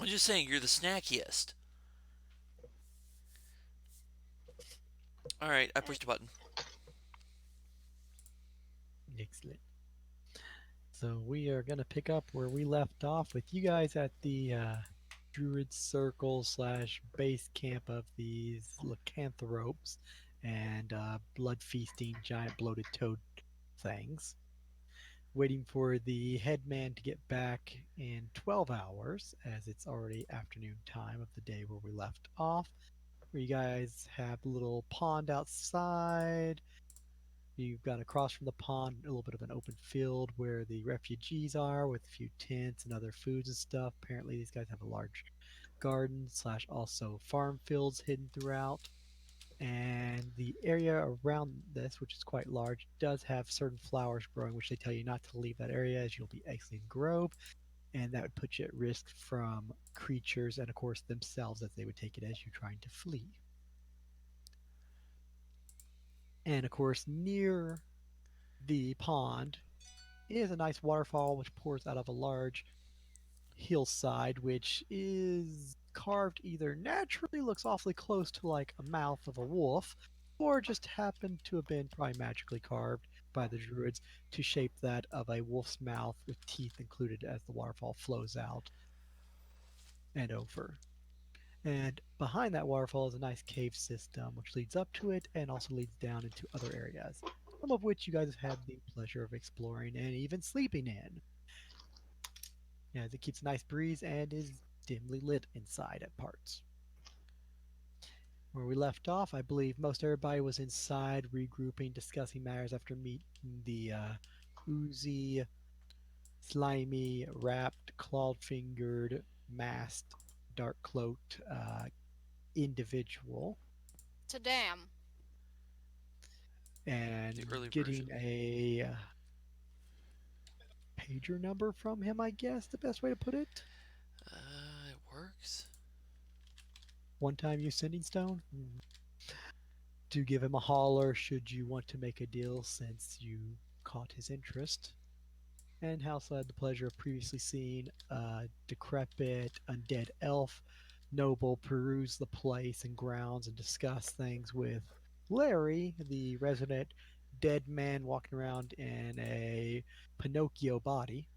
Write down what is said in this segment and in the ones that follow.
I'm just saying, you're the snackiest. All right, I pushed a button. Excellent. So we are gonna pick up where we left off with you guys at the Druid Circle slash base camp of these lycanthropes and blood feasting giant bloated toad things. Waiting for the headman to get back in 12 hours, as it's already afternoon time of the day where we left off. Where you guys have a little pond outside. You've got across from the pond a little bit of an open field where the refugees are with a few tents and other foods and stuff. Apparently, these guys have a large garden slash also farm fields hidden throughout. And the area around this, which is quite large, does have certain flowers growing, which they tell you not to leave that area as you'll be exiting the grove, and that would put you at risk from creatures and, of course, themselves as they would take it as you trying to flee. And, of course, near the pond is a nice waterfall which pours out of a large hillside, which is carved either naturally, looks awfully close to like a mouth of a wolf, or just happened to have been probably magically carved by the druids to shape that of a wolf's mouth with teeth included as the waterfall flows out and over. And behind that waterfall is a nice cave system which leads up to it and also leads down into other areas, some of which you guys have had the pleasure of exploring and even sleeping in, as it keeps a nice breeze and is dimly lit inside at parts. Where we left off, I believe most everybody was inside, regrouping, discussing matters after meeting the oozy, slimy, wrapped, clawed-fingered, masked, dark-cloaked individual, To damn. The and early getting version. a pager number from him. I guess the best way to put it. It works. One-time use sending stone. To give him a holler should you want to make a deal since you caught his interest. And House had the pleasure of previously seeing a decrepit undead elf noble peruse the place and grounds and discuss things with Larry, the resident dead man walking around in a Pinocchio body.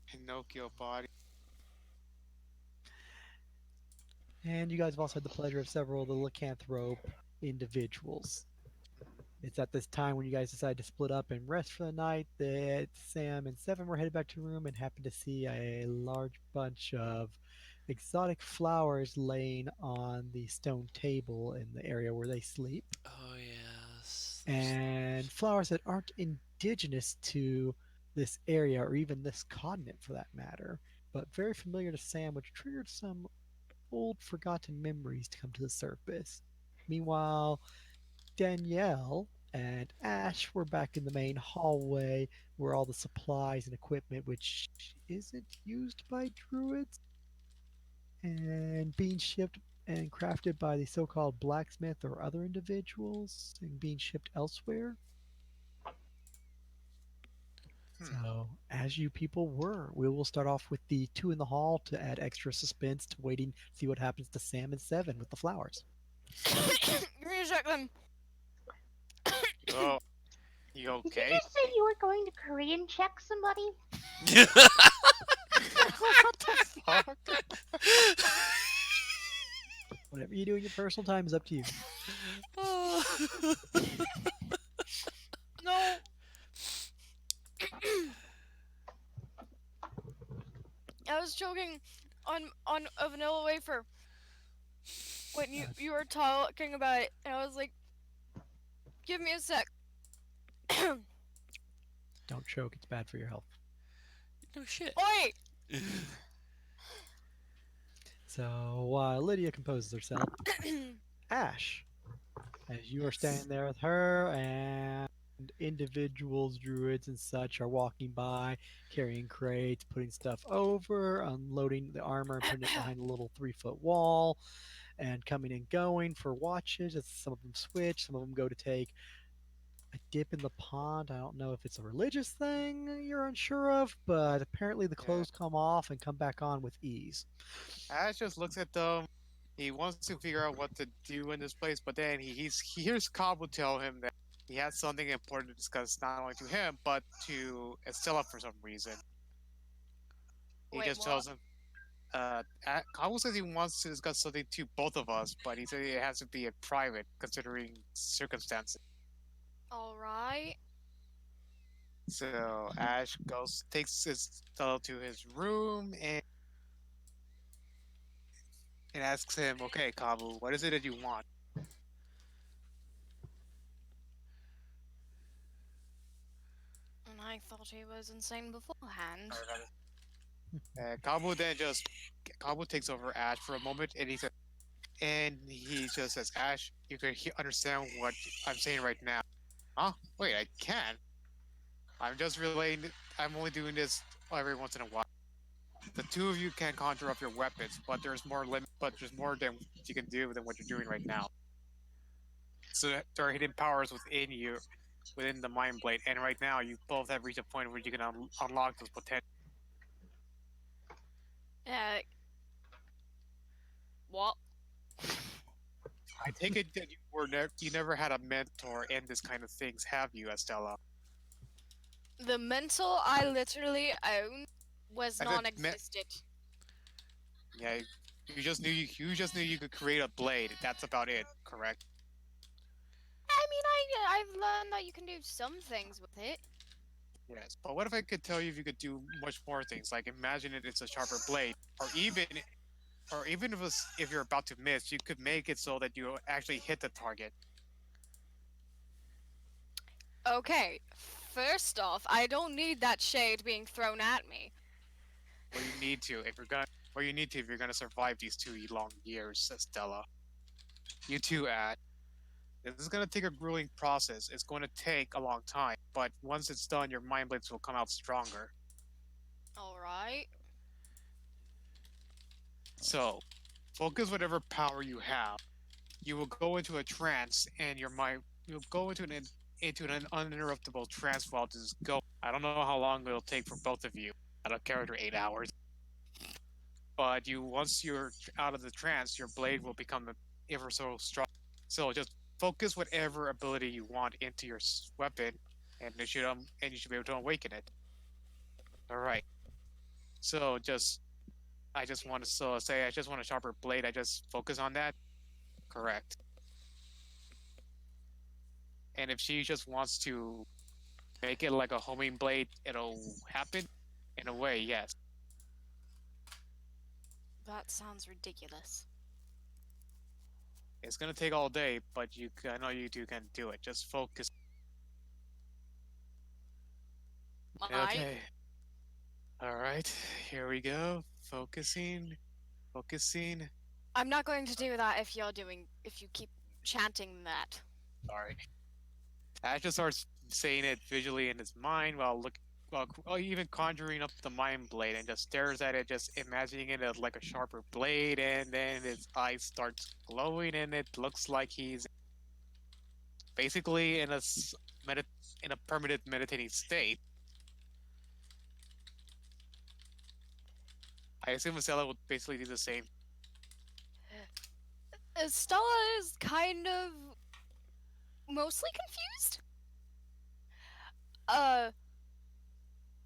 Pinocchio body. And you guys have also had the pleasure of several of the lycanthrope individuals. It's at this time when you guys decide to split up and rest for the night that Sam and Seven were headed back to the room and happened to see a large bunch of exotic flowers laying on the stone table in the area where they sleep. Oh yes. There's. And flowers that aren't indigenous to this area or even this continent for that matter, but very familiar to Sam, which triggered some old forgotten memories to come to the surface. Meanwhile, Danielle and Ash were back in the main hallway where all the supplies and equipment, which isn't used by druids, and being shipped and crafted by the so called blacksmith or other individuals and being shipped elsewhere. Hmm. So, as you people were, we will start off with the two in the hall to add extra suspense to waiting to see what happens to Sam and Seven with the flowers. Give me a second. Oh, you Did you okay? just say you were going to Korean check somebody? What the fuck? Whatever you do in your personal time is up to you. No. I was choking on a vanilla wafer when you were talking about it, and I was like, "Give me a sec." Don't choke, it's bad for your health. No shit. Oi! So while Lydia composes herself, Ash, as you are standing there with her and individuals, druids and such are walking by, carrying crates, putting stuff over, unloading the armor and putting it behind a little 3 foot wall, and coming and going for watches as some of them switch, some of them go to take a dip in the pond. I don't know if it's a religious thing you're unsure of, but apparently the Yeah. clothes come off and come back on with ease. Ash just looks at them. He wants to figure out what to do in this place, but then he hears Cabo tell him that he has something important to discuss not only to him but to Estella for some reason. He Wait, just what? tells him. Cabo says he wants to discuss something to both of us, but he said it has to be in private, considering circumstances. All right. So Ash takes Estella to his room and asks him, "Okay, Cabo, what is it that you want?" And I thought he was insane beforehand. Cabo then just Cabo takes over Ash for a moment, and he just says, "Ash, you can understand what I'm saying right now." Huh? Wait, I can. I'm just relaying. I'm only doing this every once in a while. The two of you can conjure up your weapons, but there's more than you can do than what you're doing right now. So there are hidden powers within you, within the Mind Blade, and right now you both have reached a point where you can unlock those potential. Uh, what? I take it that you never had a mentor in this kind of things, have you, Estella? The mental I literally own was I said non-existent. Yeah, you just knew you could create a blade. That's about it, correct? I mean, I've learned that you can do some things with it. Yes. But what if I could tell you if you could do much more things? Like imagine it's a sharper blade, or even if you're about to miss, you could make it so that you actually hit the target. Okay, first off, I don't need that shade being thrown at me. Where you need to if you're gonna survive these 2 long years, Estella. You too, Ad. This is gonna take a grueling process. It's going to take a long time, but once it's done, your mind blades will come out stronger. All right. So, focus whatever power you have. You will go into a trance, and your mind you'll go into an uninterruptible trance while this is going. I don't know how long it'll take for both of you. Out of character, 8 hours. But once you're out of the trance, your blade will become ever so strong. So just focus whatever ability you want into your weapon, and you should be able to awaken it. All right. So I just want to say I just want a sharper blade. I just focus on that. Correct. And if she just wants to make it like a homing blade, it'll happen. In a way, yes. That sounds ridiculous. It's gonna take all day, but I know you two can do it. Just focus. Okay. All right. Here we go. Focusing. I'm not going to do that if you keep chanting that. Sorry. Ash just starts saying it visually in his mind while even conjuring up the mind blade and just stares at it, just imagining it as like a sharper blade, and then his eyes starts glowing, and it looks like he's basically in a permanent meditating state. I assume Estella would basically do the same. Stella is kind of mostly confused. Uh,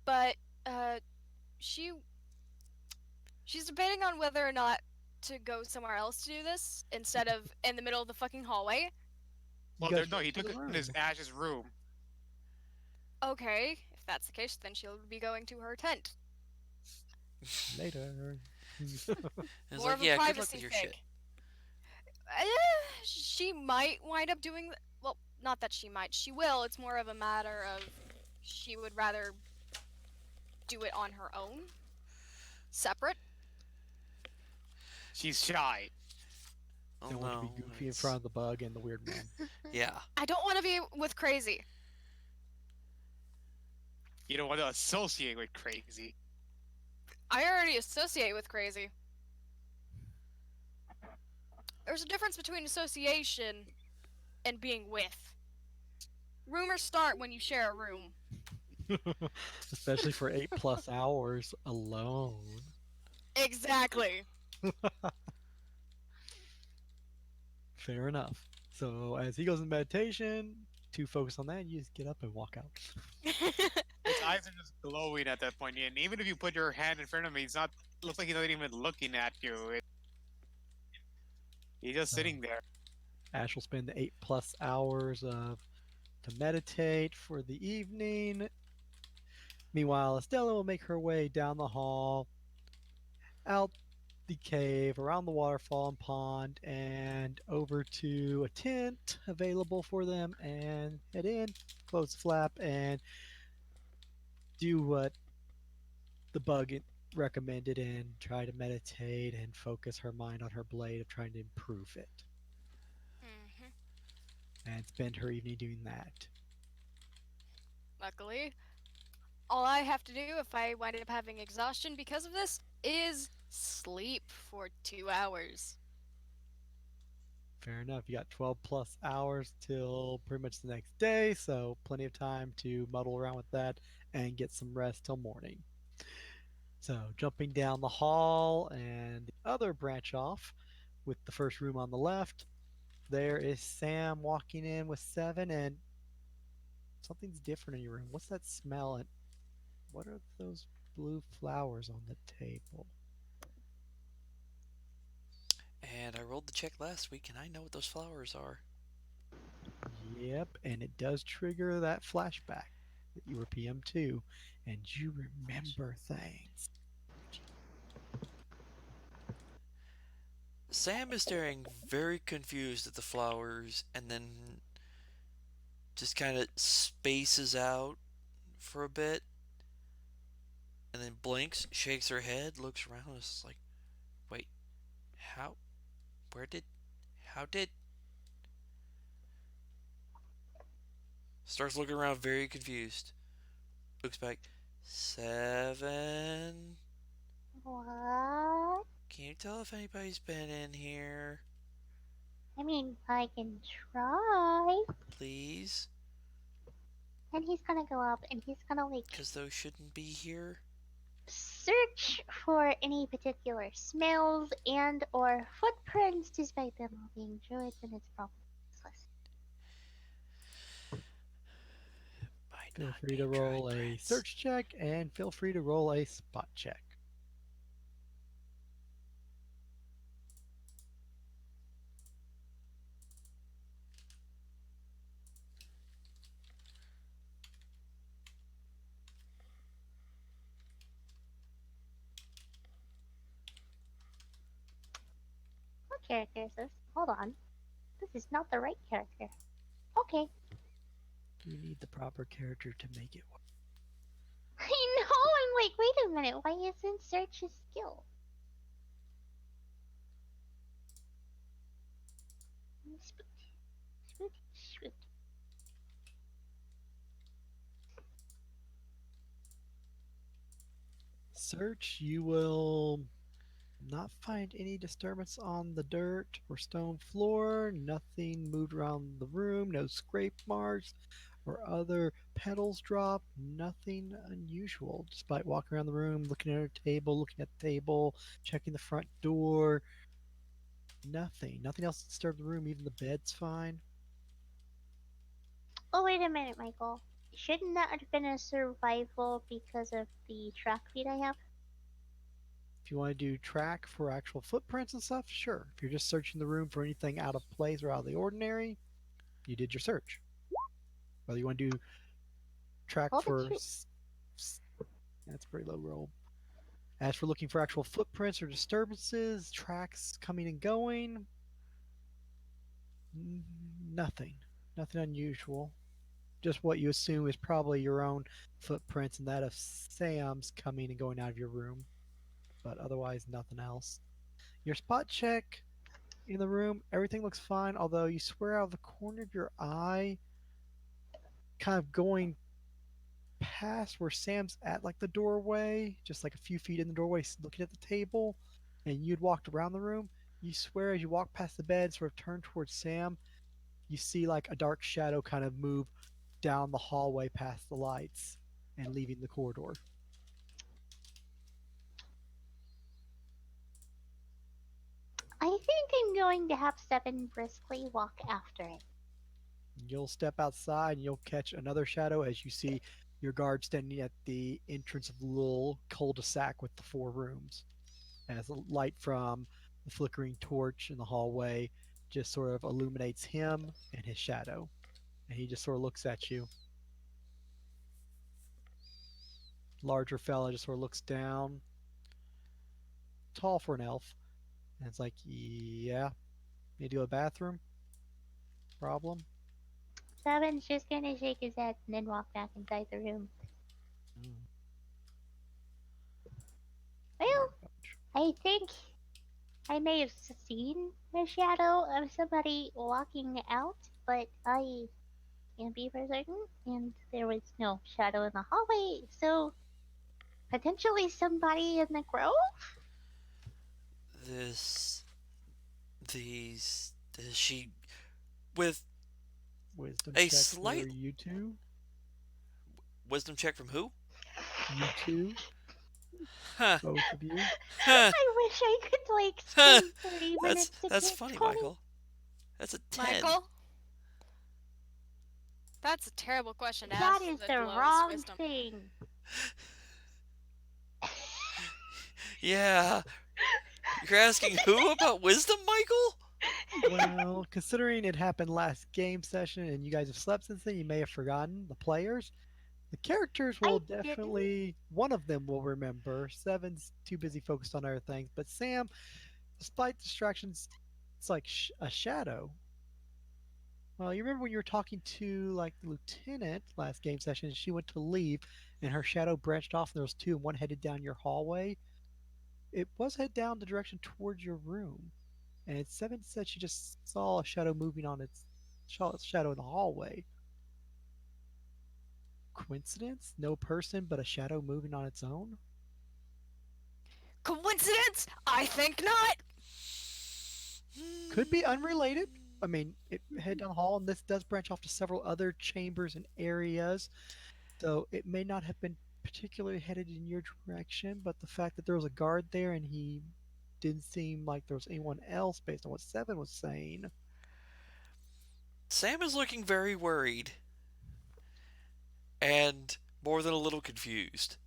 but she she's debating on whether or not to go somewhere else to do this instead of in the middle of the fucking hallway. Well, You guys no, went he to took the it in his room. Ash's room. Okay, if that's the case, then she'll be going to her tent. Later. It's More like, of a yeah, good luck privacy with your thing. shit. She might wind up doing. Well, not that she might. She will. It's more of a matter of she would rather do it on her own, separate. She's shy. Oh Don't want to no. be goofy in it's- front of the bug and the weird man. Yeah. I don't want to be with crazy. You don't want to associate with crazy. I already associate with crazy. There's a difference between association and being with. Rumors start when you share a room. Especially for 8+ hours alone. Exactly. Fair enough. So as he goes in meditation, to focus on that, you just get up and walk out. His eyes are just glowing at that point, and even if you put your hand in front of him, he's not. Looks like he's not even looking at you. He's just So sitting there. Ash will spend the 8+ hours of to meditate for the evening. Meanwhile, Estella will make her way down the hall, out the cave, around the waterfall and pond, and over to a tent available for them, and head in, close the flap, and do what the bug recommended and try to meditate and focus her mind on her blade of trying to improve it Mhm. and spend her evening doing that. Luckily, all I have to do if I wind up having exhaustion because of this is sleep for 2 hours. Fair enough. You got 12+ hours till pretty much the next day, so plenty of time to muddle around with that and get some rest till morning. So, jumping down the hall and the other branch off with the first room on the left, there is Sam walking in with seven, and something's different in your room. What's that smell? And what are those blue flowers on the table? And I rolled the check last week, and I know what those flowers are. Yep, and it does trigger that flashback that you were PM2, and you remember things. Sam is staring very confused at the flowers and then just kind of spaces out for a bit and then blinks, shakes her head, looks around, and is like, wait, how? Where did? How did? Starts looking around very confused. Looks back. 7. What? Can you tell if anybody's been in here? I mean, I can try. Please? And he's gonna go up and he's gonna like Because those shouldn't be here. search for any particular smells and or footprints, despite them all being druids, and it's probably useless. Might Feel not free be to dry roll a prints. search check and feel free to roll a spot check. What character is this? Hold on. This is not the right character. Okay. You need the proper character to make it work. I know, I'm like, wait a minute, why isn't search a skill? Spoot, spoot, spoot. Search, you will not find any disturbance on the dirt or stone floor, nothing moved around the room, no scrape marks or other petals dropped, nothing unusual. Despite walking around the room, looking at her table, looking at the table, checking the front door, nothing. Nothing else disturbed the room, even the bed's fine. Oh, wait a minute, Michael. Shouldn't that have been a survival because of the track feed I have? If you want to do track for actual footprints and stuff, sure. If you're just searching the room for anything out of place or out of the ordinary, you did your search. Whether you want to do track Oh, that's for true. that's a pretty low roll. As for looking for actual footprints or disturbances, tracks coming and going, nothing. Nothing unusual. Just what you assume is probably your own footprints and that of Sam's coming and going out of your room. But otherwise, nothing else. Your spot check in the room, everything looks fine, although you swear out of the corner of your eye, kind of going past where Sam's at, like the doorway, just like a few feet in the doorway, looking at the table, and you'd walked around the room. You swear as you walk past the bed, sort of turn towards Sam, you see like a dark shadow kind of move down the hallway past the lights and leaving the corridor. I think I'm going to have Seven briskly walk after it. You'll step outside and you'll catch another shadow as you see your guard standing at the entrance of the little cul-de-sac with the 4 rooms. As the light from the flickering torch in the hallway just sort of illuminates him and his shadow. And he just sort of looks at you. Larger fella just sort of looks down, tall for an elf. And it's like, yeah, need to go to the bathroom? Problem? Seven's just gonna shake his head and then walk back inside the room. Mm, Well, weird bunch. I think I may have seen a shadow of somebody walking out, but I can't be for certain, and there was no shadow in the hallway, so potentially somebody in the grove? This, these, she, with Wisdom a check for slight you two. wisdom check from who? You two, Huh, both of you. huh, I wish I could, like, huh. spend 30 That's minutes to that's get funny, 20. Michael. That's a 10. Michael, that's a terrible question to That ask is the the lowest wrong wisdom. thing. Yeah, you're asking who about wisdom, Michael? Well, considering it happened last game session and you guys have slept since then, you may have forgotten the players. The characters I will didn't. definitely, one of them will remember. Seven's too busy focused on other things. But Sam, despite distractions, it's like a shadow. Well, you remember when you were talking to like the lieutenant last game session, and she went to leave and her shadow branched off and there was two and one headed down your hallway? It was head down the direction towards your room. And Seven said she just saw a shadow moving on its shadow in the hallway. Coincidence? No person, but a shadow moving on its own? Coincidence? I think not. Could be unrelated. I mean, it head down the hall, and this does branch off to several other chambers and areas. So it may not have been particularly headed in your direction, but the fact that there was a guard there and he didn't seem like there was anyone else based on what Seven was saying. Sam is looking very worried and more than a little confused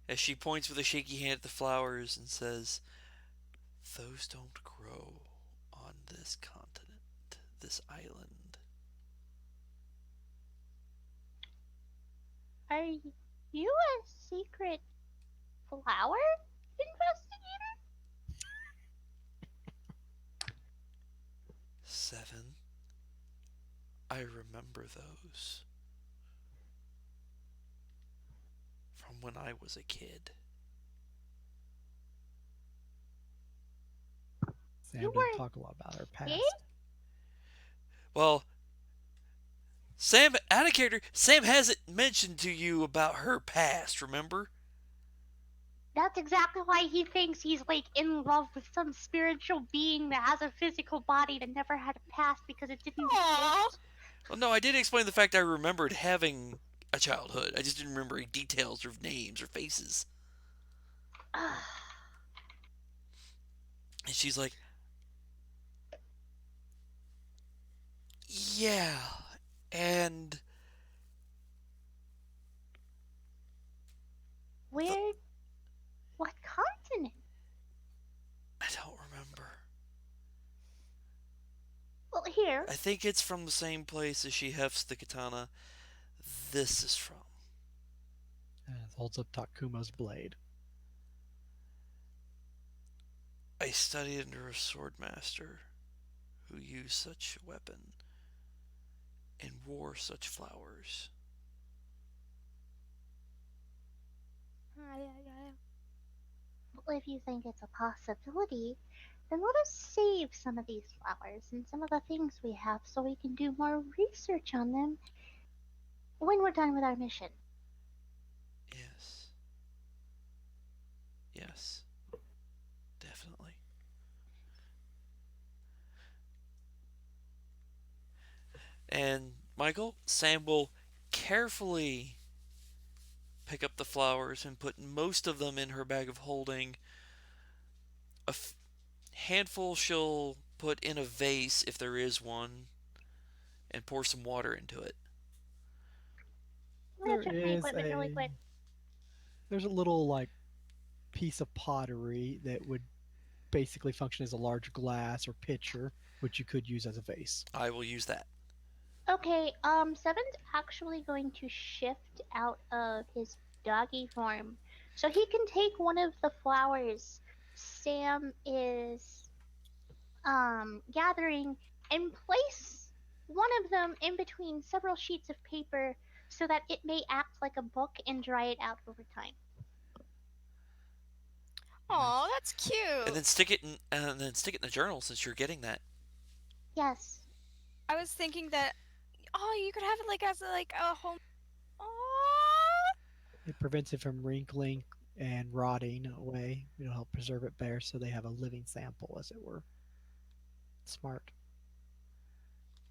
as she points with a shaky hand at the flowers and says, "Those don't grow on this continent, this island." Are you a secret flower investigator? 7. I remember those from when I was a kid. Sam You doesn't were talk a lot about her big? past. Well, Sam, out of character, Sam hasn't mentioned to you about her past, remember? That's exactly why he thinks he's like in love with some spiritual being that has a physical body that never had a past because it didn't Aww. exist. Well, no, I did explain the fact I remembered having a childhood. I just didn't remember any details or names or faces. And she's like, "Yeah, and the, Where? What continent? I don't remember. Well, here. I think it's from the same place as she hefts the katana this is from. And holds up Takuma's blade. I studied under a sword master who used such a weapon and wore such flowers." Well, if you think it's a possibility, then let us save some of these flowers and some of the things we have so we can do more research on them when we're done with our mission. Yes. Yes. Definitely. And Michael, Sam will carefully pick up the flowers and put most of them in her bag of holding. A handful she'll put in a vase if there is one and pour some water into it. I'm gonna There check my is equipment really quick. there's a little like piece of pottery that would basically function as a large glass or pitcher, which you could use as a vase. I will use that. Okay, Seven's actually going to shift out of his doggy form. So he can take one of the flowers Sam is gathering and place one of them in between several sheets of paper so that it may act like a book and dry it out over time. Aw, that's cute. And then stick it in the journal since you're getting that. Yes. I was thinking that, oh, you could have it like as like a home. Aww. It prevents it from wrinkling and rotting away. It'll help preserve it better so they have a living sample, as it were. Smart.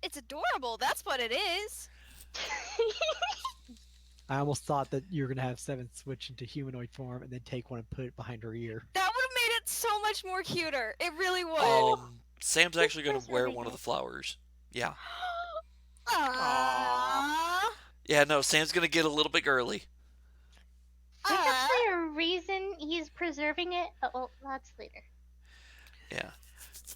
It's adorable. That's what it is. I almost thought that you were going to have Seven switch into humanoid form and then take one and put it behind her ear. That would have made it so much more cuter. It really would. Sam's actually going to wear preserving one of it. the flowers. Yeah. Aww. Yeah, no, Sam's going to get a little bit girly. There's actually a reason he's preserving it, but well, that's later. Yeah.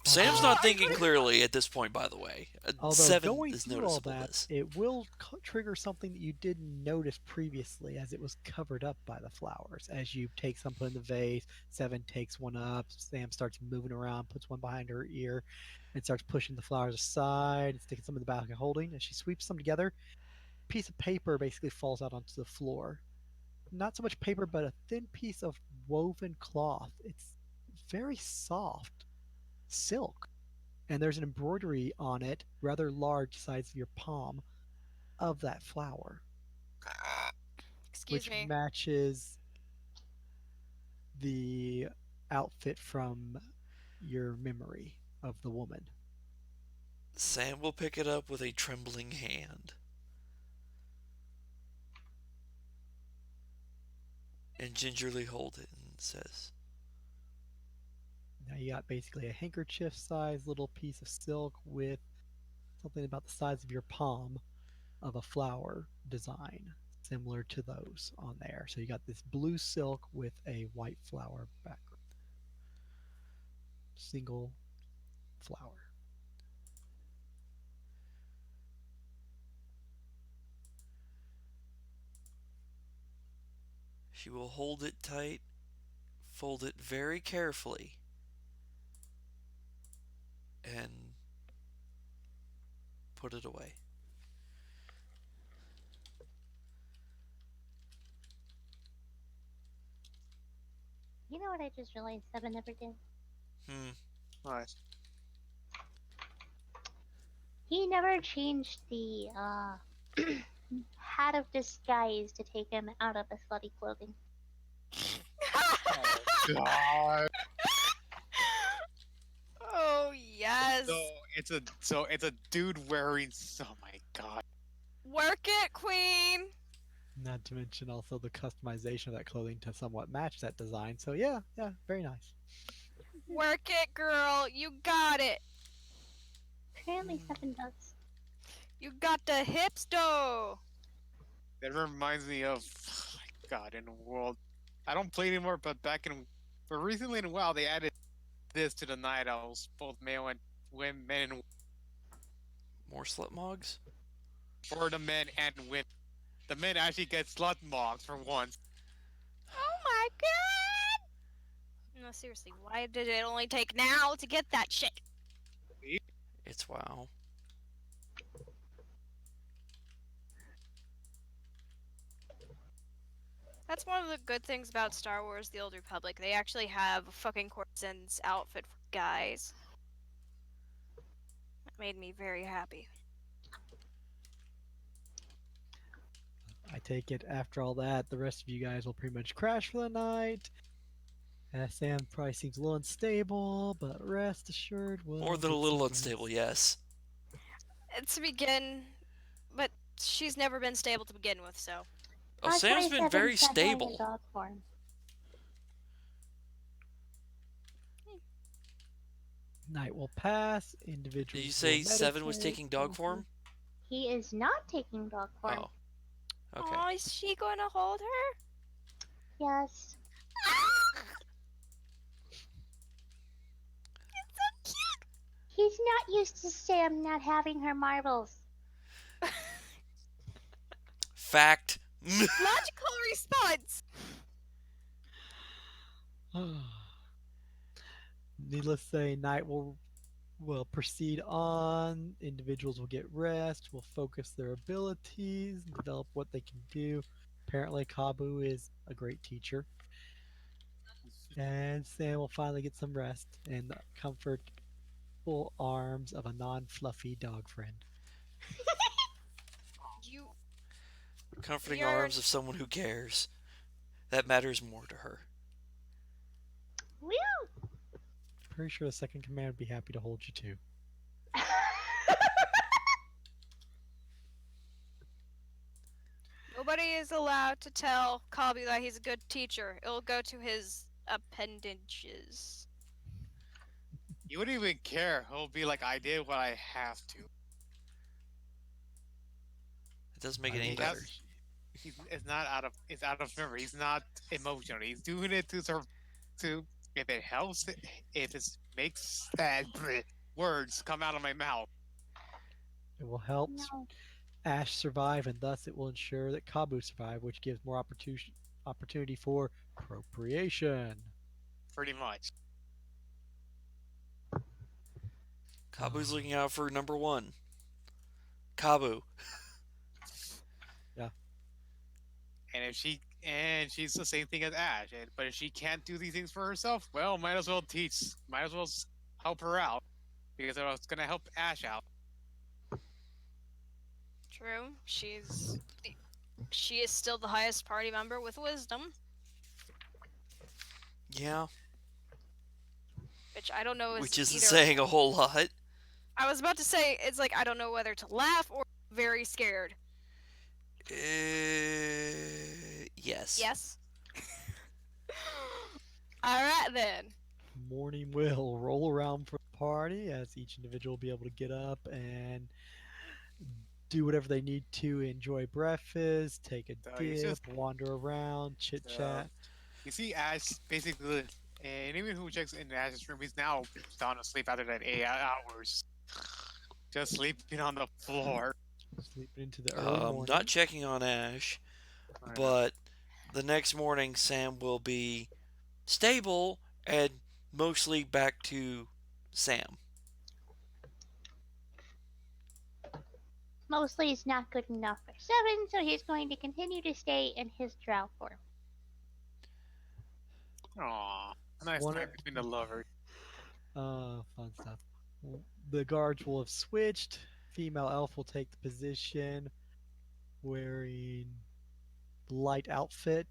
Sam's not thinking clearly at this point, by the way. Although Seven going is through all noticeable that, this. it will trigger something that you didn't notice previously, as it was covered up by the flowers. As you take some, put in the vase, Seven takes one up, Sam starts moving around, puts one behind her ear, and starts pushing the flowers aside and sticking some in the back of holding. As she sweeps them together, a piece of paper basically falls out onto the floor. Not so much paper, but a thin piece of woven cloth. It's very soft, silk, and there's an embroidery on it, rather large, size of your palm, of that flower, Excuse which me. matches the outfit from your memory of the woman. Sam will pick it up with a trembling hand. And gingerly hold it and says, Now you got basically a handkerchief size little piece of silk with something about the size of your palm of a flower design, similar to those on there. So you got this blue silk with a white flower background. Single flower. she will hold it tight, fold it very carefully, and put it away. You know what I just realized Seven never did? Nice. He never changed the hat of disguise to take him out of the slutty clothing. God. Oh yes. So it's a dude wearing. Oh my god. Work it, queen. Not to mention also the customization of that clothing to somewhat match that design. So yeah, very nice. Work it, girl. You got it. Apparently Seven does. You got the hips, though. That reminds me of. Oh my god, in a world. I don't play anymore, but recently in a while they added this to the night owls, both male and women, men and More slut mogs? for the men and women. The men actually get slut mogs for once. Oh my god. No, seriously, why did it only take now to get that shit? It's wow. That's one of the good things about Star Wars: The Old Republic. They actually have a fucking courtesan's outfit for guys. That made me very happy. I take it after all that, the rest of you guys will pretty much crash for the night. Sam probably seems a little unstable, but rest assured, we'll More than a get little some unstable, rest. yes. to begin, but she's never been stable to begin with, so. Oh, That's Sam's why been very Seven's not having a stable. dog form. Night will pass. Did you Individuals will say Seven was meditate. taking dog form? He is not taking dog form. Oh, okay. Oh, is she going to hold her? Yes. It's so cute. He's not used to Sam not having her marbles. Fact. Logical response. Needless to say, night will proceed on. Individuals will get rest, will focus their abilities, develop what they can do. Apparently, Kabu is a great teacher. And Sam will finally get some rest in the comfortable arms of a non fluffy dog friend. You, Comforting you're. arms of someone who cares. That matters more to her. Woo! Pretty sure the second command would be happy to hold you too. Nobody is allowed to tell Kabu that he's a good teacher. It'll go to his appendages. You wouldn't even care. He'll be like, I did what I have to. It doesn't make I it any will- better. It's not out of. It's out of memory. He's not emotional. He's doing it to sort of to if it helps. If it makes that words come out of my mouth. It will help No. Ash survive, and thus it will ensure that Kabu survive, which gives more opportunity for procreation. Pretty much. Kabu's looking out for number one. Kabu. And if she's the same thing as Ash. But if she can't do these things for herself, well, might as well teach. Might as well help her out because it's gonna help Ash out. True. She is still the highest party member with wisdom, Yeah, which I don't know is which isn't either. saying a whole lot. I was about to say it's like I don't know whether to laugh or very scared. Yes. Yes. All right then. Morning will roll around for the party as each individual will be able to get up and do whatever they need to enjoy breakfast, take a So he's dip, just- wander around, chit chat. You see Ash basically, and anyone who checks in Ash's room, he's now down asleep after that 8 hours. Just sleeping on the floor. Sleeping into the early morning. Not checking on Ash, but the next morning Sam will be stable and mostly back to Sam. Mostly it's not good enough for Seven, so he's going to continue to stay in his drow form. Aww, a nice One- time between the lovers. Fun stuff. The guards will have switched. Female elf will take the position wearing light outfit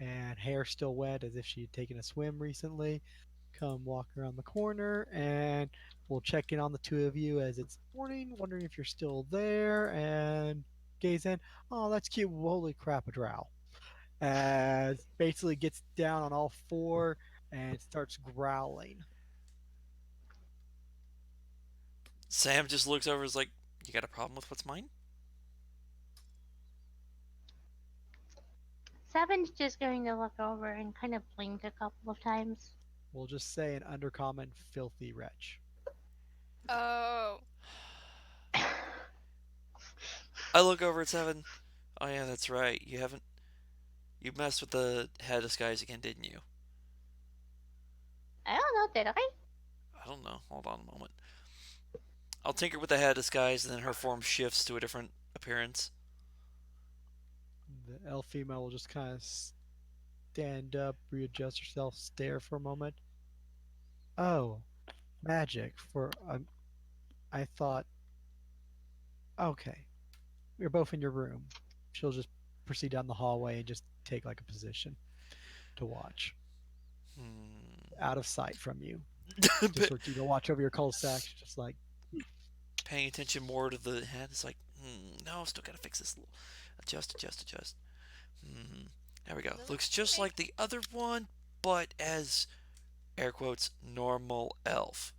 and hair still wet as if she had taken a swim recently. Come walk around the corner and we'll check in on the two of you as it's morning, wondering if you're still there and gaze in. Oh, that's cute. Holy crap, a drow. As basically gets down on all four and starts growling. Sam just looks over and is like, you got a problem with what's mine? Seven's just going to look over and kind of blink a couple of times. We'll just say an undercommon filthy wretch. Oh. I look over at Seven. Oh yeah, that's right. You messed with the head disguise again, didn't you? I don't know, did I? I don't know. Hold on a moment. I'll tinker with the head disguise, and then her form shifts to a different appearance. The elf female will just kind of stand up, readjust herself, stare for a moment. Oh, magic. I thought, okay, we're both in your room. She'll just proceed down the hallway and just take like a position to watch, out of sight from you. Just But for you to watch over your cul-de-sac, just like paying attention more to the head. It's like, no, still gotta fix this. Adjust. There we go. Looks just like the other one, but as air quotes normal elf.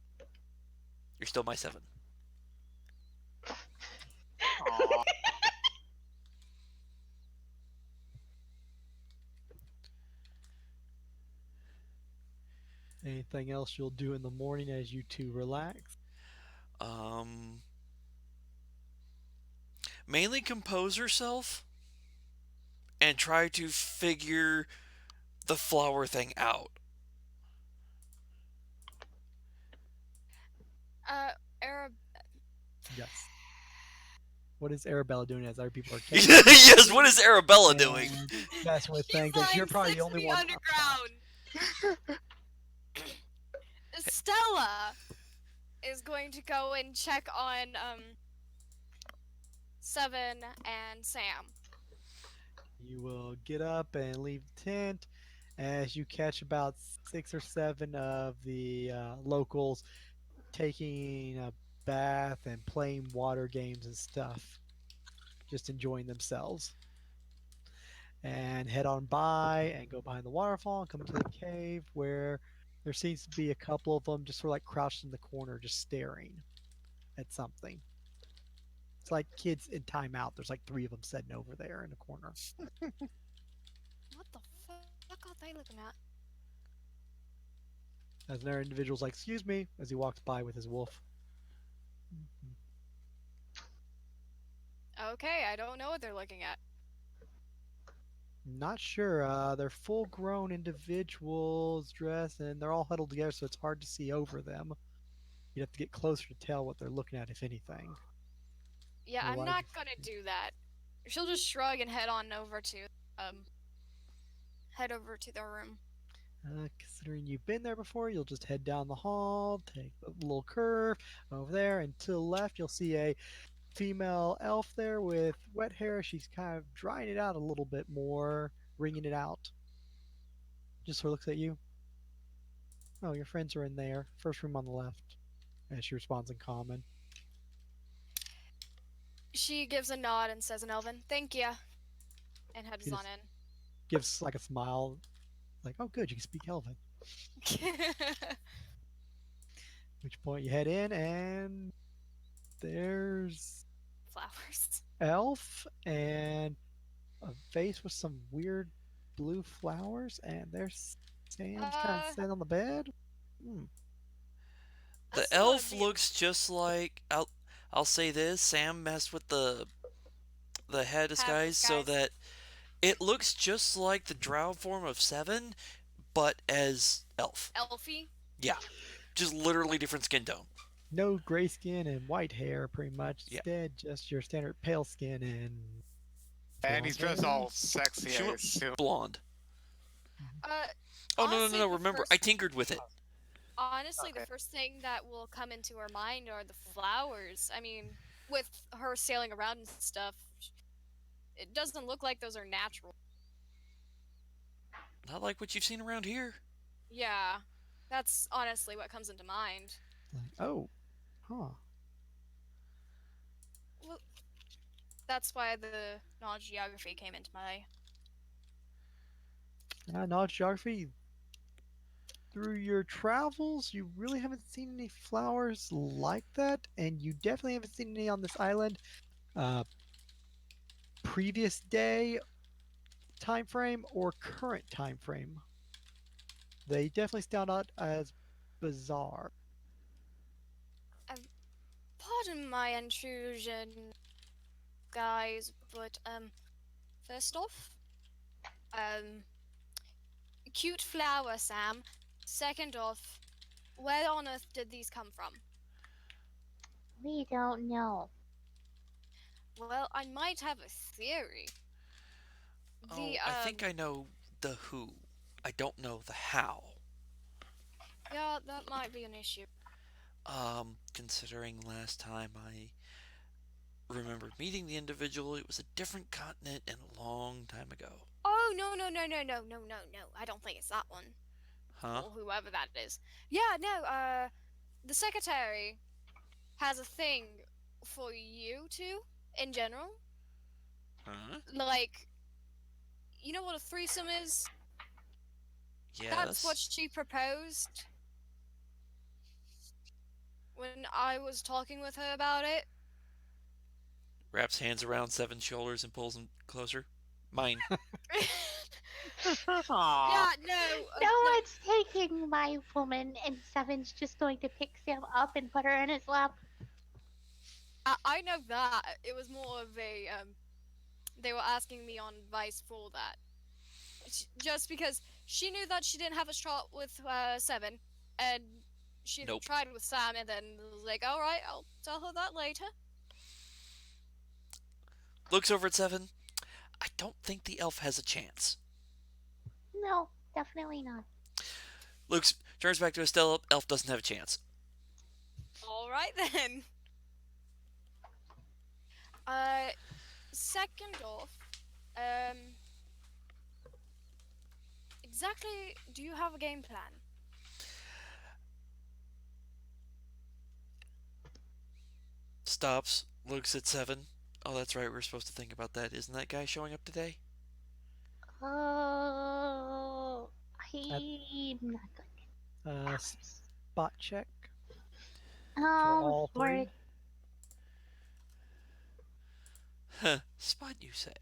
You're still my 7. Aw. Anything else you'll do in the morning as you two relax? Um, Mainly compose herself and try to figure the flower thing out. Arab. Yes. What is Arabella doing as other people are Yes, what is Arabella doing? and messing with She's things that you're lying probably 6 the only feet one. underground. Stella is going to go and check on 7 and Sam. You will get up and leave the tent as you catch about 6 or 7 of the locals taking a bath and playing water games and stuff, just enjoying themselves. And head on by and go behind the waterfall and come to the cave where there seems to be a couple of them just sort of like crouched in the corner, just staring at something. It's like kids in timeout. There's like 3 of them sitting over there in the corner. What the fuck are they looking at? As another individual's like, "Excuse me," as he walks by with his wolf. Okay, I don't know what they're looking at. Not sure. They're full-grown individuals dressed, and they're all huddled together, so it's hard to see over them. You'd have to get closer to tell what they're looking at, if anything. Yeah, I'm Otherwise, not gonna do that. She'll just shrug and head over to their room. considering you've been there before, you'll just head down the hall, take the little curve over there, and to the left, you'll see a female elf there with wet hair. She's kind of drying it out a little bit more, wringing it out. Just sort of looks at you. Oh, your friends are in there. First room on the left. And she responds in common. She gives a nod and says in Elven, "Thank ya," and heads She on just in. gives like a smile, like, "Oh, good, you can speak Elven." At which point you head in, and there's Flowers. elf and a vase with some weird blue flowers, and there's Sam's kind of sitting on the bed. Hmm. The That's elf the- looks just like I'll say this, Sam messed with the head disguise so that it looks just like the drow form of 7, but as elf. Elfie. Yeah. Just literally different skin tone. No gray skin and white hair, pretty much. Yeah. Instead, just your standard pale skin and. And he's dressed hair. all sexy, She I went assume. blonde. Oh no, remember, I tinkered with it. Honestly, Okay. the first thing that will come into her mind are the flowers. I mean, with her sailing around and stuff, it doesn't look like those are natural. Not like what you've seen around here. Yeah, that's honestly what comes into mind. Like, oh, huh. Well, that's why the knowledge geography came into play. Knowledge geography. Through your travels, you really haven't seen any flowers like that, and you definitely haven't seen any on this island. Previous day time frame or current time frame. They definitely stand out as bizarre. Pardon my intrusion, guys, but first off, cute flower, Sam. Second off, where on earth did these come from? We don't know. Well, I might have a theory. I think I know the who. I don't know the how. Yeah, that might be an issue. Considering last time I remember meeting the individual, it was a different continent and a long time ago. Oh, no. I don't think it's that one. Huh? Or whoever that is. Yeah, no, the secretary has a thing for you two in general. Huh? Like, you know what a threesome is? That's what Yes. she proposed when I was talking with her about it. Wraps hands around Seven's shoulders and pulls him closer. Mine. Aw. Yeah, no, No no. one's taking my woman, and Seven's just going to pick Sam up and put her in his lap. I know that. It was more of a they were asking me on advice for that. Just because she knew that she didn't have a shot with Seven, and she Nope. tried with Sam, and then was like, all right, I'll tell her that later. Looks over at Seven. I don't think the elf has a chance. No, definitely not. Luke turns back to Estella. Elf doesn't have a chance. All right then. Uh, second off, um, exactly, do you have a game plan? Stops. Looks at Seven. Oh, that's right. We're supposed to think about that. Isn't that guy showing up today? Oh, At I'm not good. spot check for Oh, all for three. it, Huh. Spot, you say?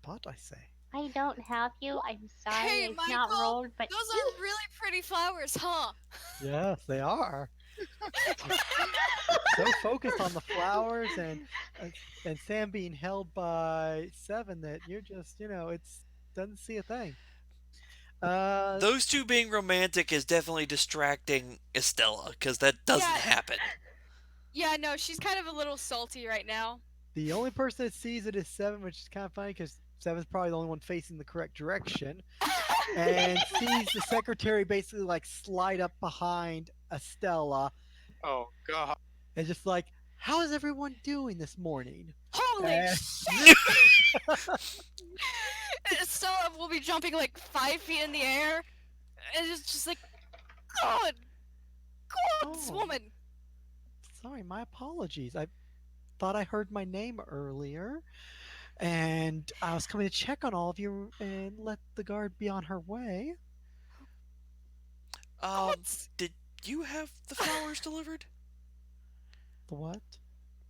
Spot, I say. I don't have you. I'm sorry. Hey, I've not Michael, rolled, but those are really pretty flowers, huh? Yes, they are. So focused on the flowers uh, and Sam being held by Seven that you're just, it's doesn't see a thing. Uh, Those two being romantic is definitely distracting Estella, because that doesn't Yeah, happen. yeah, no, she's kind of a little salty right now. the only person that sees it is Seven, which is kind of funny because Seven's probably the only one facing the correct direction, and sees the secretary basically like slide up behind Estella Oh god. and just like, how is everyone doing this morning? Holy And shit! Stella will be jumping like 5 feet in the air, and it's just like, God, God, this oh, woman. sorry, my apologies. I thought I heard my name earlier, and I was coming to check on all of you and let the guard be on her way. What? Did you have the flowers delivered? The what?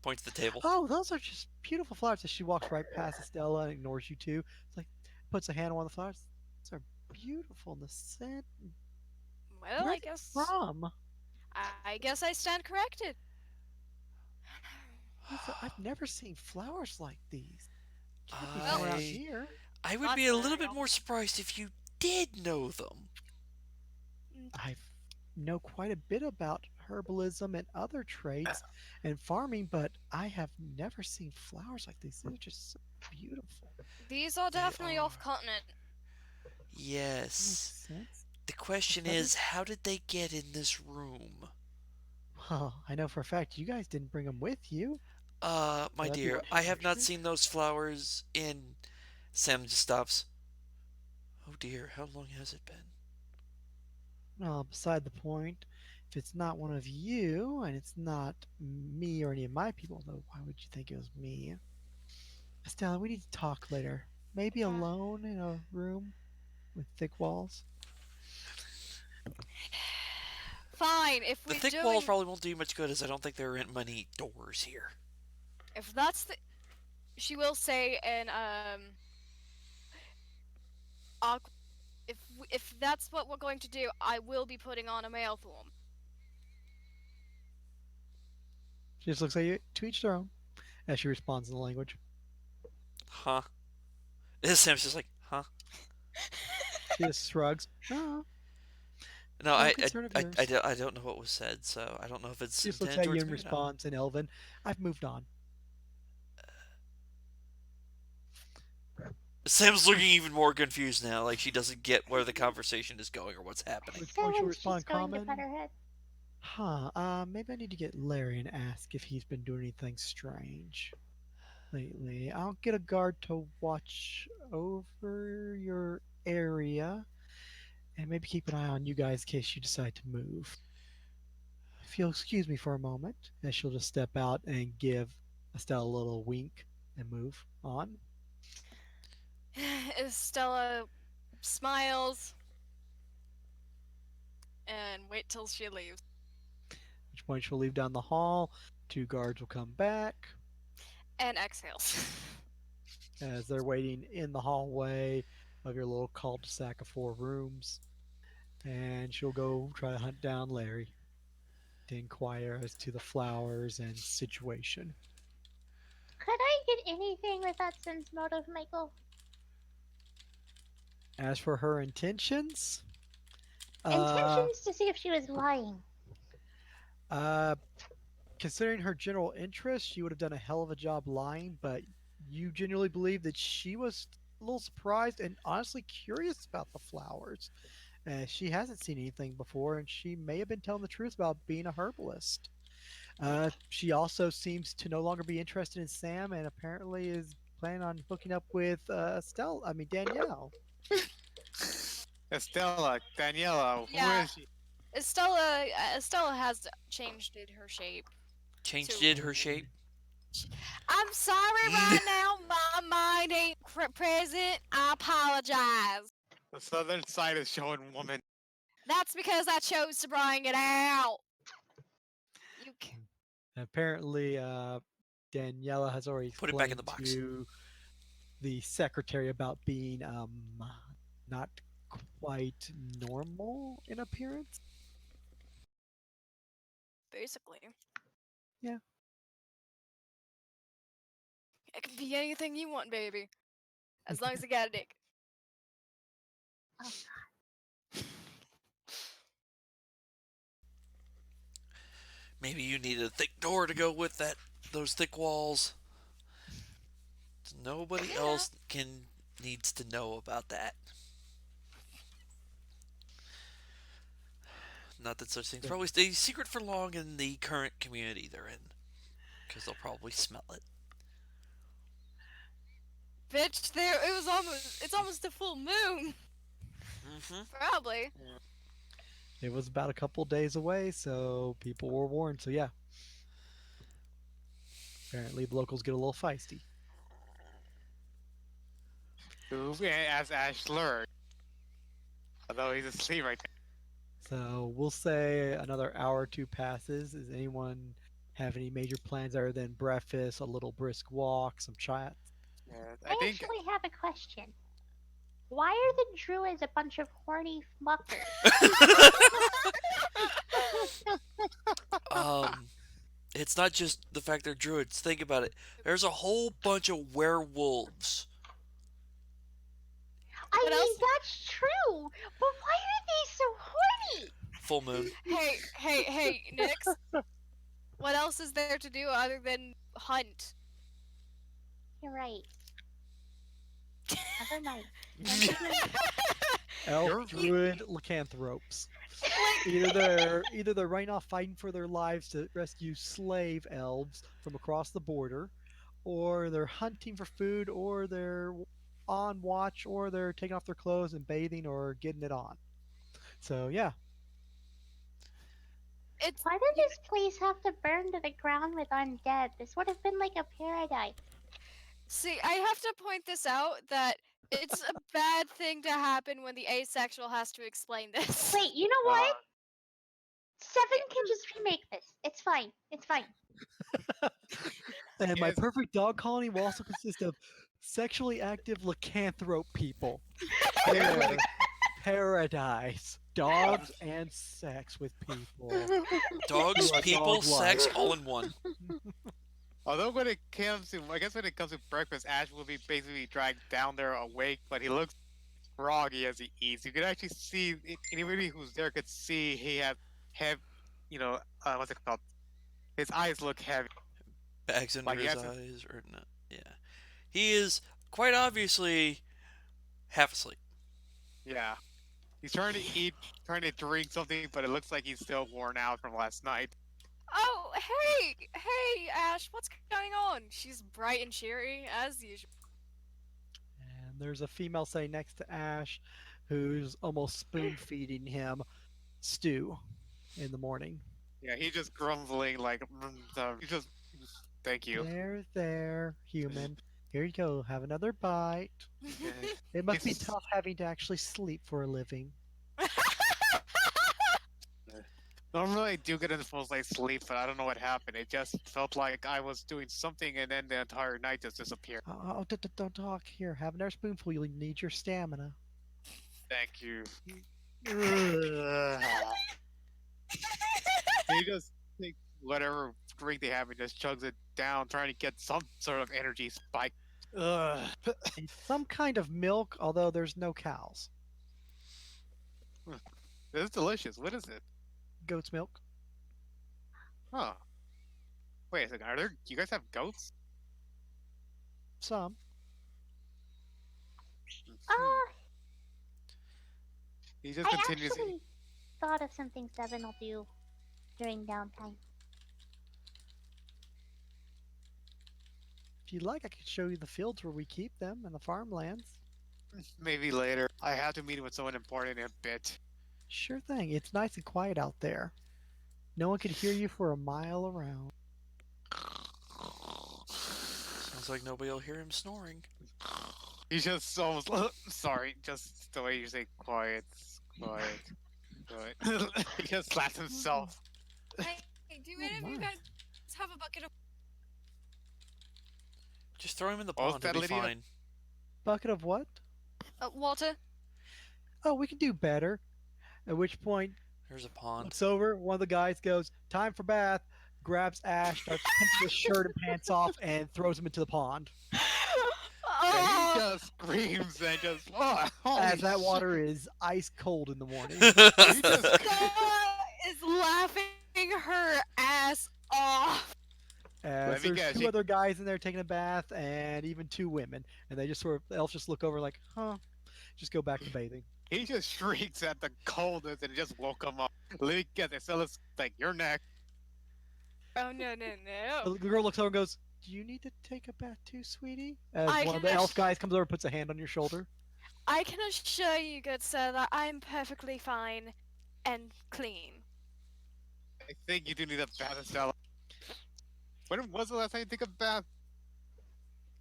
Point to the table. Oh, those are just beautiful flowers. As she walks right past Estella and ignores you two, it's like puts a hand on the flowers. Those are beautiful in the scent. Well, Where's I it guess, from? I guess I stand corrected. I've never seen flowers like these. Can't be from Well, around I here. I would be that's a fair little bit enough. more surprised if you did know them. I know quite a bit about herbalism and other trades and farming, but I have never seen flowers like these. They're just so beautiful. These are They definitely off are. continent. Makes Yes. sense. The Well, question Seven? is, how did they get in this room? Well, I know for a fact you guys didn't bring them with you. So My that'd be dear, I have not fortunate. seen those flowers in. Sam just stops. Oh dear, how long has it been? Beside the point, if it's not one of you and it's not me or any of my people, though, why would you think it was me? Estella, we need to talk later. Maybe Uh, alone in a room with thick walls. Fine, if The we're thick walls doing, probably won't do you much good, as I don't think there are many doors here. if that's the, she will say, and awk- if that's what we're going to do, I will be putting on a mail form. She just looks at you, to each their own, as she responds in the language. Huh? Sam's just like, huh? She just shrugs. No, No, no concern of yours. I don't know what was said, so I don't know if it's She just looks intended at you towards and me or not. responds in Elven. I've moved on. Sam's looking even more confused now, like she doesn't get where the conversation is going or what's happening. Which point she'll Seven's respond just going to pet common. her head. Huh, maybe I need to get Larry and ask if he's been doing anything strange lately. I'll get a guard to watch over your area and maybe keep an eye on you guys in case you decide to move. If if you'll excuse me for a moment, and she'll just step out and give Estelle a little wink and move on. Stella smiles and wait till she leaves. At which point she'll leave down the hall. Two guards will come back And exhales. as they're waiting in the hallway of your little cul-de-sac of 4 rooms. And she'll go try to hunt down Larry to inquire as to the flowers and situation. Could I get anything with that sense motive, Michael? As for her intentions, Intentions to see if she was lying. uh, considering her general interest, she would have done a hell of a job lying, but you genuinely believe that she was a little surprised and honestly curious about the flowers. She hasn't seen anything before, and she may have been telling the truth about being a herbalist. She also seems to no longer be interested in Sam, and apparently is planning on hooking up with Danielle. Estella, Daniela, who Yeah. is she? Estella has changed her shape. Changed So- it her shape. I'm sorry right now, my mind ain't present. I apologize. The southern side is showing woman. That's because I chose to bring it out. You Apparently, Daniela has already Put it back in explained the box. to the secretary about being not quite normal in appearance. basically. Yeah. It can be anything you want, baby. As long as you got a dick. Oh, Maybe you need a thick door to go with those thick walls. Nobody Yeah. else needs to know about that. Not that such things Yeah. probably stay secret for long in the current community they're in, because they'll probably smell it. Bitch, it's almost a full moon. Mm-hmm. Probably. It was about a couple days away, so people were warned. So yeah, apparently the locals get a little feisty. Who, as Ash learned, although he's asleep right So we'll say another hour or two passes. Does anyone have any major plans other than breakfast, a little brisk walk, some chat? now. I actually have a question. Why are the druids a bunch of horny fuckers? It's not just the fact they're druids. Think about it. There's a whole bunch of werewolves. I What mean, else? that's true, but why are they so horny? Full moon. Hey, Nix. What else is there to do other than hunt? You're right. Never mind. Elf, druid, lycanthropes. Either they're running off fighting for their lives to rescue slave elves from across the border, or they're hunting for food, or they're on watch, or they're taking off their clothes and bathing or getting it on. So yeah, It's Why did this place have to burn to the ground with undead? This would have been like a paradise. See, I have to point this out that it's a bad thing to happen when the asexual has to explain this. Wait, you know what? Seven can just remake this. It's fine. It's fine. and my Yes. perfect dog colony will also consist of sexually active lycanthrope people. There, paradise, dogs and sex with people. Dogs, Like people, dog sex, life. all in one. Although when it comes to, I guess when it comes to breakfast, Ash will be basically dragged down there awake, but he looks groggy as he eats. You could actually see anybody who's there could see he has have, what's it called? His eyes look heavy. Bags under Like he his has a- eyes, or not. Yeah. He is quite obviously half asleep. Yeah, he's trying to eat, trying to drink something, but it looks like he's still worn out from last night. Oh, hey, Ash, what's going on? She's bright and cheery as usual. And there's a female sitting next to Ash who's almost spoon feeding him stew in the morning. Yeah, he's just grumbling like, he just, thank you. There, human. Here you go. Have another bite. Yeah, It must be he's- tough having to actually sleep for a living. Normally I do get into full night's sleep, but I don't know what happened. It just felt like I was doing something, and then the entire night just disappeared. Oh, don't talk. Here, have another spoonful. You'll need your stamina. Thank you. He just takes whatever drink they have and just chugs it down, trying to get some sort of energy spike. Ugh. It's some kind of milk, although there's no cows. This is delicious. What is it? Goat's milk. Huh. Wait a second. Are there? You guys have goats? Some. Uh, He just I continues. actually thought of some things Seven will do during downtime. If you'd like, I could show you the fields where we keep them and the farmlands. Maybe later. I have to meet with someone important in a bit. Sure thing. It's nice and quiet out there. No one could hear you for a mile around. Sounds like nobody will hear him snoring. He's just so sorry. Just the way you say quiet, quiet, quiet. He just slaps himself. Hey, do any of you my. guys have a bucket of? Just throw him in the What was pond, that, it'll be Lydia? fine. Bucket of what? Water? Oh, we can do better. At which point, There's a pond. looks over, one of the guys goes, "Time for bath," grabs Ash, starts taking his shirt and pants off, and throws him into the pond. And he Oh, just screams and just holy As that shit. water is ice cold in the morning. He just Stella is laughing her ass off. As Let me there's guess, two he- other guys in there taking a bath, and even two women, and they just sort of, the elves just look over like, "Huh," just go back to bathing. he just shrieks at the coldness and it just woke him up. Let me guess. It Stella's like, "You're next." Oh no. The girl looks over and goes, "Do you need to take a bath too, sweetie?" As I one of can the elf ass- guys comes over and puts a hand on your shoulder. I can assure you, good sir, that I'm perfectly fine and clean. I think you do need a bath, Stella. When was the last time you took a bath?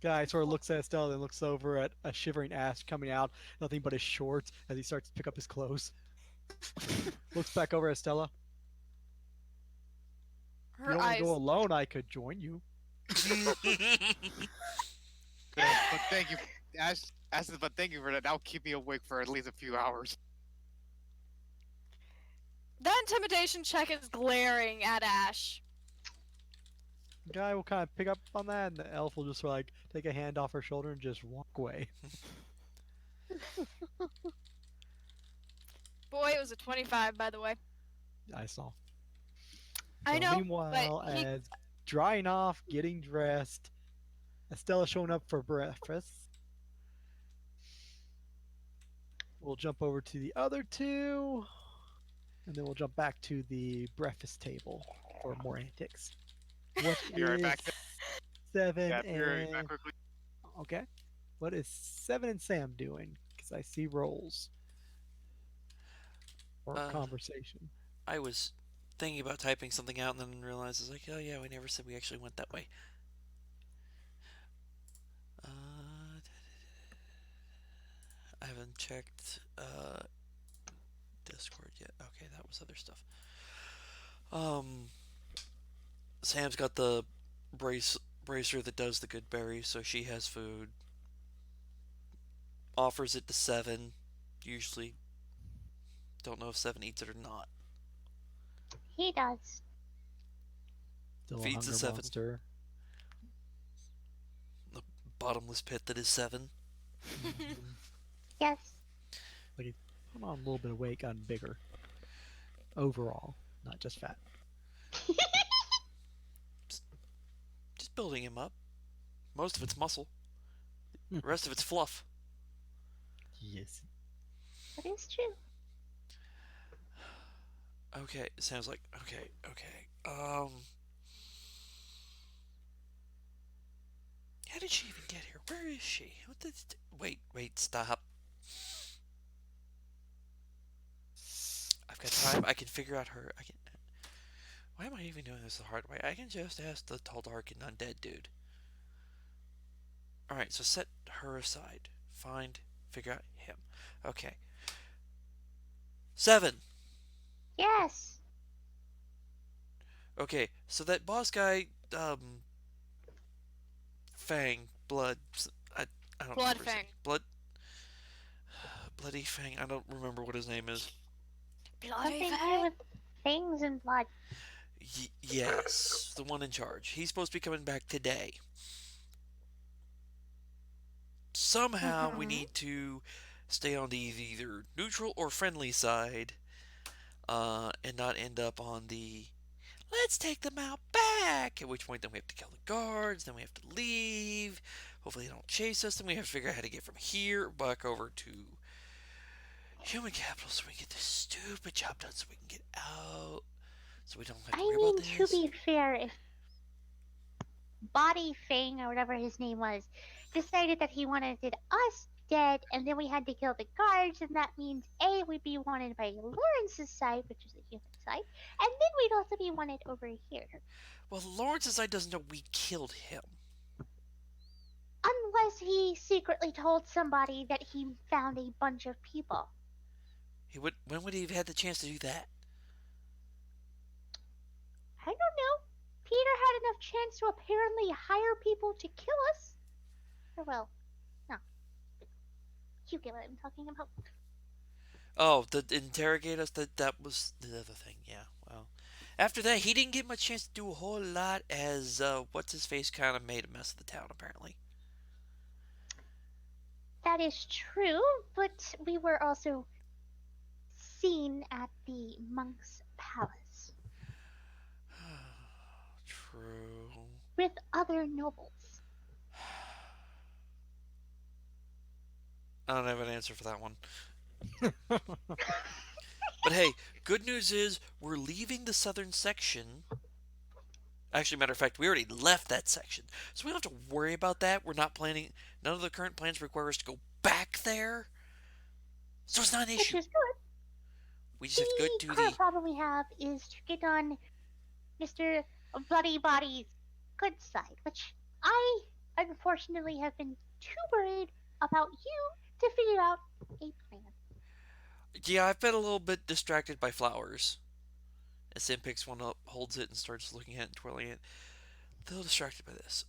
Guy sort of looks at Estella and looks over at a shivering Ash coming out, nothing but his shorts, as he starts to pick up his clothes. Looks back over at Stella. If you Her don't want eyes. to go alone, I could join you. But thank you, Ash. Ash says, but thank you for that. That'll keep me awake for at least a few hours. That intimidation check is glaring at Ash. Guy will kind of pick up on that, and the elf will just sort of like take a hand off her shoulder and just walk away. Boy, it was a 25, by the way. I saw. I So know, Meanwhile, but he- as drying off, getting dressed, Estella showing up for breakfast. We'll jump over to the other two, and then we'll jump back to the breakfast table for more antics. What Be right is back. 7 Yeah, be right and back quickly. okay? What is 7 and Sam doing? Because I see rolls or Uh, conversation. I was thinking about typing something out and then realized I was like, oh yeah, we never said we actually went that way. I haven't checked Discord yet. Okay, that was other stuff. Sam's got the bracer that does the good berries, so she has food. Offers it to Seven. Usually, don't know if Seven eats it or not. He does. Still a feeds hunger the 7. monster. The bottomless pit that is Seven. Yes. Put on a little bit of weight, gotten bigger. Overall, not just fat. Just building him up. Most of it's muscle. Hmm. The rest of it's fluff. Yes. That is true. Okay, sounds like okay. How did she even get here? Where is she? What the? Wait, stop. I've got time. I can figure out her. I can. Why am I even doing this the hard way? I can just ask the tall, dark, and undead dude. Alright, so set her aside. Figure out him. Okay. 7. Yes. Okay, so that boss guy, Fang, Blood, I, I don't Blood remember his name. Fang. Bloody Fang, I don't remember what his name is. Bloody Something to do Fang? with things and blood. Yes, the one in charge. He's supposed to be coming back today. Somehow we Mm-hmm. need to stay on the either neutral or friendly side, and not end up on the let's take them out back. At which point, then we have to kill the guards, then we have to leave. Hopefully, they don't chase us. Then we have to figure out how to get from here back over to human capital so we can get this stupid job done so we can get out. So we don't have to I worry about mean, to this. be fair, if Body Fang or whatever his name was decided that he wanted us dead, and then we had to kill the guards, and that means A, we'd be wanted by Lawrence's side, which is the human side, and then we'd also be wanted over here. Well, Lawrence's side doesn't know we killed him. Unless he secretly told somebody that he found a bunch of people. When would he have had the chance to do that? I don't know. Peter had enough chance to apparently hire people to kill us. Or, well, no. You get what I'm talking about. Oh, the interrogate us. That was the other thing. Yeah. Well, after that, he didn't get much chance to do a whole lot. As what's his face kind of made a mess of the town, apparently. That is true, but we were also seen at the monk's palace True. with other nobles. I don't have an answer for that one. But hey, good news is we're leaving the southern section. Actually, matter of fact, we already left that section. So we don't have to worry about that. We're not planning, none of the current plans require us to go back there. So it's not an Which issue. is good. We just have to go The to current the. problem we have is to get on Mr. Bloody Body's good side, which I unfortunately have been too worried about you to figure out a plan. Yeah, I've been a little bit distracted by flowers. As Sam picks one up, holds it, and starts looking at it and twirling it. A little distracted by this.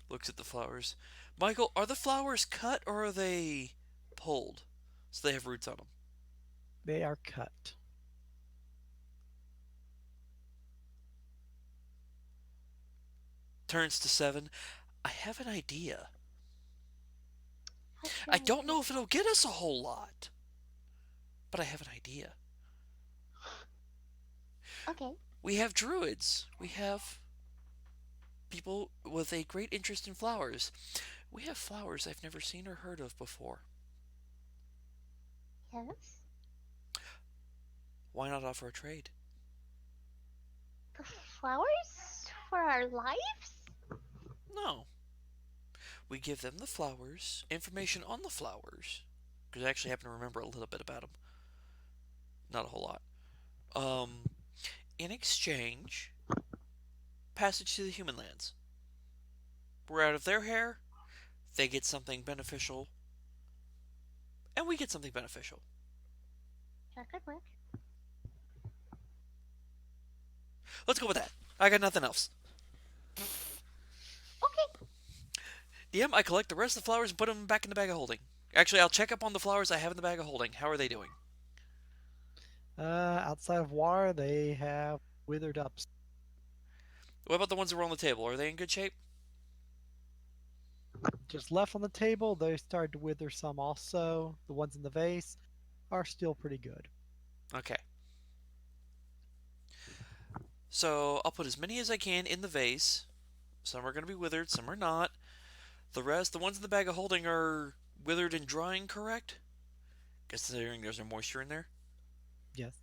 Looks at the flowers. Michael, are the flowers cut or are they pulled? So they have roots on them. They are cut. Turns to 7. I have an idea. What's I your don't know idea? if it'll get us a whole lot, but I have an idea. Okay. We have druids. We have people with a great interest in flowers. We have flowers I've never seen or heard of before. Yes. Why not offer a trade? The flowers for our lives? No. We give them the flowers, information on the flowers, because I actually happen to remember a little bit about them. Not a whole lot. In exchange, passage to the human lands. We're out of their hair, they get something beneficial, and we get something beneficial. That could work. Let's go with that. I got nothing else. Okay. DM, I collect the rest of the flowers and put them back in the bag of holding. Actually, I'll check up on the flowers I have in the bag of holding. How are they doing? Outside of water, they have withered up. What about the ones that were on the table? Are they in good shape? Just left on the table, they started to wither some also. The ones in the vase are still pretty good. Okay. So I'll put as many as I can in the vase. Some are going to be withered, some are not. The rest, the ones in the bag of holding, are withered and drying, correct? Considering there's no moisture in there? Yes.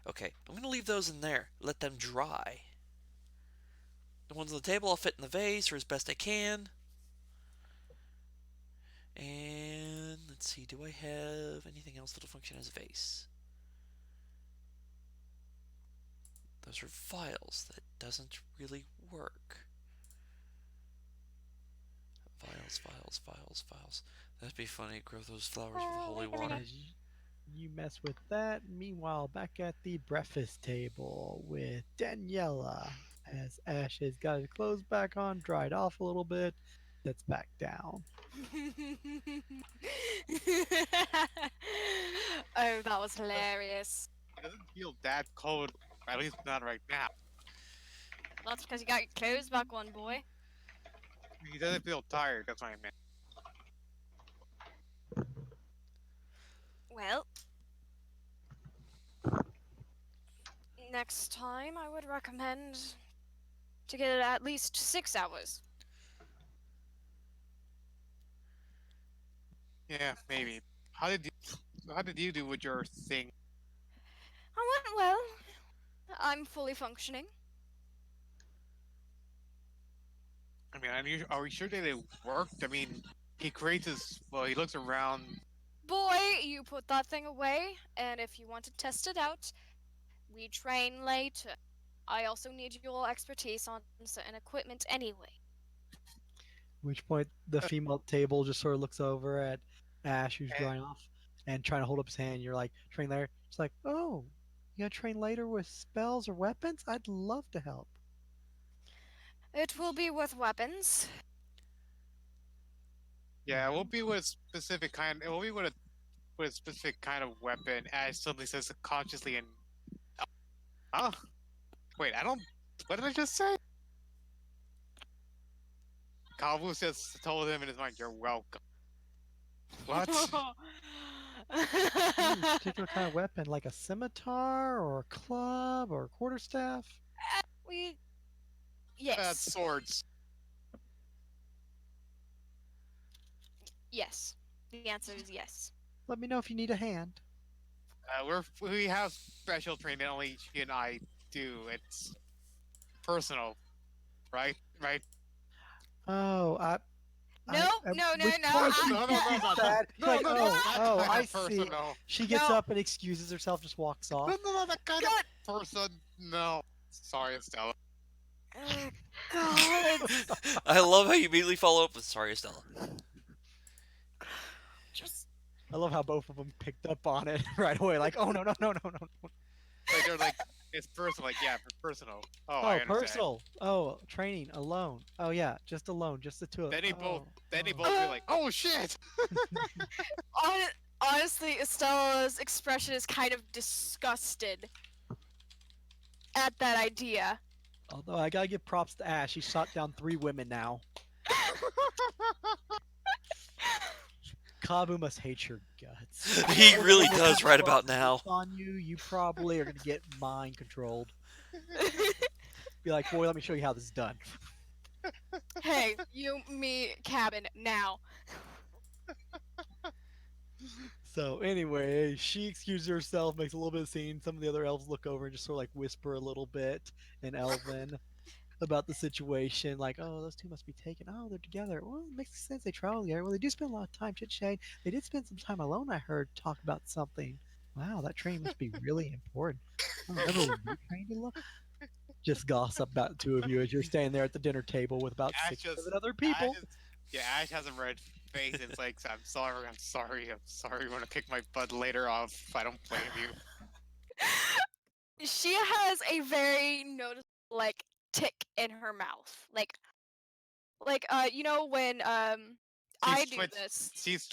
Okay, I'm going to leave those in there. Let them dry. The ones on the table I'll fit in the vase or as best I can. And let's see, do I have anything else that'll function as a vase? Those are vials. That doesn't really work. Vials, vials, vials, vials. That'd be funny. Grow those flowers with holy Wait a minute. water. As you mess with that, meanwhile, back at the breakfast table with Daniela, as Ash has got his clothes back on, dried off a little bit, sits back down. Oh, that was hilarious. It doesn't feel that cold, at least not right now. That's because you got your clothes back on, boy. He doesn't feel tired, that's what I meant. Well, next time I would recommend to get it at least 6 hours. Yeah, maybe. How did you do with your thing? I went well. I'm fully functioning. I mean, are we sure that it worked? I mean, he creates his. Well, he looks around. Boy, you put that thing away, and if you want to test it out, we train later. I also need your expertise on certain equipment anyway. At which point, the female at the table just sort of looks over at Ash, who's And drying off, and trying to hold up his hand. You're like, train later? It's like, oh, you gonna train later with spells or weapons? I'd love to help. It will be with weapons. yeah, it will be with specific kind. It will be with a specific kind of weapon. As suddenly says consciously and. Oh, wait, I don't. What did I just say? Kavu just told him in his mind, "You're welcome." What? Any particular kind of weapon, like a scimitar or a club or a quarterstaff? we. That's Yes. swords. Yes. The answer is yes. Let me know if you need a hand. We have special training that only she and I do. It's personal, right? Right? Oh, No, no, no, which no. part I- she No, no, no, sees no, that? no, Like, no, oh, that oh, kind I of see. personal. She gets No. up and excuses herself, just walks off. No, no, no, that kind God. of person. No. Sorry, Estella. God. I love how you immediately follow up with "Sorry, Estella." Just. I love how both of them picked up on it right away. Like, oh no, no, no, no, no, no. Like they're like, it's personal. Like, yeah, personal. Oh, I Oh, understand. personal. Oh, training alone. Oh yeah, just alone, just the two of Then they them. both, then they oh. both be like, oh shit. Honestly, Estella's expression is kind of disgusted at that idea. Although I gotta give props to Ash, he shot down 3 women now. Kabu must hate your guts. He really If does that right well about now. sits on you, you probably are gonna get mind controlled. Be like, boy, let me show you how this is done. Hey, you, me, cabin, now. So anyway, she excuses herself, makes a little bit of scene. Some of the other elves look over and just sort of like whisper a little bit in Elven about the situation. Like, oh, those two must be taken. Oh, they're together. Well, it makes sense. They travel together. Well, they do spend a lot of time chit-chatting. They did spend some time alone, I heard, talk about something. Wow, that training must be really important. Oh, remember when you trained alone? Just gossip about the two of you as you're standing there at the dinner table with about Ash 6 just- 7 other people. Ash has a red face. And it's like, I'm sorry. I'm gonna kick my butt later off. I don't blame you. She has a very noticeable, like, tick in her mouth. You know when, I do twitch- this. She's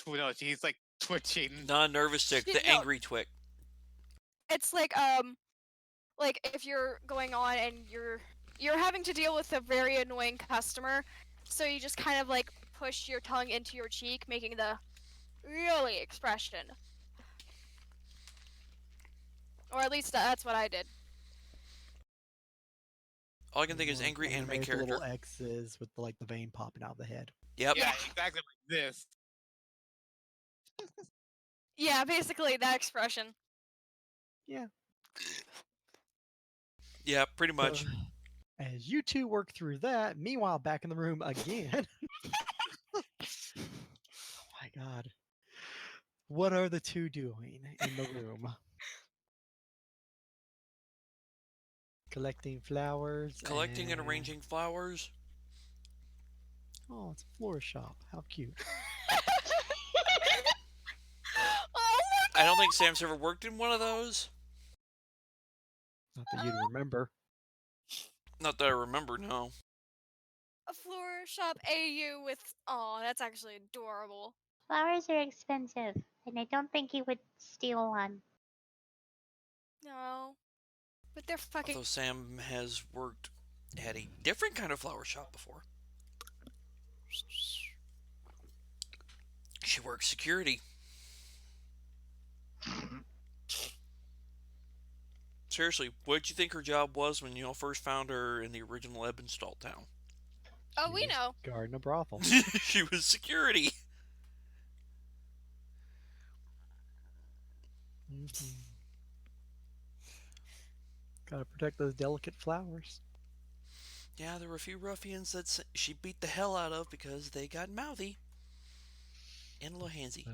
like twitching. Not a nervous tick, the No. angry twick. It's like if you're going on and you're having to deal with a very annoying customer, so you just kind of like push your tongue into your cheek, making the really expression. Or at least that's what I did. All I can think is angry anime Animate the character. little X's with like the vein popping out of the head. Yep. Yeah, exactly like this. Yeah, basically that expression. Yeah, pretty much. So, as you two work through that, meanwhile, back in the room again. Oh my god. What are the two doing in the room? Collecting flowers. Collecting and arranging flowers. Oh, it's a florist shop. How cute. Oh I don't think Sam's ever worked in one of those. Not that you'd remember. Not that I remember, no. a flower shop AU with. Oh, that's actually adorable. Flowers are expensive, and I don't think he would steal one. No. But they're fucking. Although Sam has worked at a different kind of flower shop before. She works security. Seriously, what did you think her job was when you all first found her in the original Ebunstalt town? Oh, She we was know. guarding a brothel. She was security. Gotta protect those delicate flowers. Yeah, there were a few ruffians that she beat the hell out of because they got mouthy and a little handsy.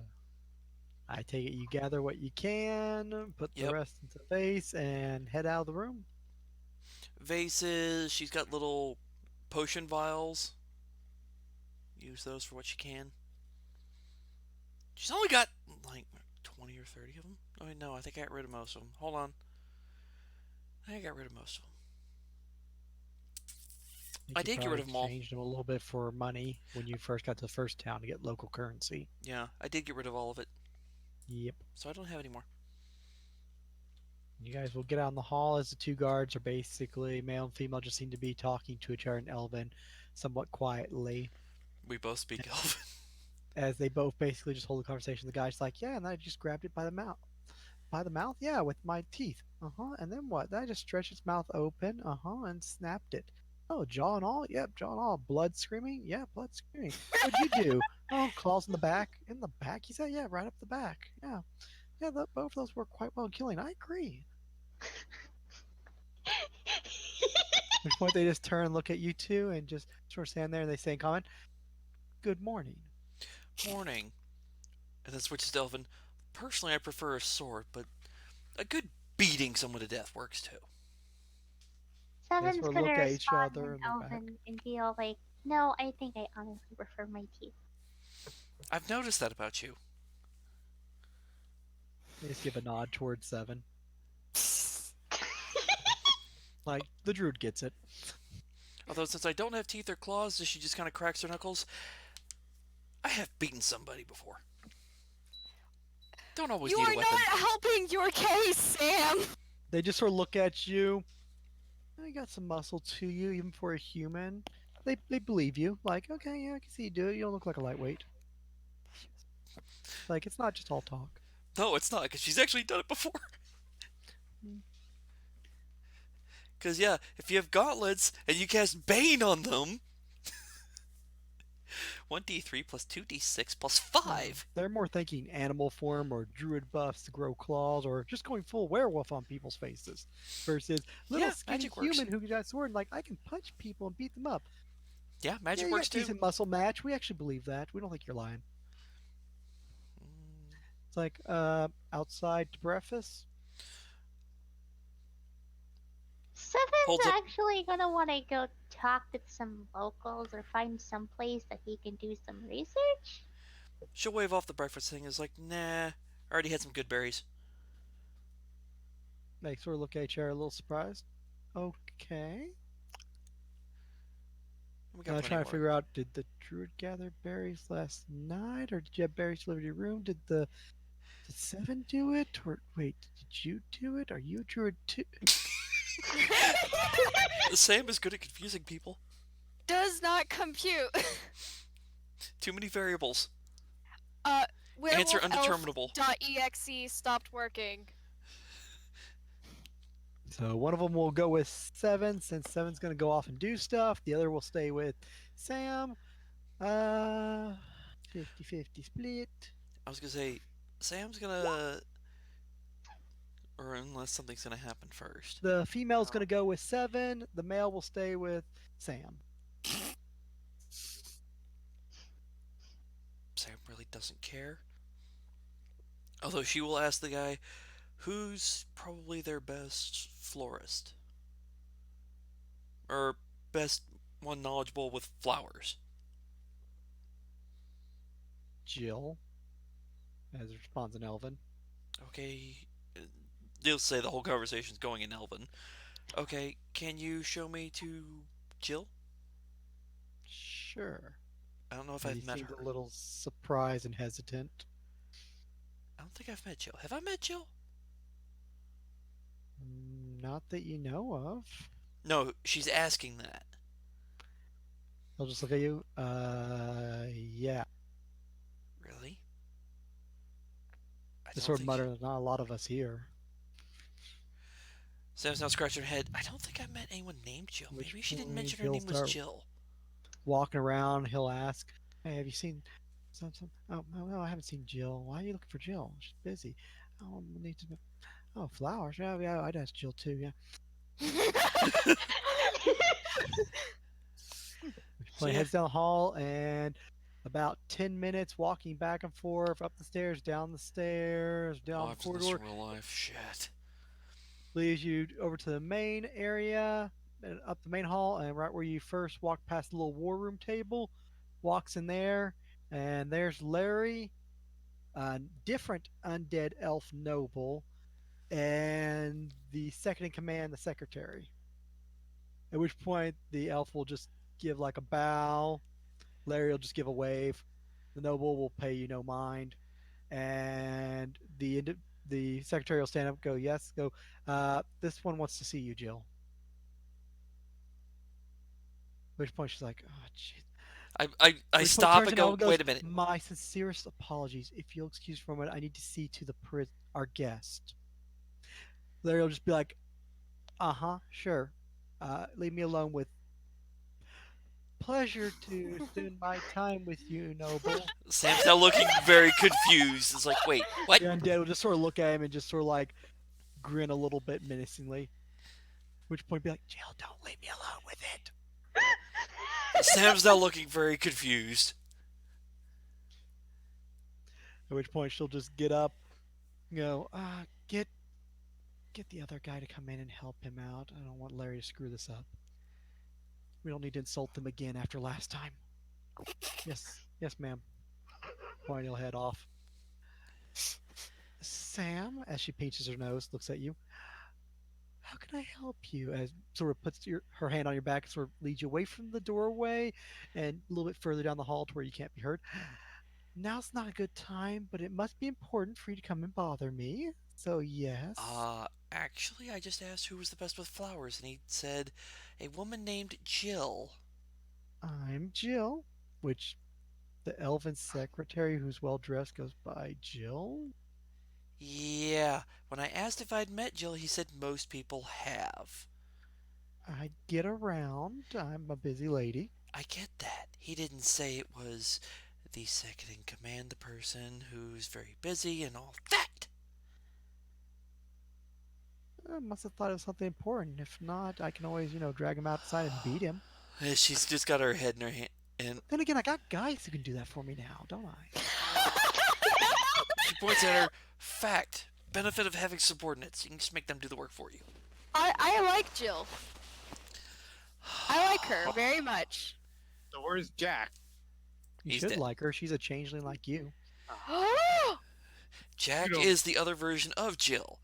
I take it you gather what you can, put the Yep. rest into the vase, and head out of the room. Vases, she's got little potion vials. Use those for what she can. She's only got like 20 or 30 of them. Oh, no, I think I got rid of most of them. Hold on. I think I got rid of most of them. think I you did get rid probably of them all. Changed them a little bit for money when you first got to the first town to get local currency. Yeah, I did get rid of all of it. Yep. So I don't have any more. You guys will get out in the hall as the two guards are basically male and female, just seem to be talking to each other in Elven somewhat quietly. We both speak Elven. As they both basically just hold a conversation. The guy's like, yeah, and I just grabbed it by the mouth. By the mouth? Yeah, with my teeth. Uh-huh. And then what? I just stretched its mouth open, uh-huh, and snapped it. Oh, jaw and all? Yep, jaw and all. Blood screaming? Yeah, blood screaming. What'd you do? Oh, claws in the back. In the back? He said, yeah, right up the back. Yeah. Yeah, both of those were quite well killing. I agree. At which point they just turn and look at you two and just sort of stand there and they say in common, good morning. Morning. And then switches to Elven. Personally, I prefer a sword, but a good beating someone to death works too. Seven's sort of gonna look at each respond other in and look back. Elven and be all like, no, I think I honestly prefer my teeth. I've noticed that about you. They just give a nod towards Seven. Like, the Druid gets it. Although, since I don't have teeth or claws, she just kind of cracks her knuckles. I have beaten somebody before. Don't always You need are a weapon. not helping your case, Sam. They just sort of look at you. Oh, you got some muscle to you, even for a human. They believe you. Like, okay, yeah, I can see you do it. You don't look like a lightweight. Like, it's not just all talk. No, it's not, because she's actually done it before. Because, yeah, if you have gauntlets and you cast Bane on them, 1d3 plus 2d6 plus 5. They're more thinking animal form or druid buffs to grow claws or just going full werewolf on people's faces versus little Yeah, skinny magic works. human who got a sword. Like, I can punch people and beat them up. Yeah, magic Yeah, you works got too. decent muscle match. We actually believe that. We don't think you're lying. It's like, outside to breakfast. Seven's Holds up. actually gonna want to go talk with some locals or find some place that he can do some research. She'll wave off the breakfast thing. Is like, nah, I already had some good berries. They sort of look at each other a little surprised. Okay. We Now got I'm plenty trying to more. figure out, did the druid gather berries last night, or did you have berries delivered to your room? Did Seven do it, or wait, did you do it? Are you a druid too? Sam is good at confusing people. Does not compute. Too many variables. Werewolf Answer undeterminable. Elf.exe stopped working. So one of them will go with Seven, since Seven's going to go off and do stuff. The other will stay with Sam. 50-50 split. I was gonna say, Sam's gonna, or unless something's gonna happen first. The female's going to go with Seven. The male will stay with Sam. Sam really doesn't care. Although she will ask the guy who's probably their best florist or best one knowledgeable with flowers. Jill, as responds in Elven. Okay, they'll say the whole conversation's going in Elven. Okay, can you show me to Jill? Sure. I don't know if And he I've met seems her. a little surprised and hesitant. I don't think I've met Jill. Have I met Jill? Not that you know of. No, she's asking that. He'll just look at you. Yeah. Really? I Just don't sort of think. mutter, not a lot of us here. Sam's now scratching her head. I don't think I met anyone named Jill. Which Maybe she didn't point mention her he'll name was start Jill. walking around. He'll ask, "Hey, have you seen some? Oh, no, I haven't seen Jill. Why are you looking for Jill? She's busy. Oh, we need to. Oh, flowers. Yeah, yeah. I'd ask Jill too. Yeah." Which So point yeah. heads down the hall and about 10 minutes walking back and forth up the stairs, Oh, down the I've done this corridor, in real life. Shit. leads you over to the main area and up the main hall, and right where you first walk past the little war room table, walks in there, and there's Larry, a different undead elf noble, and the second in command, the secretary. At which point the elf will just give like a bow. Larry will just give a wave. The noble will pay you no mind, and the secretary will stand up, go yes, go. This one wants to see you, Jill. At which point she's like, oh, jeez. I Which point stop turns and to go. Nova and goes, Wait a minute. my sincerest apologies. If you'll excuse for a moment, I need to see to our guest. Larry will just be like, sure. Leave me alone with pleasure to spend my time with you, noble. Sam's now looking very confused. It's like, wait, what? The undead will just sort of look at him and just sort of like grin a little bit menacingly. At which point be like, Jill, don't leave me alone with it. Sam's now looking very confused. At which point she'll just get up, go, get the other guy to come in and help him out. I don't want Larry to screw this up. We don't need to insult them again after last time. Yes, ma'am. Point he'll head off. Sam, as she pinches her nose, looks at you. How can I help you? As sort of puts her hand on your back and sort of leads you away from the doorway and a little bit further down the hall to where you can't be heard. Now's not a good time, but it must be important for you to come and bother me. So, yes. Actually, I just asked who was the best with flowers, and he said a woman named Jill. I'm Jill, which the elven secretary who's well dressed goes by Jill. Yeah, when I asked if I'd met Jill, he said most people have. I get around. I'm a busy lady. I get that. He didn't say it was the second in command, the person who's very busy and all that. I must have thought it was something important. If not, I can always, drag him outside and beat him. She's just got her head in her hand. And Then again, I got guys who can do that for me now, don't I? she points at her. Fact. Benefit of having subordinates. You can just make them do the work for you. I like Jill. I like her very much. So where's Jack? You He's should dead. like her. She's a changeling like you. Jack You know- is the other version of Jill.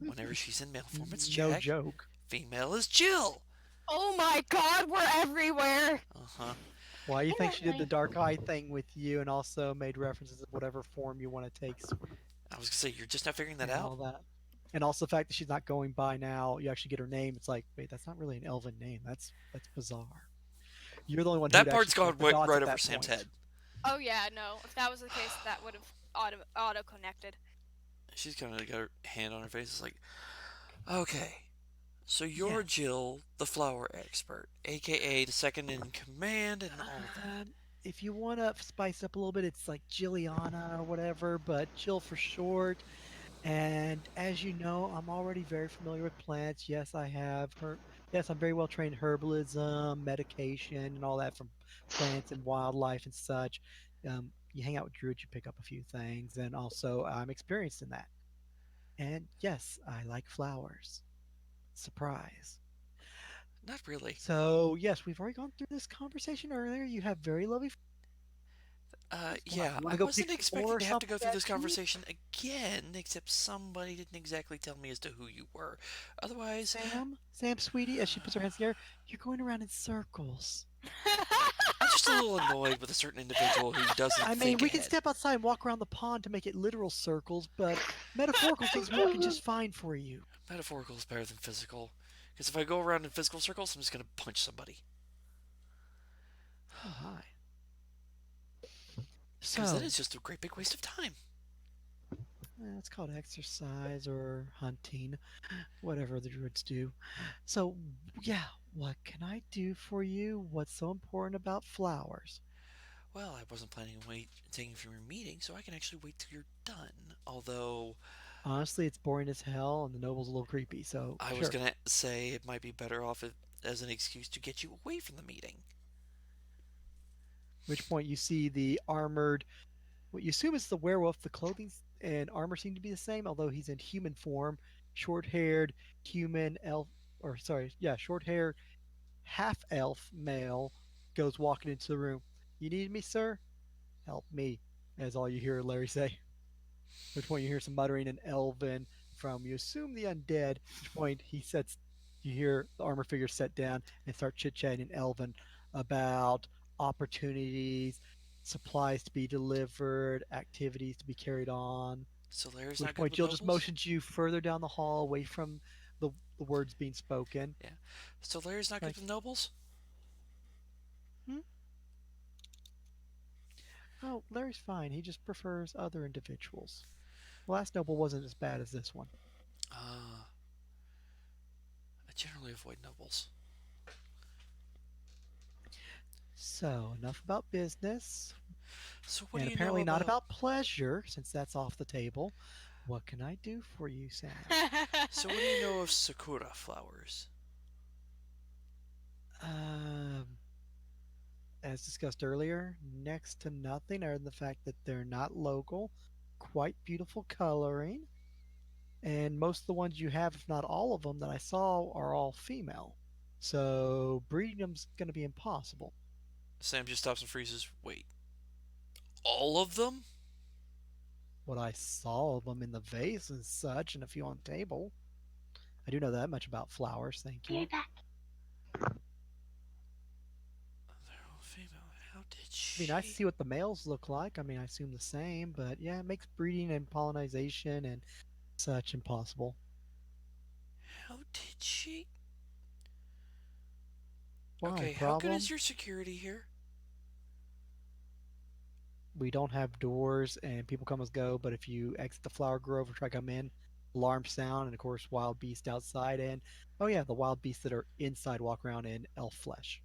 Whenever she's in male form, it's No Jack. joke. Female is Jill. Oh my god, we're everywhere. Uh-huh. Why do you think she did the Apparently. dark eye thing with you and also made references of whatever form you want to take I was gonna say, you're just not figuring that and out. all that? And also the fact that she's not going by now, you actually get her name. It's like, wait, that's not really an elven name. That's bizarre. You're the only one That who'd part's actually gone connect the dots right at over that Sam's point. head. Oh yeah, no. If that was the case, that would have auto connected. She's kind of got her hand on her face. It's like, okay, so you're Yes. Jill, the flower expert, aka the second in command, and all that. If you want to spice up a little bit, it's like Jilliana or whatever, but Jill for short. And as you know, I'm already very familiar with plants. Yes, I have her. Yes, I'm very well trained in herbalism, medication, and all that from plants and wildlife and such. you hang out with druids, you pick up a few things, and also I'm experienced in that. And yes, I like flowers. Surprise. Not really. So yes, we've already gone through this conversation earlier. You have very lovely flowers. What? Yeah, You want I to go pick wasn't some more expecting or to have to something, go through that this too? conversation again, except somebody didn't exactly tell me as to who you were. Otherwise, Sam, sweetie, as she puts her hands in the air, you're going around in circles. I'm just a little annoyed with a certain individual who doesn't I mean, think we can ahead. step outside and walk around the pond to make it literal circles, but metaphorical things are working just fine for you. Metaphorical is better than physical. Because if I go around in physical circles, I'm just going to punch somebody. Oh my. Because then So, it's just a great big waste of time. it's called exercise or hunting, whatever the druids do. So, yeah, what can I do for you? What's so important about flowers? Well, I wasn't planning on taking from your meeting, so I can actually wait till you're done. Although, Honestly, it's boring as hell, and the noble's a little creepy, so I was sure. going to say it might be better off as an excuse to get you away from the meeting. At which point you see the armored, what you assume is the werewolf. The clothing and armor seem to be the same, although he's in human form, short-haired human elf, or sorry, yeah, short-haired half elf male goes walking into the room. You need me, sir? Help me, as all you hear Larry say. At which point you hear some muttering in Elven from, you assume, the undead. At which point he sets, you hear the armor figure set down and start chit chatting in Elven about opportunities, supplies to be delivered, activities to be carried on. So Larry's At which not good point with Jill just nobles? motions you further down the hall away from the words being spoken. Yeah. So Larry's not good Like, with nobles? hmm? Oh, Larry's fine. He just prefers other individuals. The last noble wasn't as bad as this one. Uh, I generally avoid nobles. So, enough about business, So what do and you know apparently not about... about pleasure, since that's off the table. What can I do for you, Sam? So what do you know of sakura flowers? Um, as discussed earlier, next to nothing other than the fact that they're not local, quite beautiful coloring, and most of the ones you have, if not all of them that I saw, are all female. So breeding them's going to be impossible. Sam just stops and freezes. Wait, all of them? What I saw of them in the vase and such, and a few on the table. I do know that much about flowers, thank Be you. right back. They're all female. How did It'd be nice to she... see what the males look like. I mean, I assume the same, but yeah, it makes breeding and pollination and such impossible. How did she... Why? Okay, how good is Problem? your security here? We don't have doors and people come and go, but if you exit the flower grove or try to come in, alarm sound, and of course, wild beast outside. And oh, yeah, the wild beasts that are inside walk around in elf flesh.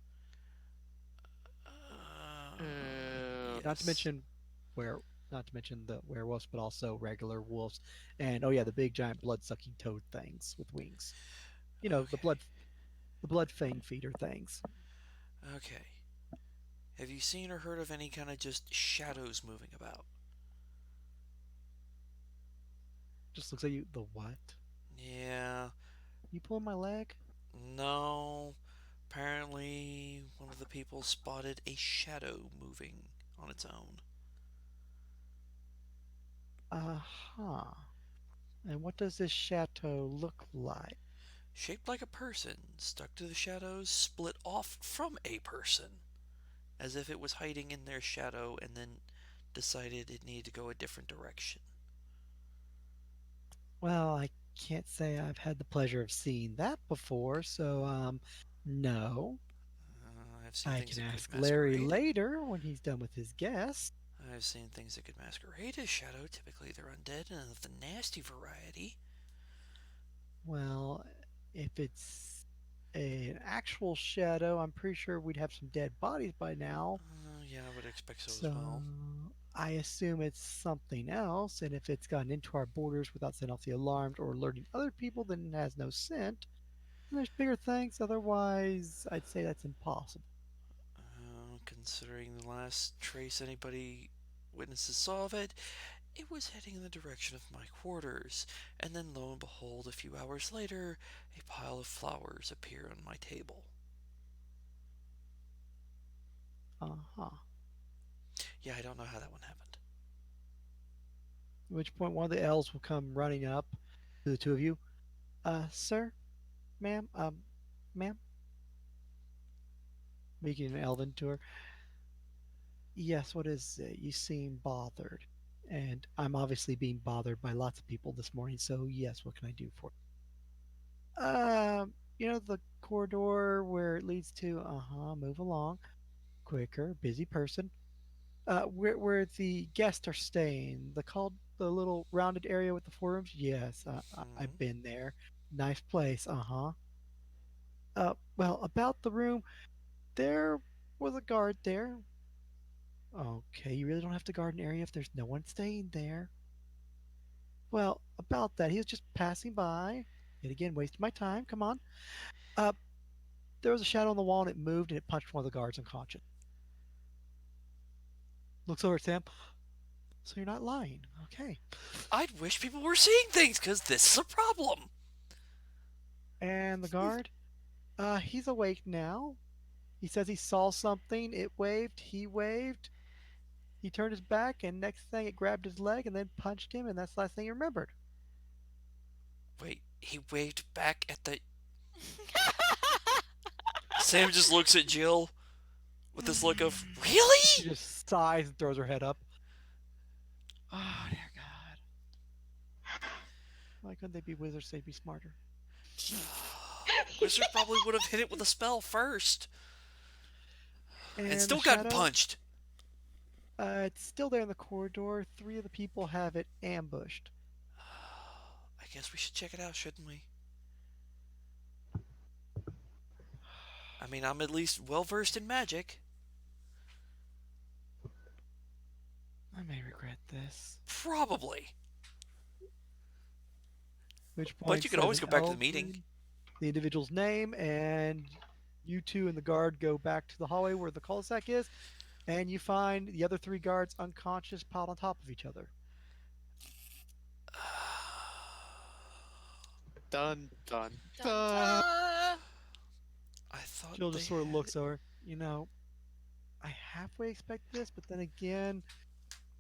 Not to Yes. mention where, not to mention the werewolves, but also regular wolves. And oh, yeah, the big giant blood sucking toad things with wings. You know, Okay. the blood fang feeder things. Okay. Have you seen or heard of any kind of just shadows moving about? Just looks at you. The what? Yeah. You pulling my leg? No. Apparently, one of the people spotted a shadow moving on its own. Uh-huh. And what does this chateau look like? Shaped like a person, stuck to the shadows, split off from a person, as if it was hiding in their shadow and then decided it needed to go a different direction. Well, I can't say I've had the pleasure of seeing that before, so no. I've seen I things can that could ask Larry masquerade. later when he's done with his guest. I've seen things that could masquerade as shadow. Typically, they're undead and of the nasty variety. Well, if it's an actual shadow, I'm pretty sure we'd have some dead bodies by now. Yeah, I would expect so as So well. I assume it's something else, and if it's gotten into our borders without setting off the alarms or alerting other people, then it has no scent. And there's bigger things. Otherwise, I'd say that's impossible. Considering the last trace anybody witnesses saw of it, it was heading in the direction of my quarters, and then lo and behold, a few hours later, a pile of flowers appeared on my table. Uh-huh. Yeah, I don't know how that one happened. At which point one of the elves will come running up to the two of you. Sir, ma'am, ma'am, making an elven to her. Yes, what is it? You seem bothered. And I'm obviously being bothered by lots of people this morning, so yes, what can I do for you? The corridor where it leads to, move along. Quicker, busy person. Where the guests are staying, the little rounded area with the four rooms. Yes, Hmm. I've been there. Nice place. Uh-huh. Well, about the room, there was a guard there. Okay, you really don't have to guard an area if there's no one staying there. Well, about that, he was just passing by. Yet again, wasting my time. Come on. Uh, there was a shadow on the wall and it moved and it punched one of the guards unconscious. Looks over at Sam. So you're not lying. Okay. I'd wish people were seeing things, because this is a problem. And the guard? He's awake now. He says he saw something. It waved. He waved. He turned his back, and next thing it grabbed his leg and then punched him, and that's the last thing he remembered. Wait, he waved back at the. Sam just looks at Jill with this look of, She really? just sighs and throws her head up. Oh, dear God. Why couldn't they be wizards? They'd be smarter. Wizard probably would have hit it with a spell first and And the still gotten shadow? punched. It's still there in the corridor. Three of the people have it ambushed. I guess we should check it out, shouldn't we? I mean, I'm at least well versed in magic. I may regret this. Probably. Which But point you could says always an go back to the meeting. elven, the individual's name, and you two and the guard go back to the hallway where the cul-de-sac is, and you find the other three guards unconscious piled on top of each other. Dun dun Dun, dun. dun. I thought Jill they just sort of had it. looks over. I halfway expect this, but then again,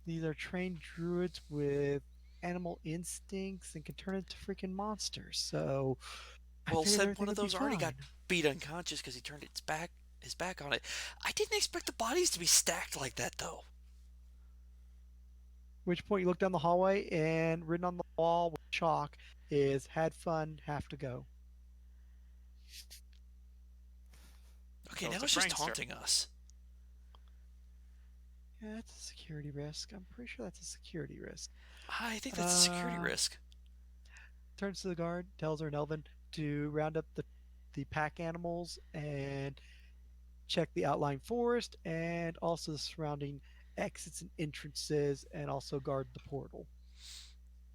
these are trained druids with animal instincts and can turn into freaking monsters. So I Well, figured said one everything of would be those already got fine. beat unconscious because he turned his back on it. I didn't expect the bodies to be stacked like that, though. Which point you look down the hallway and written on the wall with chalk is "Had fun, have to go." Okay, So now it's a it's just prankster. taunting us. Yeah, that's a security risk. I'm pretty sure that's a security risk. I think that's a security Uh, risk. Turns to the guard, tells her in Elven to round up the pack animals and check the outlying forest and also the surrounding exits and entrances and also guard the portal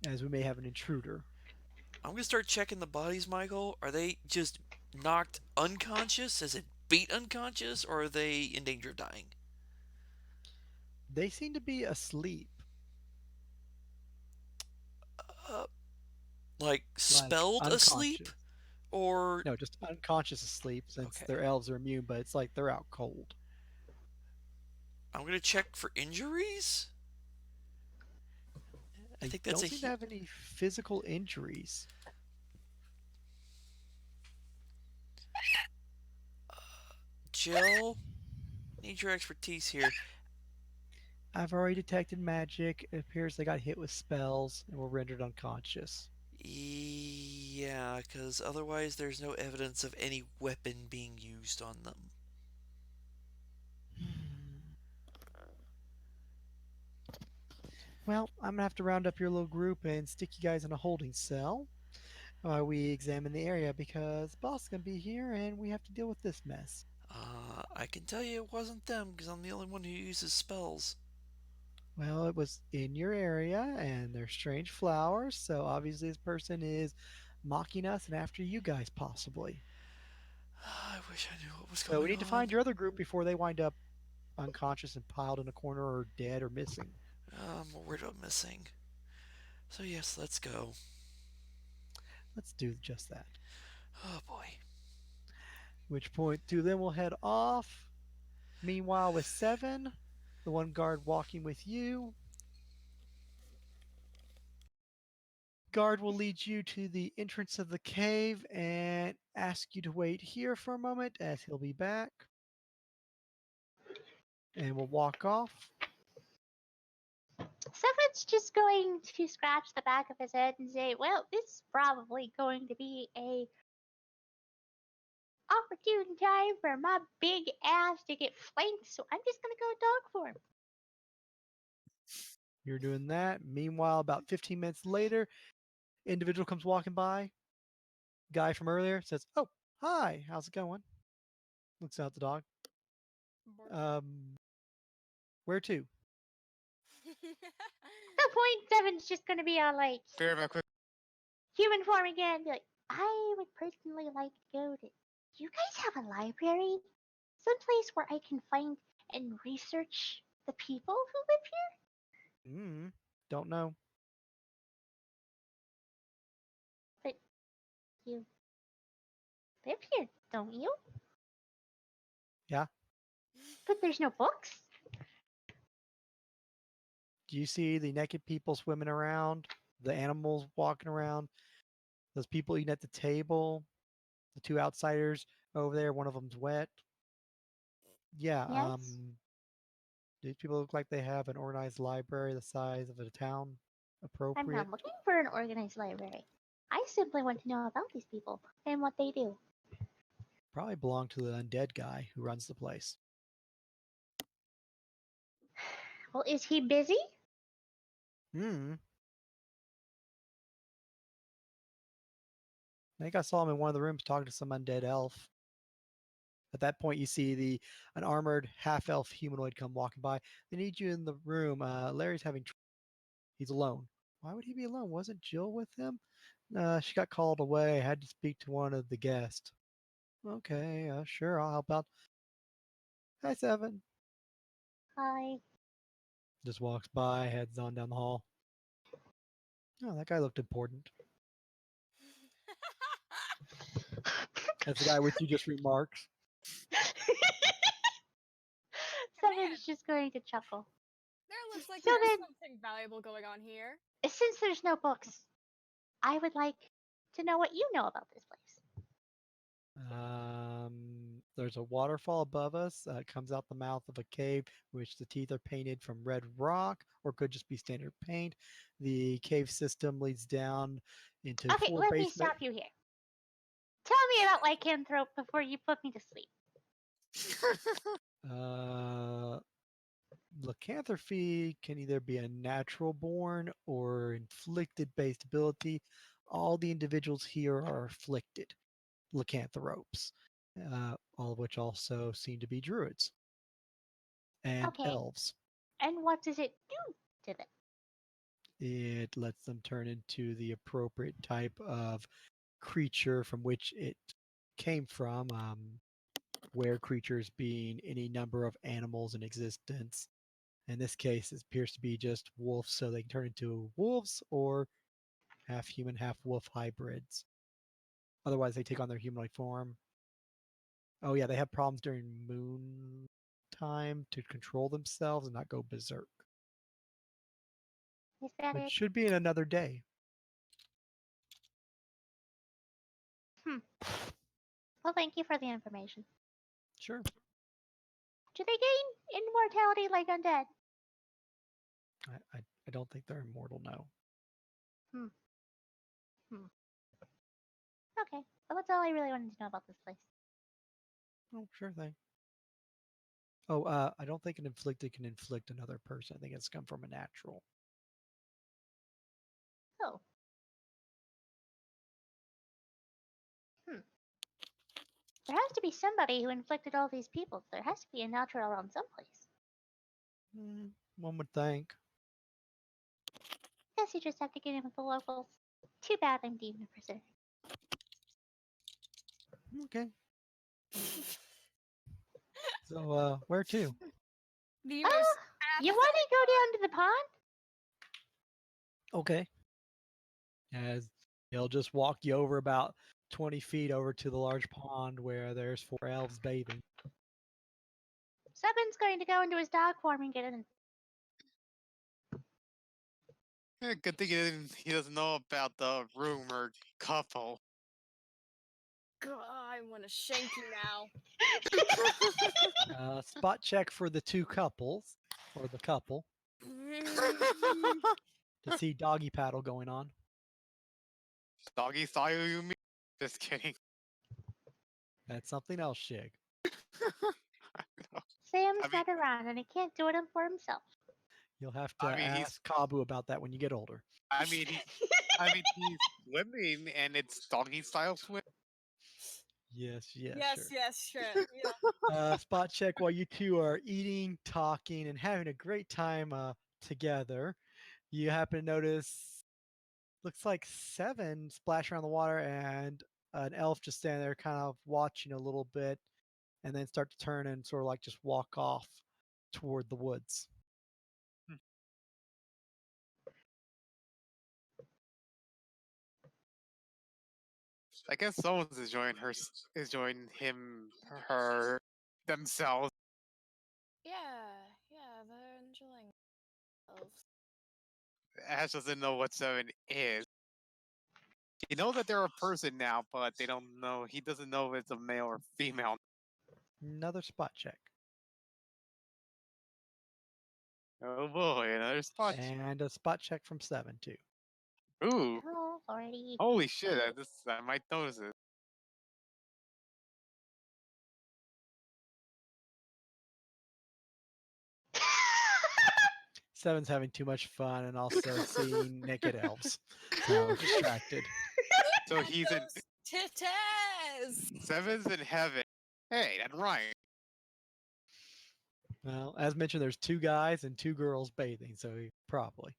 as we may have an intruder. I'm gonna start checking the bodies, Michael. Are they just knocked unconscious? Is it beat unconscious, or are they in danger of dying? They seem to be asleep, Uh, like like spelled asleep, unconscious. or No, just unconscious asleep since okay. their elves are immune, but it's like they're out cold. I'm gonna check for injuries. I They think that's don't a seem to have any physical injuries. Jill. Need your expertise here. I've already detected magic. It appears they got hit with spells and were rendered unconscious. Yeah, because otherwise there's no evidence of any weapon being used on them. Well, I'm gonna have to round up your little group and stick you guys in a holding cell while we examine the area because the boss is gonna be here and we have to deal with this mess. I can tell you it wasn't them because I'm the only one who uses spells. Well, it was in your area and there's strange flowers, so obviously this person is mocking us and after you guys possibly. I wish I knew what was So we going need to on. find your other group before they wind up unconscious and piled in a corner or dead or missing. What word am I missing? So yes, let's go. Let's do just that. Oh boy. Which point, two of them will head off. Meanwhile, with 7, the one guard walking with you, guard will lead you to the entrance of the cave and ask you to wait here for a moment as he'll be back. And we'll walk off. Seven's just going to scratch the back of his head and say, well, this is probably going to be a opportune time for my big ass to get flanked, so I'm just gonna go dog form. You're doing that. Meanwhile, about 15 minutes later, individual comes walking by. Guy from earlier says, "Oh, hi, how's it going?" Looks out the dog. Where to? At that point, Seven's just gonna be all like Bear back quick. human form again, be like, I would personally like to go to. Do you guys have a library? Someplace where I can find and research the people who live here? Don't know. But you live here, don't you? Yeah. But there's no books. Do you see the naked people swimming around? The animals walking around? Those people eating at the table? The 2 outsiders over there, one of them's wet. Yeah, Yes. these people look like they have an organized library the size of a town. I'm Appropriate. not looking for an organized library. I simply want to know about these people and what they do. Probably belong to the undead guy who runs the place. Well, is he busy? I think I saw him in one of the rooms talking to some undead elf. At that point, you see an armored half-elf humanoid come walking by. They need you in the room. Larry's having he's alone. Why would he be alone? Wasn't Jill with him? She got called away. I had to speak to one of the guests. Okay, sure, I'll help out. Hi, Seven. Hi. Just walks by, heads on down the hall. Oh, that guy looked important. That's the guy with you just remarks. Seven's just going to chuckle. There looks like So there's then- something valuable going on here. Since there's no books, I would like to know what you know about this place. There's a waterfall above us. It comes out the mouth of a cave, which the teeth are painted from red rock, or could just be standard paint. The cave system leads down into Okay, 4 let me basement. stop you here. Tell me about lycanthrope before you put me to sleep. Lycanthropy can either be a natural born or inflicted based ability. All the individuals here are afflicted lycanthropes, all of which also seem to be druids and Okay. elves. And what does it do to them? It lets them turn into the appropriate type of creature from which it came from, were creatures being any number of animals in existence. In this case, it appears to be just wolves, so they can turn into wolves or half human, half wolf hybrids. Otherwise, they take on their humanoid form. Oh, yeah, they have problems during moon time to control themselves and not go berserk, Is that which it? should be in another day. Well, thank you for the information. Sure. Do they gain immortality like undead? I don't think they're immortal, no. Okay, well, that's all I really wanted to know about this place. Oh, sure thing. Oh, I don't think an inflicted can inflict another person. I think it's come from a natural. Oh. There has to be somebody who inflicted all these people. There has to be a natural around someplace. One would think. Guess you just have to get in with the locals. Too bad I'm deemed a prisoner. Okay. So, where to? The Oh, most you want to go down to the pond? Okay. As he'll just walk you over about 20 feet over to the large pond where there's 4 elves bathing. Seven's going to go into his dog form and get in. Good thing he doesn't know about the rumored couple. God, I want to shank you now. Spot check for the two couples, or the couple, to see doggy paddle going on. Doggy style, you mean? Just kidding. That's something else, Shig. Sam's I mean, not around and he can't do it for himself. You'll have to he's. ask Kabu about that when you get older. I mean, he's swimming, and it's doggy style swim. Yes, Yes, sure. yes, sure. Yeah. Spot check while you two are eating, talking, and having a great time together. You happen to notice, looks like 7 splash around the water and an elf just standing there kind of watching a little bit and then start to turn and sort of like just walk off toward the woods. I guess someone's enjoying him, her, themselves. Yeah, they're enjoying themselves. Ash doesn't know what 7 is. He knows that they're a person now, but they don't know. He doesn't know if it's a male or female. Another spot check. Oh boy, another spot. And a spot check from 7 too. Ooh, Oh, already. holy shit! I might notice it. Seven's having too much fun and also seeing naked elves. So distracted. So he's in Titties! 7's in heaven. Hey, that's right. Well, as mentioned, there's 2 guys and 2 girls bathing, so probably.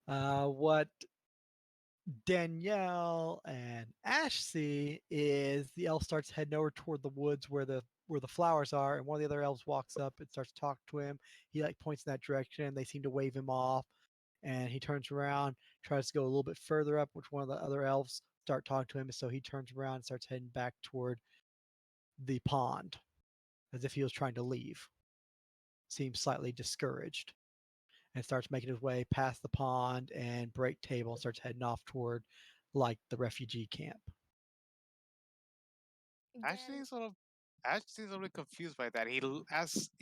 What Danielle and Ash see is the elf starts heading over toward the woods where the flowers are, and one of the other elves walks up and starts to talk to him. He like points in that direction. They seem to wave him off, and he turns around, tries to go a little bit further up, which one of the other elves start talking to him. So he turns around and starts heading back toward the pond, as if he was trying to leave. Seems slightly discouraged, and starts making his way past the pond and break table and starts heading off toward like the refugee camp. Actually, Actually, a little confused by that. He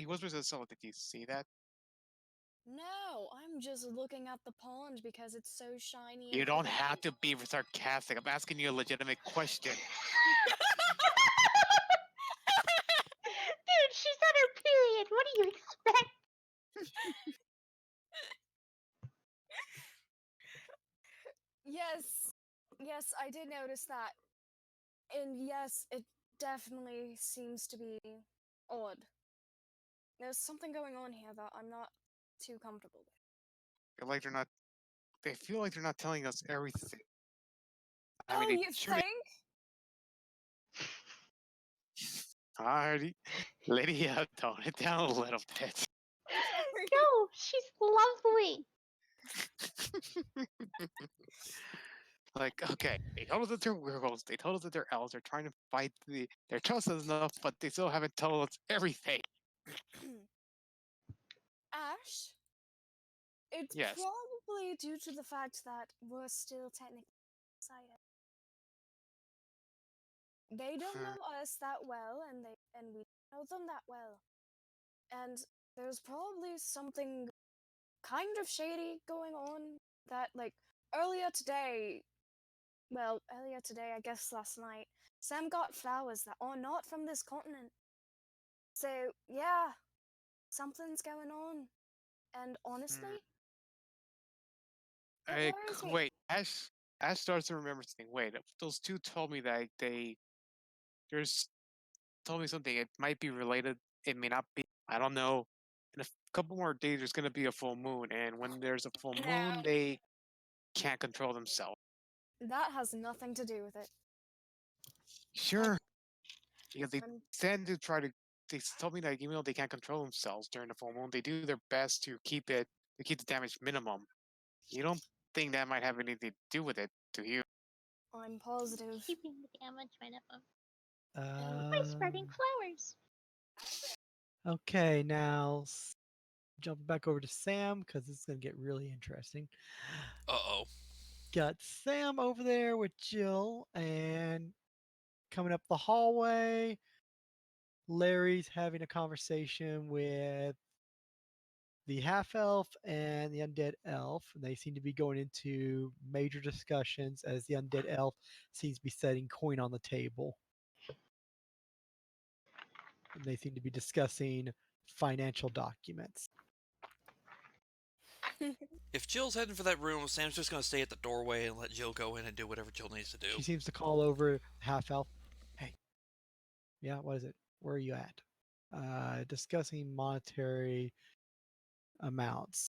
whispers to himself, "Did you see that? No, I'm just looking at the pond because it's so shiny and You don't pretty. have to be sarcastic. I'm asking you a legitimate question." Dude, she's on her period. What do you expect? Yes, I did notice that. And yes, it definitely seems to be odd. There's something going on here that I'm not too comfortable with. Feel like they're not. They feel like they're not telling us everything. I mean, Oh, they you surely. think? Alrighty, Lydia, tone it down a little bit. No, she's lovely. Like, okay, they told us that they're werewolves. They told us that they're elves. They're trying to fight They're trust us enough, but they still haven't told us everything. Ash? It's Yes. probably due to the fact that we're still technically excited. They don't know us that well, and we don't know them that well. And there's probably something kind of shady going on that, like, earlier today, I guess last night, Sam got flowers that are not from this continent. So, yeah, something's going on. And honestly, it worries me. Wait, Ash starts to remember something. Wait, those two told me that there's told me something. It might be related. It may not be. I don't know. In a couple more days, there's gonna be a full moon, and when there's a full moon, No, they can't control themselves. that has nothing to do with it. Sure, because they I'm, tend to try to. They told me that even though they can't control themselves during the full moon, they do their best to keep it to keep the damage minimum. You don't think that might have anything to do with it, do you? I'm positive. Keeping the damage minimum by Um, spreading flowers. okay, now jumping back over to Sam because this is gonna get really interesting. Uh-oh. Got Sam over there with Jill, and coming up the hallway, Larry's having a conversation with the half elf and the undead elf. And they seem to be going into major discussions as the undead elf seems to be setting coin on the table. And they seem to be discussing financial documents. If Jill's heading for that room, Sam's just going to stay at the doorway and let Jill go in and do whatever Jill needs to do. She seems to call over half elf. Hey, yeah, what is it? Where are you at? Discussing monetary amounts.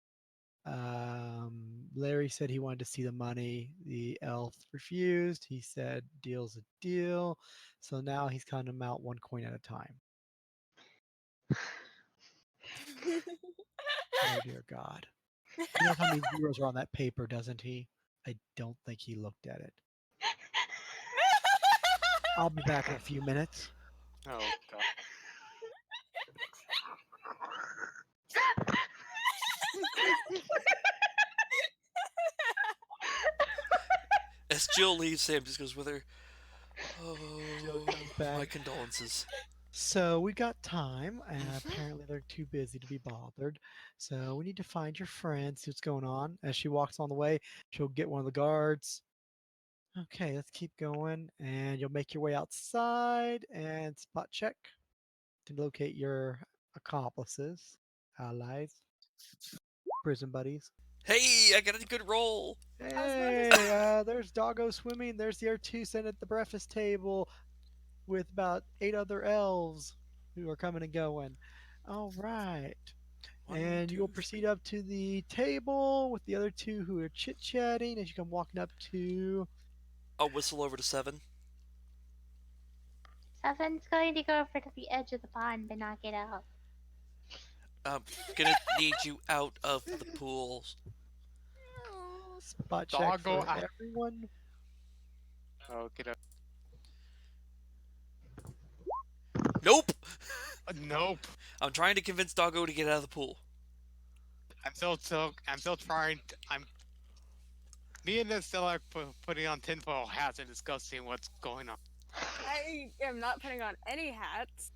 Larry said he wanted to see the money. The elf refused. He said, deal's a deal. So now he's counting them out one coin at a time. Oh, dear God. He knows how many zeros are on that paper, doesn't he? I don't think he looked at it. I'll be back in a few minutes. Oh god. As Jill leaves, Sam just goes with her. Jill Oh, comes back. my condolences. So we got time, and apparently they're too busy to be bothered. So we need to find your friend, see what's going on. As she walks on the way, she'll get one of the guards. Okay, let's keep going, and you'll make your way outside and spot check to locate your accomplices, allies, prison buddies. Hey, I got a good roll. Hey, there's Doggo swimming. There's the other two sitting at the breakfast table with about 8 other elves who are coming and going. All right. And you'll proceed up to the table with the other two who are chit chatting as you come walking up to. I'll whistle over to 7. Seven's going to go over to the edge of the pond but not get out. I'm gonna need you out of the pools. Spot check Doggo, for everyone. Oh, get up. Nope. Nope. I'm trying to convince Doggo to get out of the pool. I'm still trying. Me and this still are putting on tinfoil hats and discussing what's going on. I am not putting on any hats.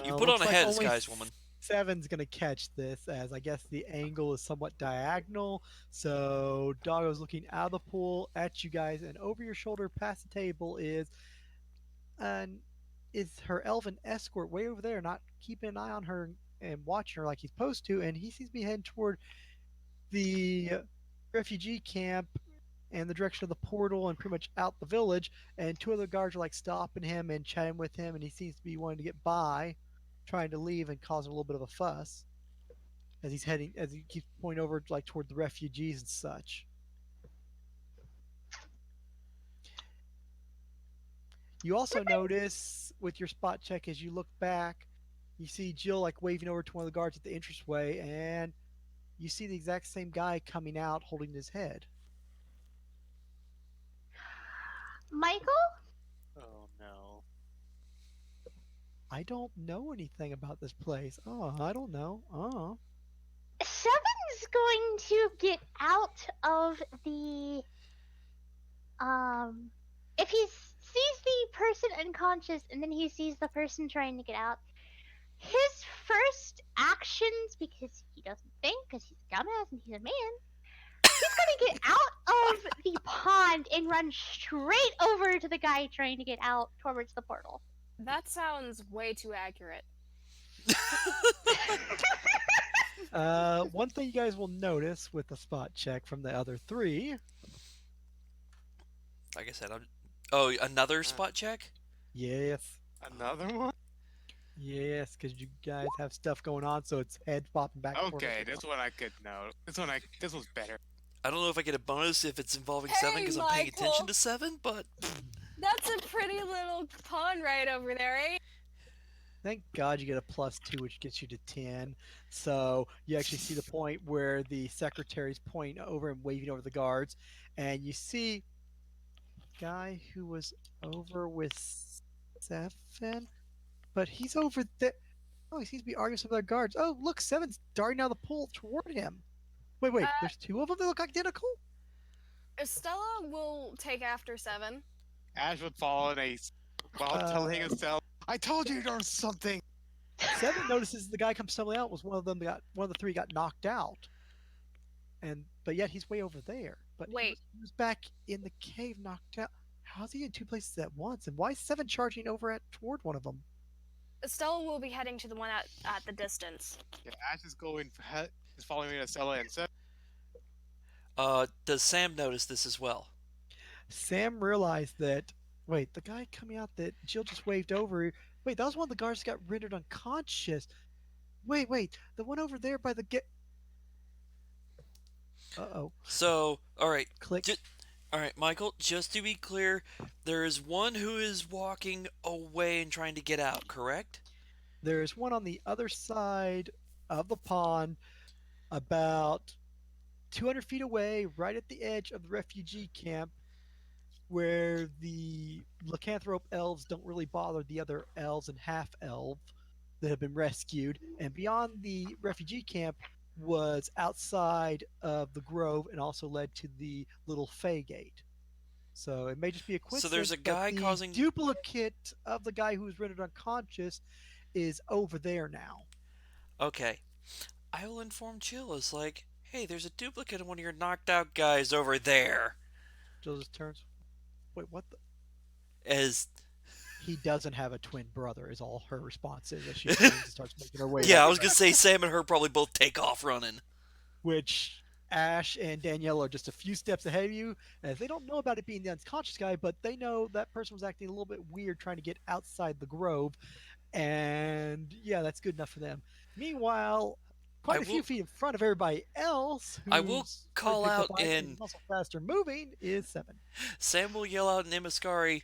You put on Looks a like head, only disguised woman. Seven's gonna catch this, as I guess the angle is somewhat diagonal. So Doggo's looking out of the pool at you guys, and over your shoulder, past the table, is her elven escort way over there, not keeping an eye on her and watching her like he's supposed to. And he seems to be heading toward the refugee camp and the direction of the portal and pretty much out the village. And two other guards are like stopping him and chatting with him, and he seems to be wanting to get by, trying to leave and causing a little bit of a fuss as he keeps pointing over like toward the refugees and such. You also notice with your spot check as you look back, you see Jill like waving over to one of the guards at the entranceway, and you see the exact same guy coming out holding his head. Michael? Oh no. I don't know anything about this place. Oh, I don't know. Oh. Seven's going to get out of the if he sees the person unconscious and then he sees the person trying to get out, his first actions, because he doesn't think, because he's a dumbass and he's a man, he's gonna get out of the pond and run straight over to the guy trying to get out towards the portal. That sounds way too accurate. One thing you guys will notice with the spot check from the other three. Like I said, Oh, another spot check? Yes. Another one? Yes, because you guys have stuff going on, so it's head popping back and forth. Okay, this one I could know. This one's better. I don't know if I get a bonus if it's involving Hey, 7 because I'm paying Michael. attention to 7, but That's a pretty little pond right over there, eh? Thank God you get a +2, which gets you to 10. So you actually see the point where the secretary's pointing over and waving over the guards, and you see guy who was over with 7, but he's over there. Oh, he seems to be arguing with some other guards. Oh, look, 7's darting down the pool toward him. Wait, Uh, there's two of them that look identical? Estella will take after 7. Ash would fall in a while telling Uh, Estelle, "I told you there was something." 7 notices the guy comes stumbling out was one of the three got knocked out, and but yet he's way over there. But Wait, he was back in the cave, knocked out. How's he in two places at once? And why is 7 charging over at toward one of them? Estella will be heading to the one at the distance. Yeah, Ash is following Estella and said, Does Sam notice this as well? Sam realized that wait, the guy coming out that Jill just waved over. Wait, that was one of the guards that got rendered unconscious. Wait, the one over there by the get. Uh-oh. So, all right, Click. all right, Michael. Just to be clear, there is one who is walking away and trying to get out. Correct? There's one on the other side of the pond, about 200 feet away, right at the edge of the refugee camp, where the lycanthrope elves don't really bother the other elves and half elf that have been rescued. And beyond the refugee camp was outside of the grove and also led to the little Fey gate. So it may just be a So there's coincidence, a but guy the causing. duplicate of the guy who was rendered unconscious is over there now. Okay, I will inform Jill. It's like, hey, there's a duplicate of one of your knocked out guys over there. Jill just turns. Wait, what the? As He doesn't have a twin brother, is all her response is as she turns and starts making her way. yeah, that I was way. gonna say Sam and her probably both take off running. Which Ash and Danielle are just a few steps ahead of you, as they don't know about it being the unconscious guy, but they know that person was acting a little bit weird trying to get outside the grove, and yeah, that's good enough for them. Meanwhile, I quite a few will. feet in front of everybody else, I will who's call picked up out on it and in. muscle faster moving, is 7. Sam will yell out in Imascari,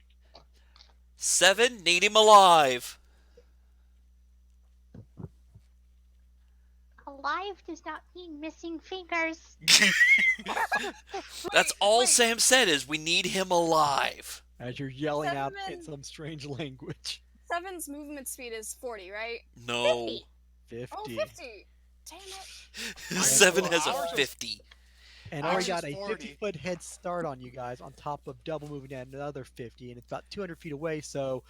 7, need him alive. Alive does not mean missing fingers. That's all wait. Sam said is we need him alive. As you're yelling out in 7. some strange language. 7's movement speed is 40, right? No. 50. 50. Oh, 50. Damn it. 7 well, has a ours is- 50. And Ours already is got a 40. 50-foot head start on you guys on top of double moving at another 50, and it's about 200 feet away. So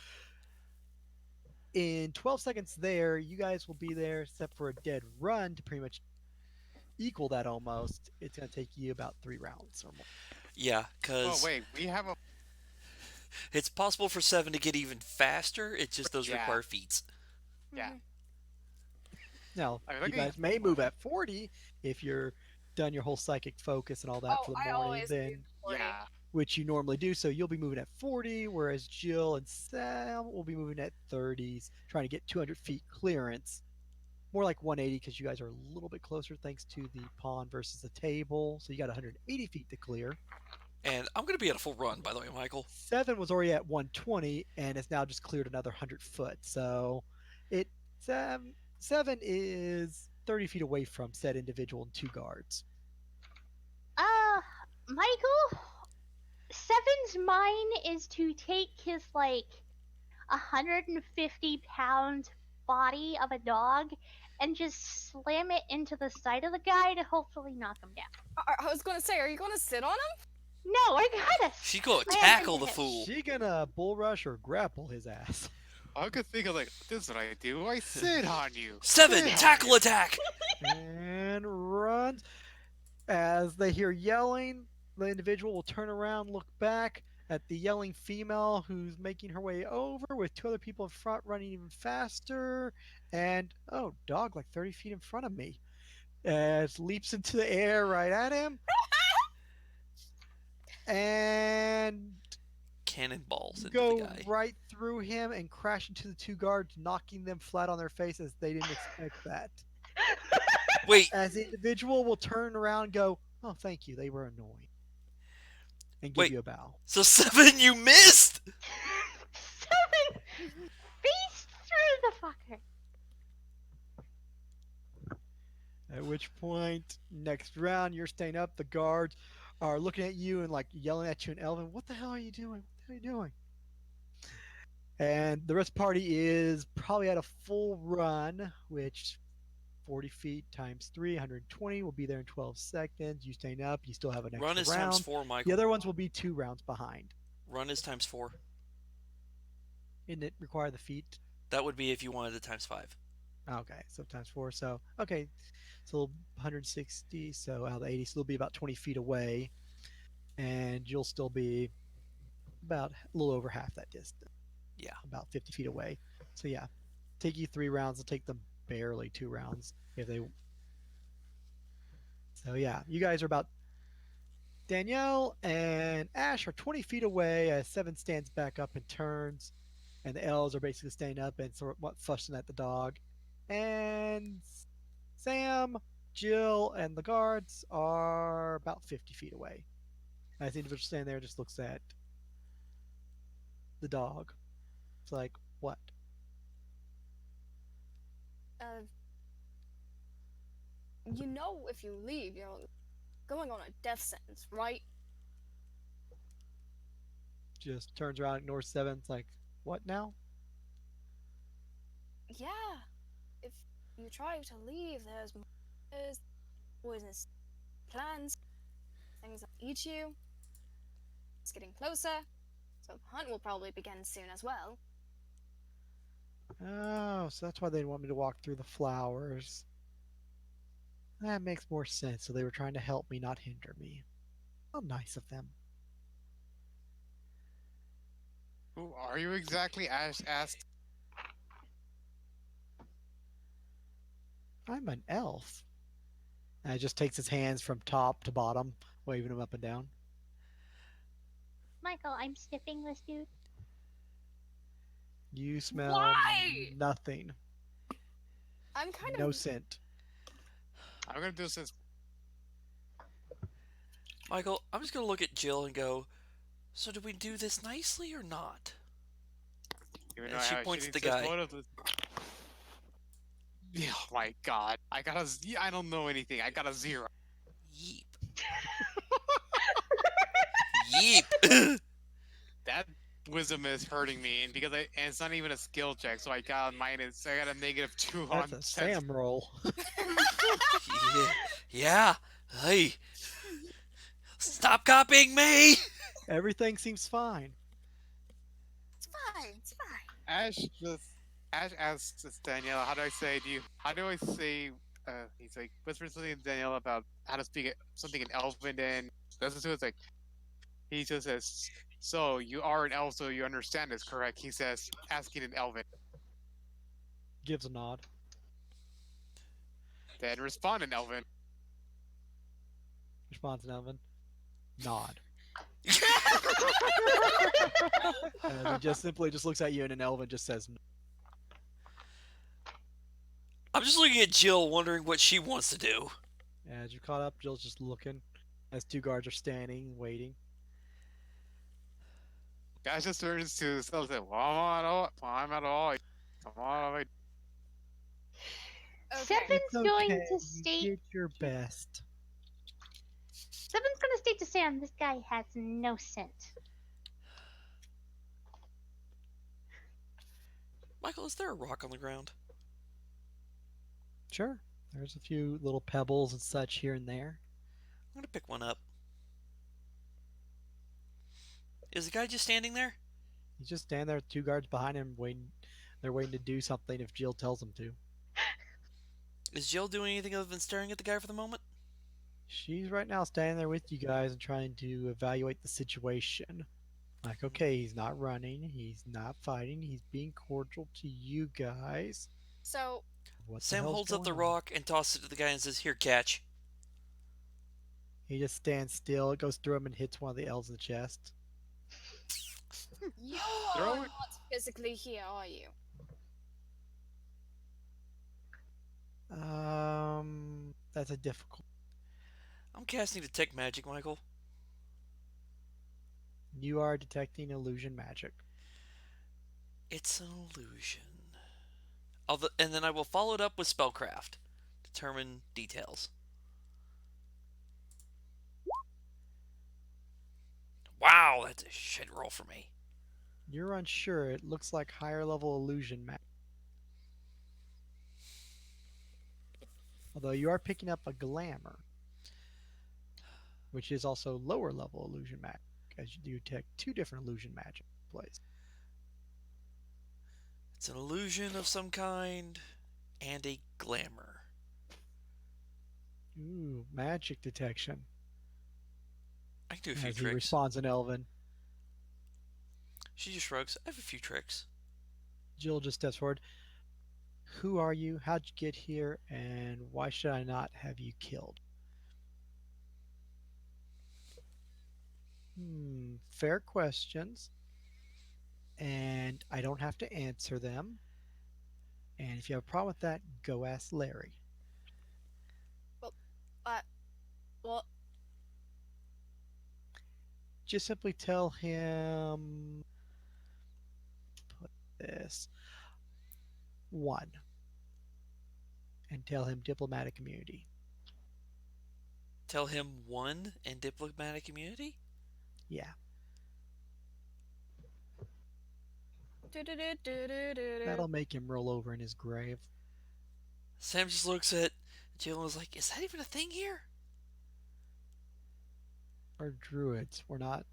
in 12 seconds there, you guys will be there, except for a dead run to pretty much equal that almost. It's going to take you about 3 rounds or more. Yeah, "Oh because wait, we have a it's possible for 7 to get even faster. It just does Yeah. require feats. Yeah. Mhm. Now, I'm you looking guys may move at 40 if you're done your whole psychic focus and all that Oh, for the I morning, always do then 40. yeah." which you normally do. So you'll be moving at 40, whereas Jill and Sam will be moving at 30s, trying to get 200 feet clearance. More like 180 because you guys are a little bit closer thanks to the pond versus the table. So you got 180 feet to clear. And I'm going to be at a full run, by the way, Michael. 7 was already at 120 and has now just cleared another 100 foot. So it 7 is 30 feet away from said individual and 2 guards. Michael, Seven's mind is to take his 150-pound body of a dog and just slam it into the side of the guy to hopefully knock him down. I was going to say, are you going to sit on him? No, I gotta. She's going to slam tackle into the him. fool. She gonna bull rush or grapple his ass. I could think of this is what I do. I sit on you. 7, Sit on tackle you. attack. And runs. As they hear yelling, the individual will turn around, look back at the yelling female who's making her way over with 2 other people in front running even faster. And, oh, dog like 30 feet in front of me. As leaps into the air right at him. And Cannonballs into go the guy. right through him and crash into the 2 guards, knocking them flat on their face as they didn't expect that. Wait, As the individual will turn around and go, oh, thank you, they were annoying. And give Wait. you a bow. so 7, you missed. 7 faced through the fucker. At which point, next round, you're staying up. The guards are looking at you and like yelling at you in Elven. What the hell are you doing? What the hell are you doing? And the rest of the party is probably at a full run, which 40 feet times 3, 120 will be there in 12 seconds. You staying up, you still have an Run extra is times round. 4, The Michael. other ones will be 2 rounds behind. Run is times 4. Didn't it require the feet? That would be if you wanted it times 5. Okay, so times 4. So, okay, so 160. So out of the 80, so they'll be about 20 feet away. And you'll still be about a little over half that distance. Yeah. About 50 feet away. So, yeah, take you 3 rounds. It'll take them barely 2 rounds if they. So, yeah, you guys are about. Danielle and Ash are 20 feet away as Seven stands back up and turns, and the elves are basically staying up and sort of fussing at the dog. And Sam, Jill, and the guards are about 50 feet away. As the individual standing there just looks at the dog. It's like, what? You know, if you leave, you're going on a death sentence, right? Just turns around, ignores Seven. It's like, what now? Yeah. If you try to leave, there's poisonous plants, things that eat you. It's getting closer, so the hunt will probably begin soon as well. Oh, so that's why they want me to walk through the flowers. That makes more sense. So they were trying to help me, not hinder me. How nice of them. Who are you exactly? Ash asked. I'm an elf. And it just takes his hands from top to bottom, waving them up and down. Michael, I'm sniffing this dude. You smell Why? nothing. I'm kind No of. scent. I'm gonna do this. Michael, I'm just going to look at Jill and go, so do we do this nicely or not? Even And though I she have a points at shitty the guy. motive. Oh my god! I don't know anything. I got a 0. Yeep. Yeep. That wisdom is hurting me, and and it's not even a skill check, so I got a minus. I got a -2 That's on a Sam roll. Yeah. Yeah. Hey. Stop copying me. Everything seems fine. It's fine. It's fine. Ash just Ash asks Daniela, how do I say he's like whispers something to Daniela about how to speak something in Elven, and listens to it's like he just says, so you are an elf, so you understand this, correct? He says, asking in Elven. Gives a nod. Then respond in Elven. Responds in Elven. Nod. And he just simply just looks at you and in Elven just says no. I'm just looking at Jill, wondering what she wants to do. As you're caught up, Jill's just looking as 2 guards are standing, waiting. Ash just turns to Stella and says, I'm at all. Come on, Okay. Seven's going Okay, to you state. did your best. Seven's going to state to Sam, this guy has no scent. Michael, is there a rock on the ground? Sure. There's a few little pebbles and such here and there. I'm gonna pick one up. Is the guy just standing there? He's just standing there with 2 guards behind him, waiting. They're waiting to do something if Jill tells them to. Is Jill doing anything other than staring at the guy for the moment? She's right now standing there with you guys and trying to evaluate the situation. Like, okay, he's not running, he's not fighting, he's being cordial to you guys. So, What the Sam hell's holds up the going on? rock and tosses it to the guy and says, "Here, catch." He just stands still. It goes through him and hits one of the elves in the chest. you Throw are it. not physically here, are you? That's a difficult. I'm casting Detect Magic, Michael. You are detecting illusion magic. It's an illusion. And then I will follow it up with spellcraft. Determine details. Wow, that's a shit roll for me. You're unsure. It looks like higher level illusion magic. Although you are picking up a glamour, which is also lower level illusion magic, as you detect two different illusion magic in place. It's an illusion of some kind and a glamour. Ooh, magic detection. I can do a few As he tricks. responds in Elven, She just shrugs. I have a few tricks. Jill just steps forward. Who are you? How'd you get here? And why should I not have you killed? Fair questions. And I don't have to answer them. And if you have a problem with that, go ask Larry. Uh, well, Just simply tell him put this one and tell him diplomatic immunity. Tell him one and diplomatic immunity? Yeah, do-do-do-do-do-do-do. that'll make him roll over in his grave. Sam just looks at Jill and is like, is that even a thing here? We're druids. We're not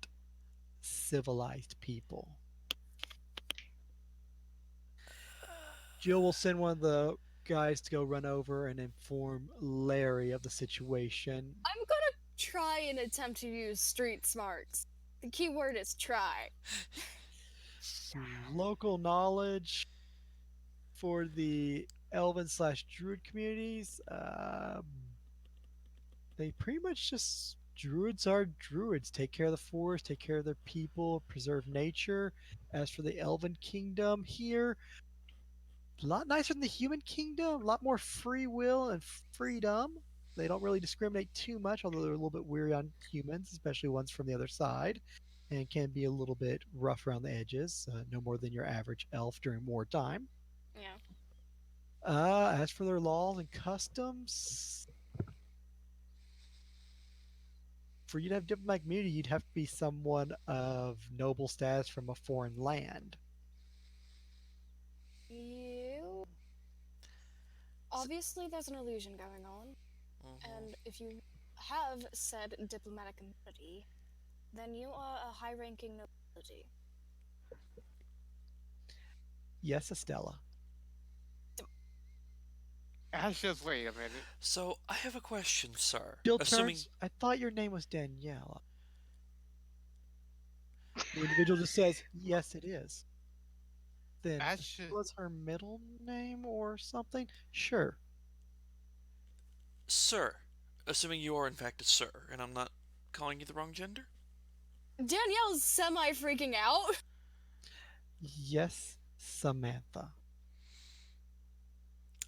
civilized people. Jill will send one of the guys to go run over and inform Larry of the situation. I'm gonna try and attempt to use street smarts. The key word is try. Local knowledge for the Elven / Druid communities. They pretty much just druids are druids. Take care of the forest, take care of their people, preserve nature. As for the Elven kingdom here, a lot nicer than the human kingdom. A lot more free will and freedom. They don't really discriminate too much, although they're a little bit weary on humans, especially ones from the other side, and can be a little bit rough around the edges. No more than your average elf during wartime. Yeah. As for their laws and customs, for you to have diplomatic immunity, you'd have to be someone of noble status from a foreign land. You. Obviously, there's an illusion going on, and if you have said diplomatic immunity, then you are a high-ranking nobility. Yes, Estella. Ash, just wait a minute. So, I have a question, sir. Jill Assuming turns. I thought your name was Daniela. The individual just says, "Yes, it is." Then Ash, was her middle name or something? Sure. sir, assuming you are in fact a sir, and I'm not calling you the wrong gender? Danielle's semi-freaking out. Yes, Samantha.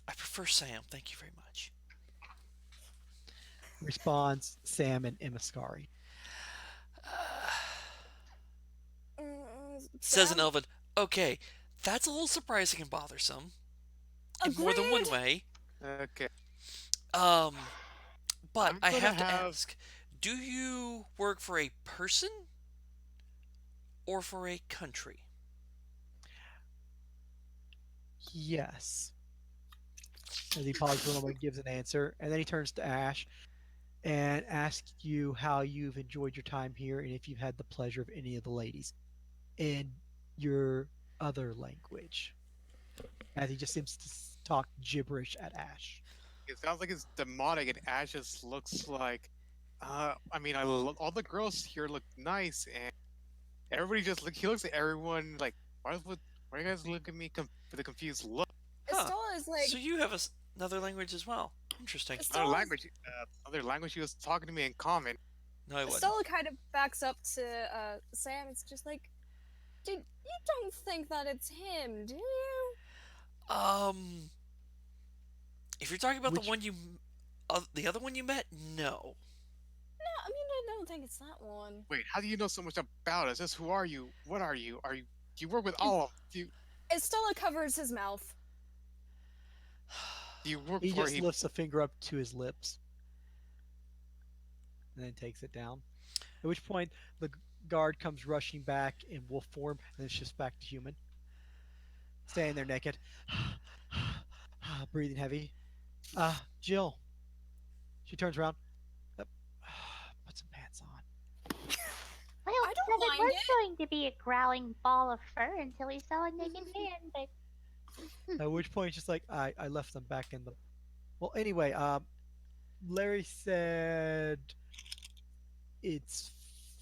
I prefer Sam, thank you very much. Responds Sam and Imascari. Says an Sam? elven, okay, that's a little surprising and bothersome. In more than one Agreed. way. okay. But I'm I gonna have to have- ask, do you work for a person or for a country? Yes. As he pauses for a moment, gives an answer, and then he turns to Ash and asks you how you've enjoyed your time here and if you've had the pleasure of any of the ladies in your other language. As he just seems to talk gibberish at Ash. It sounds like it's demonic, and Ash just looks like. I mean, all the girls here look nice, and everybody just look. He looks at everyone like, why are you guys looking at me with a confused look? Huh. Estella is like. So you have another language as well. Interesting. Estella, Another language. He was talking to me in common. No, I wouldn't. Estella kind of backs up to Sam. It's just like, dude, you don't think that it's him, do you? If you're talking about Which- the one the other one you met, no. No, I mean, I don't think it's that one. Wait, how do you know so much about us? Just who are you? What are you? You work with all of you? Estella covers his mouth. You work He for just he. lifts a finger up to his lips and then takes it down. At which point, the guard comes rushing back in wolf form and then shifts back to human, staying there naked, breathing heavy. Jill. She turns around. Uh, Put some pants on. Well, I don't Seven mind was it. going to be a growling ball of fur until he saw a naked man, but At which point, it's just like I left them back in the. Well, anyway, Larry said it's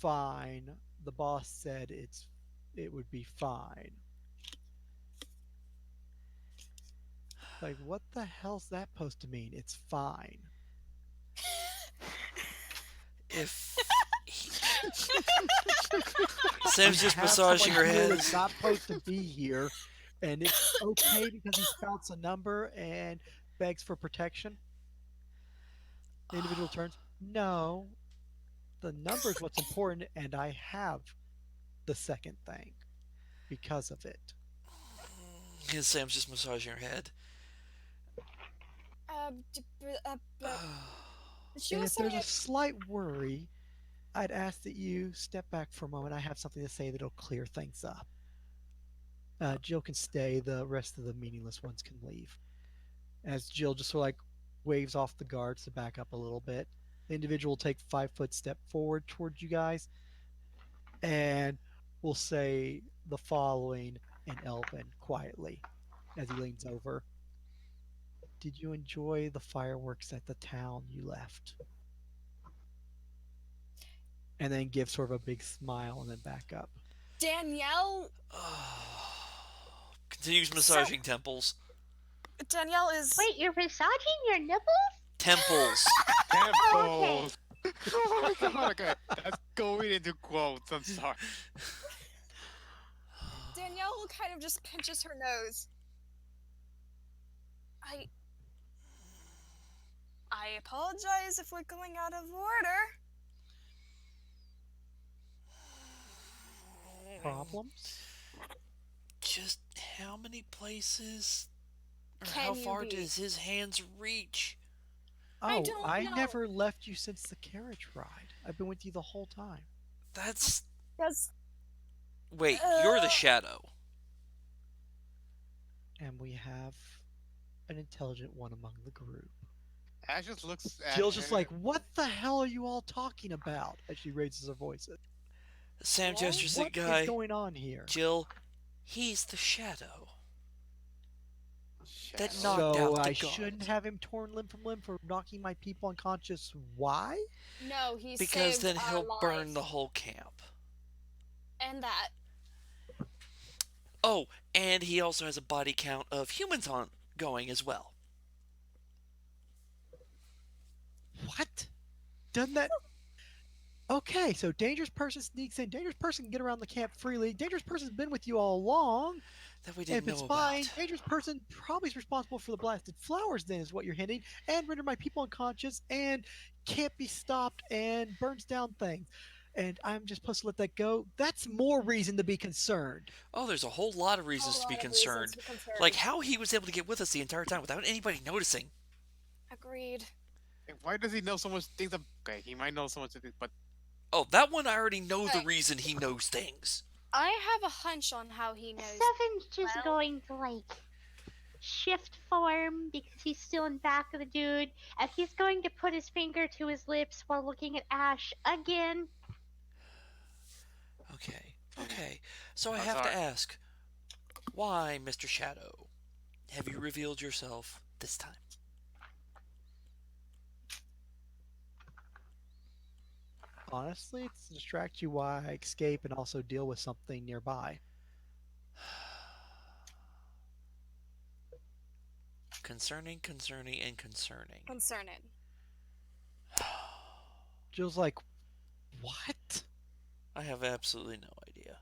fine. The boss said it would be fine. Like, what the hell's that supposed to mean? It's fine. If he, We Sam's just have someone massaging her here head. that's not supposed to be here, and it's okay because he spouts a number and begs for protection. The individual turns, no, the number is what's important, and I have the second thing because of it. And Sam's just massaging her head. She And was if saying there's a it. slight worry, I'd ask that you step back for a moment. I have something to say that'll clear things up. Jill can stay. The rest of the meaningless ones can leave. As Jill just sort of like waves off the guards to back up a little bit. The individual will take 5 foot step forward towards you guys and will say the following in Elven quietly as he leans over. Did you enjoy the fireworks at the town you left? And then give sort of a big smile and then back up. Danielle. Continues So massaging temples. Danielle is. wait, you're massaging your nipples? Temples. Oh, Temples. Oh my god, okay. That's going into quotes. I'm sorry. Danielle kind of just pinches her nose. I. I apologize if we're going out of order. Problems? Just how many places or how Can you far be? does his hands reach? I Oh, don't I know. never left you since the carriage ride. I've been with you the whole time. That's. Does. Wait, you're the shadow. And we have an intelligent one among the group. Ash just looks at Jill's just her. like, what the hell are you all talking about? As she raises her voice. Sam Well, gestures at What the is guy. going on here? Jill, he's the shadow that Shadow. knocked So out the I guard. shouldn't have him torn limb from limb for knocking my people unconscious. Why? No, he Because saved then our he'll burn lives. the whole camp. And that. Oh, and he also has a body count of humans on going as well. What? Doesn't that? Okay, so dangerous person sneaks in. Dangerous person can get around the camp freely. Dangerous person's been with you all along. That we And didn't if it's know fine, about. dangerous person probably is responsible for the blasted flowers. Then is what you're hinting, and render my people unconscious and can't be stopped and burns down things. And I'm just supposed to let that go. That's more reason to be concerned. Oh, there's a whole lot of reasons to be concerned. Like how he was able to get with us the entire time without anybody noticing. Agreed. Why does he know so much things? Okay, he might know so much things, but Oh, that one I already know the Right. reason he knows things. I have a hunch on how he knows. Seven's just well. going to like shift form because he's still in back of the dude, and he's going to put his finger to his lips while looking at Ash again. Okay. So I I'm have to sorry. ask, why, Mr. Shadow, have you revealed yourself this time? Honestly, it's to distract you while I escape and also deal with something nearby. Concerning. Concerning. Jill's like, what? I have absolutely no idea.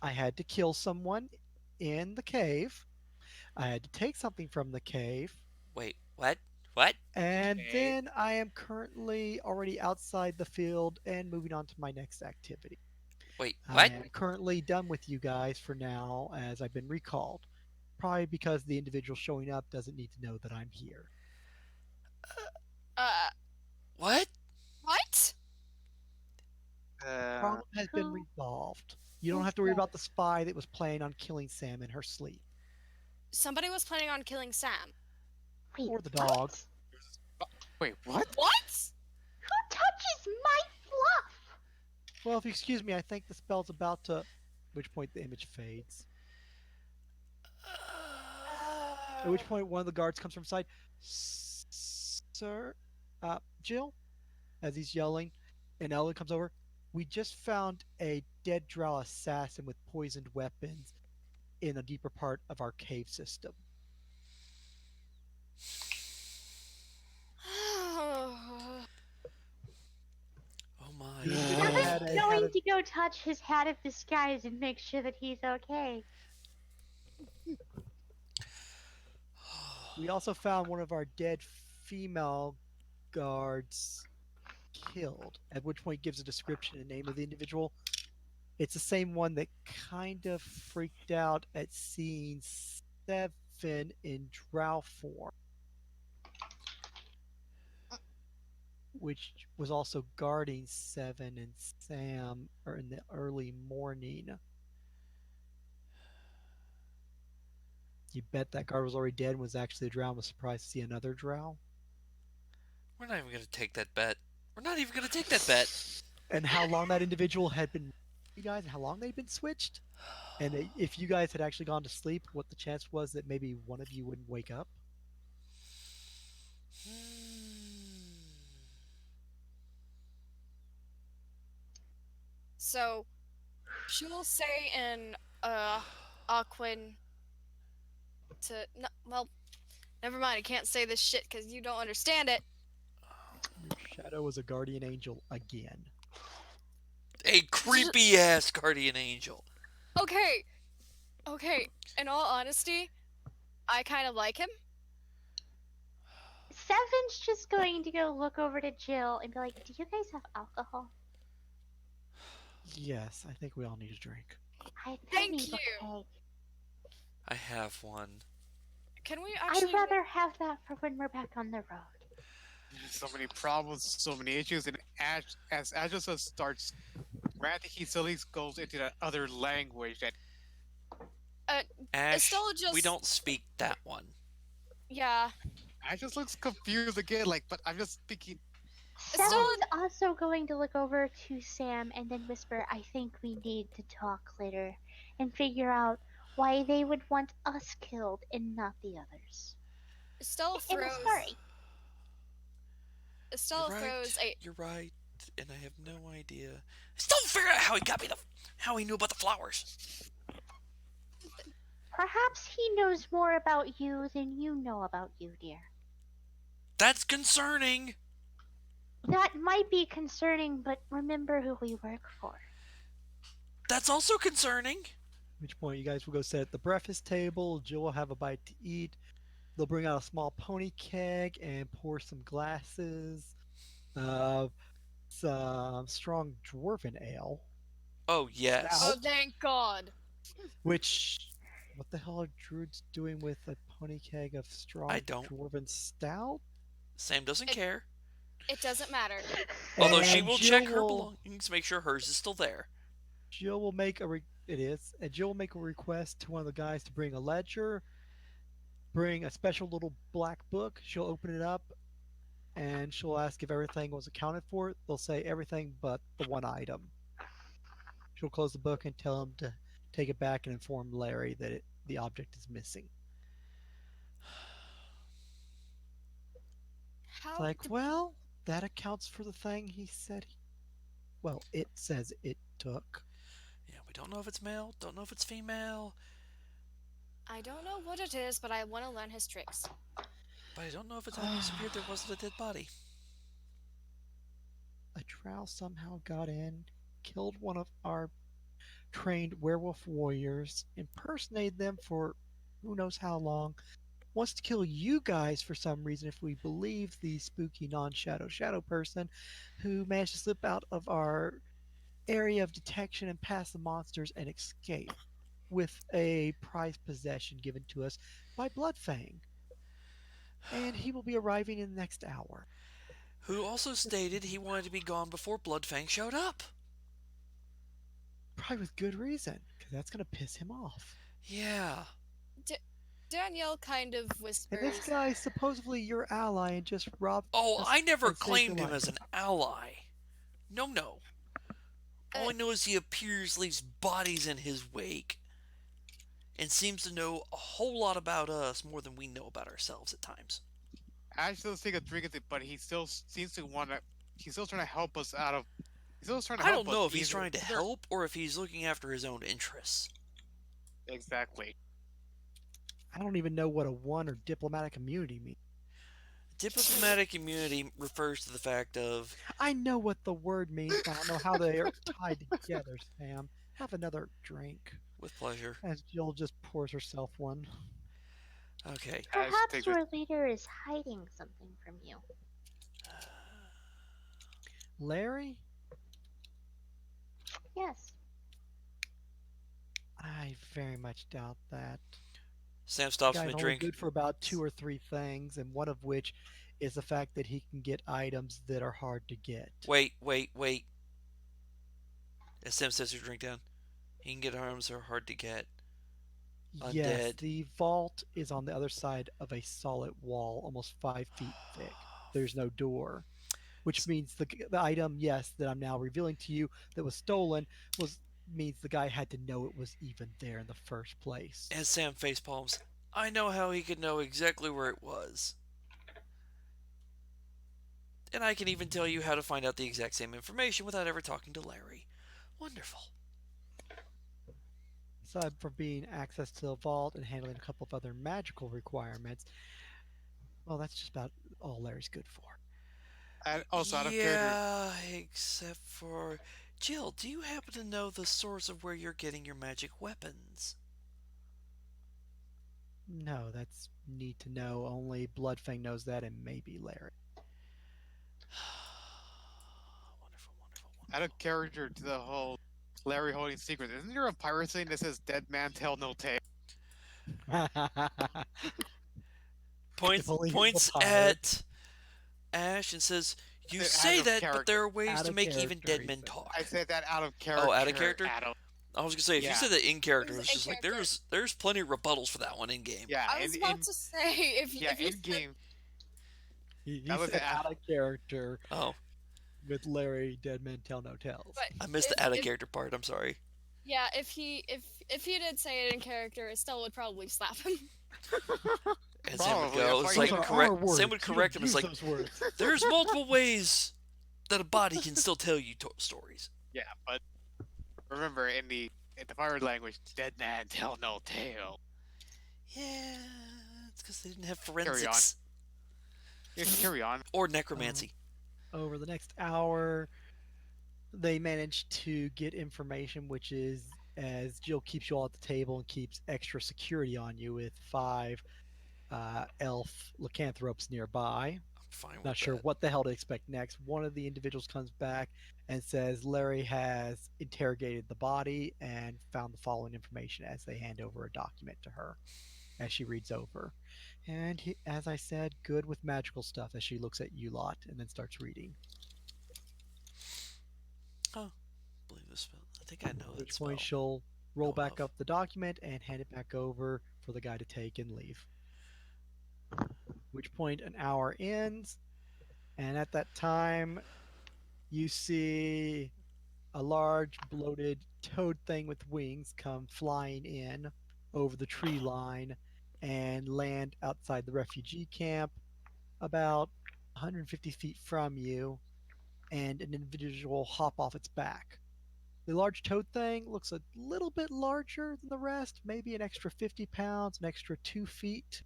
I had to kill someone in the cave. I had to take something from the cave. Wait, what? What? And Okay. then I am currently already outside the field and moving on to my next activity. Wait, I what? am currently done with you guys for now as I've been recalled. probably because the individual showing up doesn't need to know that I'm here. Uh, What? what? Problem has been Who resolved. You don't who have to worry said? about the spy that was planning on killing Sam in her sleep. Somebody was planning on killing Sam. Wait, Or the dog. what? Wait, what? What? Who touches my fluff? Well, if you excuse me, I think the spell's about to. At which point the image fades. At which point one of the guards comes from side. Sir, Jill, as he's yelling, and Ellen comes over. We just found a dead drow assassin with poisoned weapons in a deeper part of our cave system. Oh my. The individual had Seven's a had going a to go touch his hat of disguise and make sure that he's okay. We also found one of our dead female guards killed, at which point gives a description and name of the individual. It's the same one that kind of freaked out at seeing Seven in drow form, which was also guarding Seven and Sam or in the early morning. You bet that guard was already dead and was actually a drow and was surprised to see another drow? We're not even going to take that bet. We're not even going to take that bet. And how long that individual had been, you guys, and how long they'd been switched? And if you guys had actually gone to sleep, what the chance was that maybe one of you wouldn't wake up? So, she'll say in Aquin to well, never mind. I can't say this shit because you don't understand it. Your shadow was a guardian angel again. A creepy ass guardian angel. Okay, okay. In all honesty, I kind of like him. Seven's just going to go look over to Jill and be like, "Do you guys have alcohol?" Yes, I think we all need a drink. I Thank need a you. keg. I have one. Can we actually? I'd rather have that for when we're back on the road. So many problems, so many issues, and as Ajusa starts ranting, he suddenly goes into that other language that Ash, Estella just. we don't speak that one. Yeah. I just looks confused again. Like, but I'm just thinking. Seven's also going to look over to Sam and then whisper, "I think we need to talk later and figure out why they would want us killed and not the others." Estella And throws. sorry. Estella You're right. throws a. You're right, and I have no idea. I still don't figure out how he knew about the flowers. Perhaps he knows more about you than you know about you, dear. That's concerning. That might be concerning, but remember who we work for. That's also concerning. At which point you guys will go sit at the breakfast table. Jill will have a bite to eat. They'll bring out a small pony keg and pour some glasses of some strong dwarven ale. Oh yes. Oh, thank God. Which, what the hell are druids doing with a pony keg of strong I don't- dwarven stout? Sam doesn't care. It doesn't matter. Although she And will Jill check her will- belongings, make sure hers is still there. Jill will make it is, and Jill will make a request to one of the guys to bring a ledger, bring a special little black book. She'll open it up, and she'll ask if everything was accounted for. They'll say everything but the one item. She'll close the book and tell him to take it back and inform Larry that the object is missing. How? It's like, well, that accounts for the thing he said. Well, it says it took. Yeah, we don't know if it's male, don't know if it's female, I don't know what it is, but I want to learn his tricks. but I don't know if it's how he disappeared. There wasn't a dead body. A drow somehow got in, killed one of our trained werewolf warriors, impersonated them for who knows how long, wants to kill you guys for some reason if we believe the spooky non-shadow person who managed to slip out of our area of detection and past the monsters and escape. with a prized possession given to us by Bloodfang, and he will be arriving in the next hour. Who also stated he wanted to be gone before Bloodfang showed up. Probably with good reason, because that's going to piss him off. Yeah. D- Danielle kind of And this whispers. guy is supposedly your ally and just robbed Oh, us I never and saved your claimed him life. as an ally. No, no. All Uh, I know is he appears, leaves bodies in his wake, and seems to know a whole lot about us more than we know about ourselves at times. I still think of drinking it, but he still seems to want to. He's still trying to help us out of. He's still trying to I help don't us. know if he's Either, trying to either help or if he's looking after his own interests. exactly. I don't even know what a one or diplomatic immunity means. Diplomatic immunity refers to the fact of, I know what the word means, but I don't know how they are tied together, Sam. Have another drink. with pleasure. As Jill just pours herself one. Okay. As Perhaps takes your leader is hiding something from you. Larry? Yes. I very much doubt that. Sam The stops guy's mid only drink. good for about two or three things, and one of which is the fact that he can get items that are hard to get. Wait. As Sam sets her drink down, he can get arms that are hard to get. Yes, Undead. the vault is on the other side of a solid wall, almost 5 feet thick. There's no door, which means the item, yes, that I'm now revealing to you that was stolen was means the guy had to know it was even there in the first place. As Sam facepalms, I know how he could know exactly where it was. And I can even tell you how to find out the exact same information without ever talking to Larry. Wonderful. Aside from being access to the vault and handling a couple of other magical requirements, well, that's just about all Larry's good for. and also out of character. Yeah, except for Jill, do you happen to know the source of where you're getting your magic weapons? No, that's neat to know. Only Bloodfang knows that, and maybe Larry. Wonderful. Out of character to the whole Larry holding secrets. Isn't there a pirate saying that says "Dead man tell no tale"? If only he was Points a pirate. at Ash and says, "You Out say of that, but character. there are ways Out to of make even character, dead he men said. talk." I said that out of character. Oh, out of character? Adam. I was gonna say if you Yeah. said that in character, It was it's just in like character. there's plenty of rebuttals for that one in game. Yeah, I was about to say if you in game. He That was said the- out of character Oh, with Larry, Dead Men Tell No Tales. but I missed if, the out of if- character part. I'm sorry. Yeah, if he did say it in character, Estelle would probably slap him. And Sam would Probably, go, that's it's why like you- Those are correct. our words. Sam would You correct don't him. It's use like those words. there's multiple ways that a body can still tell you stories. Yeah, but remember in the pirate language, "Dead man tell no tale." Yeah, it's because they didn't have on. forensics Yeah, carry on. or necromancy. Over the next hour, they manage to get information, which is as Jill keeps you all at the table and keeps extra security on you with 5 elf lycanthropes nearby. I'm fine with Not sure that. what the hell to expect next. One of the individuals comes back and says Larry has interrogated the body and found the following information as they hand over a document to her as she reads over. And he, as I said, good with magical stuff as she looks at you lot and then starts reading. Believe this spell. I think I know At that which spell. point she'll roll Know back of. up the document and hand it back over for the guy to take and leave. At which point an hour ends, and at that time you see a large bloated toad thing with wings come flying in over the tree line and land outside the refugee camp about 150 feet from you, and an individual hop off its back. The large toad thing looks a little bit larger than the rest, maybe an extra 50 pounds, an extra 2 feet.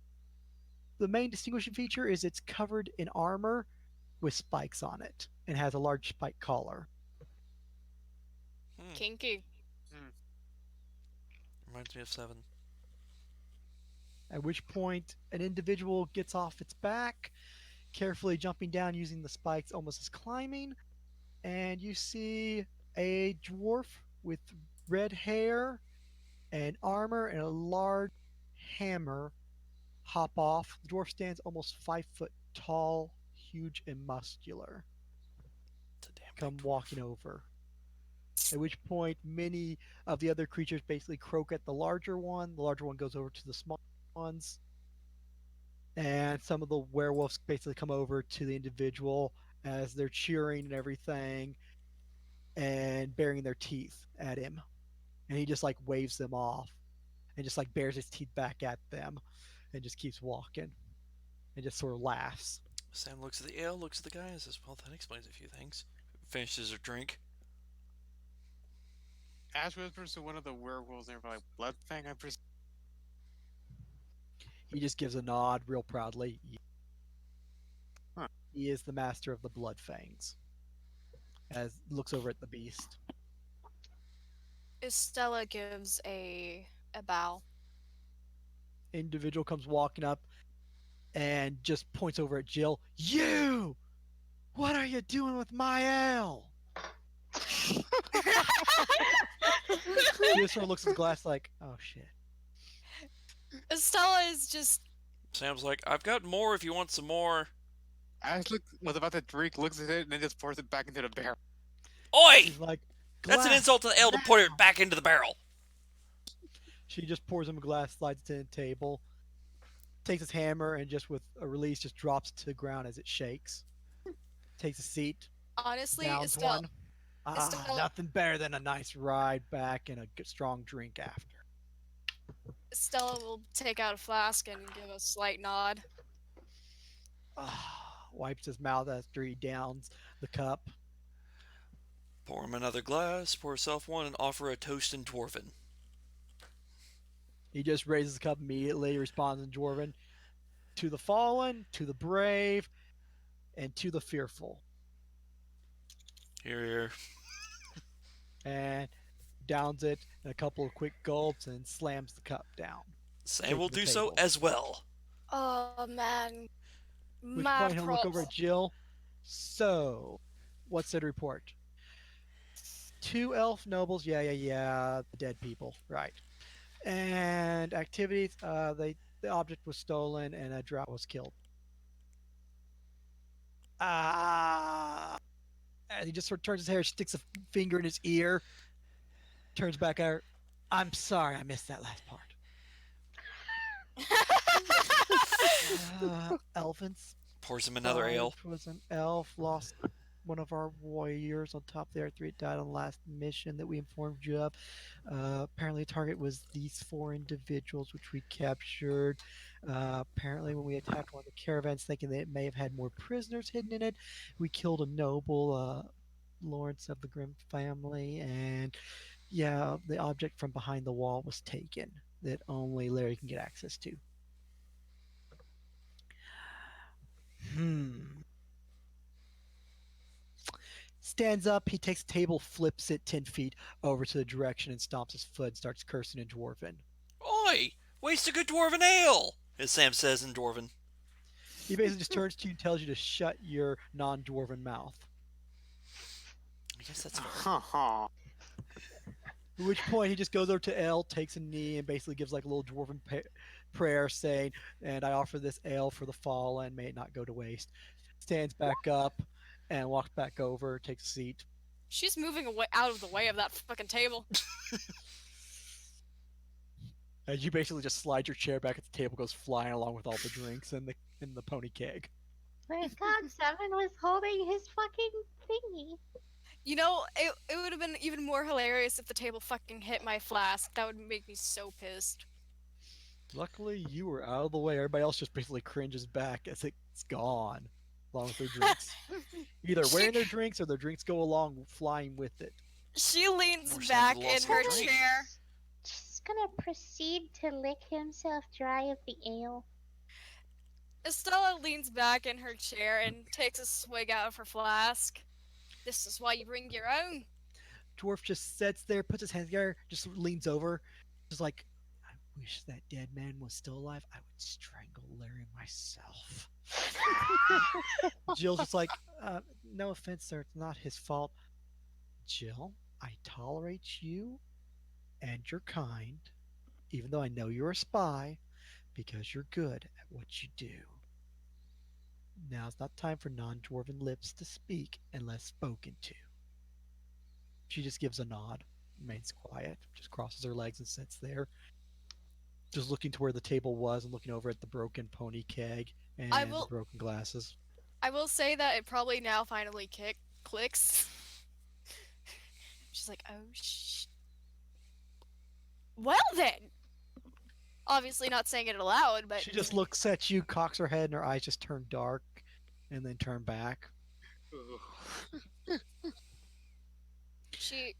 The main distinguishing feature is it's covered in armor with spikes on it and has a large spike collar. Kinky. Reminds me of 7. At which point, an individual gets off its back, carefully jumping down using the spikes almost as climbing, and you see a dwarf with red hair and armor and a large hammer hop off. The dwarf stands almost 5 foot tall, huge and muscular. It's a damn big Come dwarf. walking over. At which point, many of the other creatures basically croak at the larger one. The larger one goes over to the small ones, and some of the werewolves basically come over to the individual as they're cheering and everything and baring their teeth at him. And he just like waves them off and just like bares his teeth back at them and just keeps walking and just sort of laughs. Sam looks at the ale, looks at the guy, and says, "Well, that explains a few things." Finishes her drink. Ash whispers to one of the werewolves, and they're like, Bloodfang, I presume. He just gives a nod real proudly. Huh. He is the master of the blood fangs. As looks over at the beast. Estella gives a bow. Individual comes walking up and just points over at Jill. You! What are you doing with my ale? She just sort of looks at the glass like, oh shit. Estella is just Sam's like, "I've got more if you want some more." Ash was about to drink, looks at it, and then just pours it back into the barrel. Oi! She's like, That's an glass insult to the ale to put it now. back into the barrel. She just pours him a glass, slides it to the table, takes his hammer, and just with a release, just drops it to the ground as it shakes. Takes a seat, honestly downs Estella. one. Estella, Nothing better than a nice ride back and a strong drink after. Estella will take out a flask and give a slight nod. Wipes his mouth after he downs the cup. Pour him another glass, pour herself one, and offer a toast in Dwarven. He just raises the cup immediately, responds in Dwarven. To the fallen, to the brave, and to the fearful. Here, here. And downs it in a couple of quick gulps and slams the cup down. Sam will to the do so table. as well. Oh man, Which my point he'll look over at Jill. So, what's the report? 2 elf nobles, yeah, the dead people, right. And activities, the object was stolen and a drow was killed. And he just sort of turns his hair, sticks a finger in his ear, turns back at her. I'm sorry, I missed that last part. Elvins. Pours him another ale. Was an elf, lost one of our warriors on top there. 3 died on the last mission that we informed you of. Apparently, the target was these 4 individuals, which we captured. Apparently, when we attacked one of the caravans, thinking that it may have had more prisoners hidden in it, we killed a noble, Lawrence of the Grimm family, and yeah, the object from behind the wall was taken that only Larry can get access to. Stands up, he takes a table, flips it 10 feet over to the direction and stomps his foot and starts cursing in Dwarven. Oi! Waste a good Dwarven ale! As Sam says in Dwarven. He basically just turns to you and tells you to shut your non-Dwarven mouth. I guess that's fair. Ha. At which point he just goes over to Ale, takes a knee, and basically gives like a little Dwarven prayer saying, and I offer this ale for the fallen, may it not go to waste. Stands back up and walks back over, takes a seat. She's moving away out of the way of that fucking table. As you basically just slide your chair back at the table, goes flying along with all the drinks and the pony keg. My God, Seven was holding his fucking thingy. You know, it would have been even more hilarious if the table fucking hit my flask. That would make me so pissed. Luckily, you were out of the way. Everybody else just basically cringes back as it's gone, along with their drinks. Either wearing their drinks or their drinks go along flying with it. She leans More back sounds in lost her in drink. chair. Just gonna proceed to lick himself dry of the ale. Estella leans back in her chair and takes a swig out of her flask. This is why you bring your own. Dwarf just sits there, puts his hands together, just leans over, just like, I wish that dead man was still alive. I would strangle Larry myself. Jill's just like, no offense, sir. It's not his fault. Jill, I tolerate you and your kind. even though I know you're a spy, because you're good at what you do. Now's not time for non dwarven lips to speak unless spoken to. She just gives a nod, remains quiet, just crosses her legs and sits there, just looking to where the table was and looking over at the broken pony keg I and the will broken glasses. I will say that it probably now finally clicks. She's like, oh well then. Obviously not saying it aloud, but She just looks at you, cocks her head, and her eyes just turn dark and then turn back. she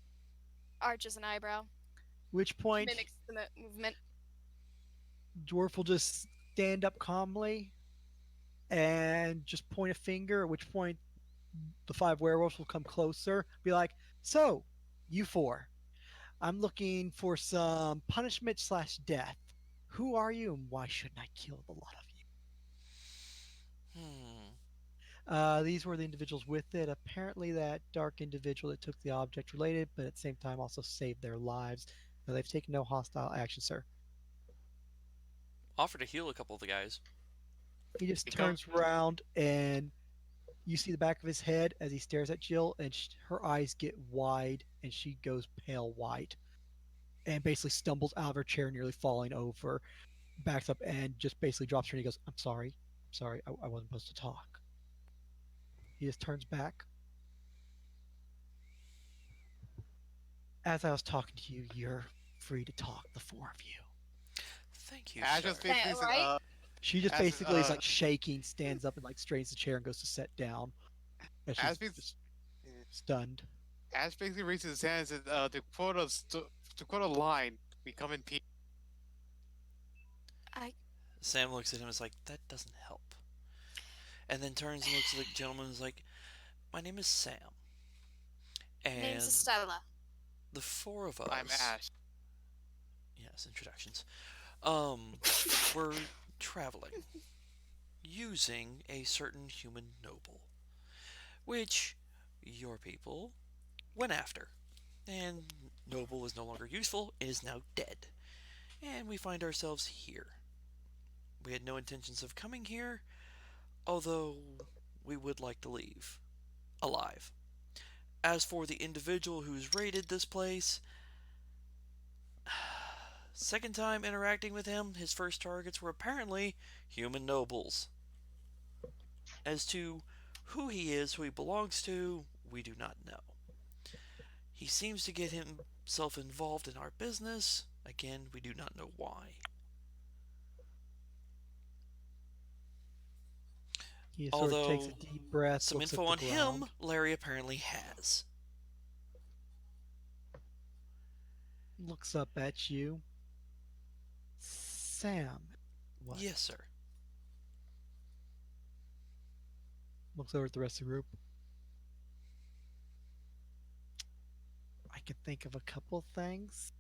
arches an eyebrow, Which point, mimics the movement. Dwarf will just stand up calmly and just point a finger, at which point the five werewolves will come closer, be like, so, you four, I'm looking for some punishment slash death. Who are you and why shouldn't I kill the lot of Hmm. you? These were the individuals with it. Apparently, that dark individual that took the object related, but at the same time also saved their lives. Now, they've taken no hostile action, sir. Offer to heal a couple of the guys. He just Become turns around and you see the back of his head as he stares at Jill, and her eyes get wide and she goes pale white and basically stumbles out of her chair, nearly falling over, backs up and just basically drops her and he goes, I'm sorry. I'm sorry. I wasn't supposed to talk. He just turns back. As I was talking to you, you're free to talk, the four of you. Thank you, Ash sir. just basically said, Right? She just As basically is like shaking, stands up and like straigens the chair and goes to sit down. And she's As basically, just stunned. Ash basically raises his hand and said, to quote a line, we come in peace. Sam looks at him and is like, that doesn't help. And then turns and looks at the gentleman and is like, my name is Sam. And Name's Estella. the four of us. I'm Ash. Yes, introductions. We're traveling using a certain human noble, which your people went after. And noble is no longer useful, it is now dead. And we find ourselves here. We had no intentions of coming here, although we would like to leave alive. As for the individual who's raided this place, second time interacting with him, his first targets were apparently human nobles. As to who he is, who he belongs to, we do not know. He seems to get himself involved in our business. Again, we do not know why. He sort of takes a Although, deep breath, some looks info at on the ground. him, Larry apparently has. Looks up at you. Sam. What? Yes, sir. Looks over at the rest of the group. I can think of a couple things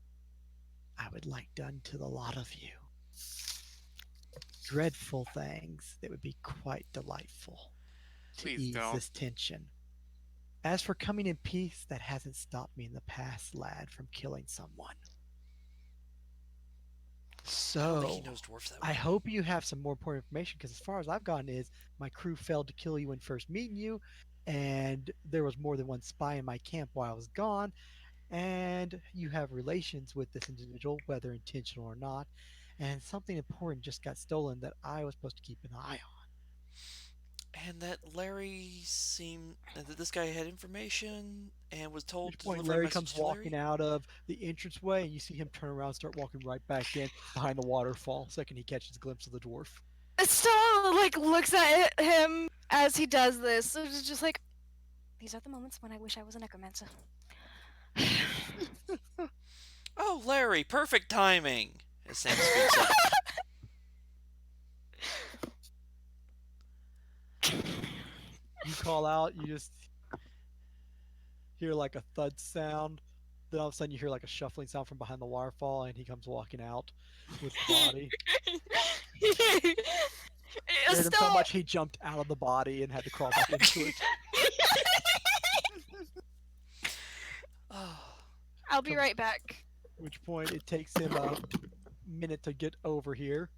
I would like done to the lot of you. Dreadful things that would be quite delightful to Please ease don't. this tension. As for coming in peace, that hasn't stopped me in the past, lad, from killing someone. I don't So, think he knows dwarfs that I well. hope you have some more important information because as far as I've gotten is my crew failed to kill you when first meeting you, and there was more than one spy in my camp while I was gone, and you have relations with this individual, whether intentional or not, and something important just got stolen that I was supposed to keep an eye on. And that that this guy had information and was At told which to point deliver a Larry message comes to Larry. walking out of the entranceway, and you see him turn around and start walking right back in behind the waterfall. Second he catches a glimpse of the dwarf. Estella looks at him as he does this. It's just like, these are the moments when I wish I was a necromancer. Oh, Larry, perfect timing! As Sam speaks up. You call out, you just hear like a thud sound. Then all of a sudden you hear like a shuffling sound from behind the waterfall, and he comes walking out with the body. Scared him so Estella, much he jumped out of the body and had to crawl back into it. Oh, I'll be right back. At which point it takes him minute to get over here.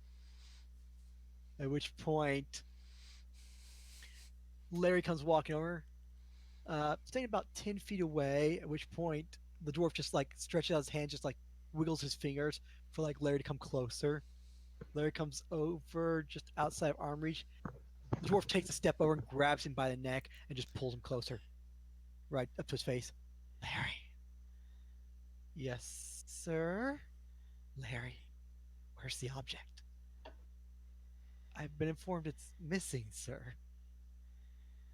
At which point, Larry comes walking over, staying about 10 feet away. At which point, the dwarf just like stretches out his hand, just like wiggles his fingers for like Larry to come closer. Larry comes over just outside of arm reach. The dwarf takes a step over and grabs him by the neck and just pulls him closer, right up to his face. Larry. Yes, sir? Larry, where's the object? I've been informed it's missing, sir.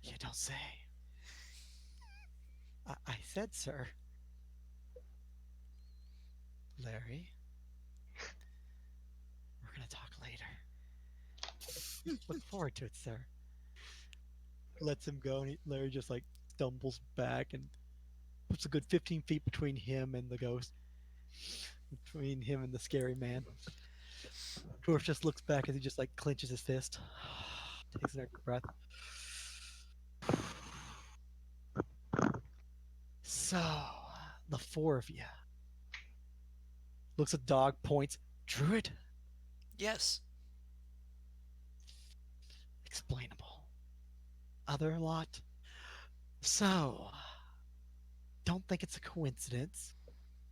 You don't say. I said, sir. Larry, we're going to talk later. Look forward to it, sir. Lets him go, and Larry just like stumbles back and puts a good 15 feet between him and the ghost, between him and the scary man. Dwarf just looks back as he just like clenches his fist, takes another breath. So, the four of you. Looks at dog, points. Druid? Yes. Explainable. Other lot? So, don't think it's a coincidence.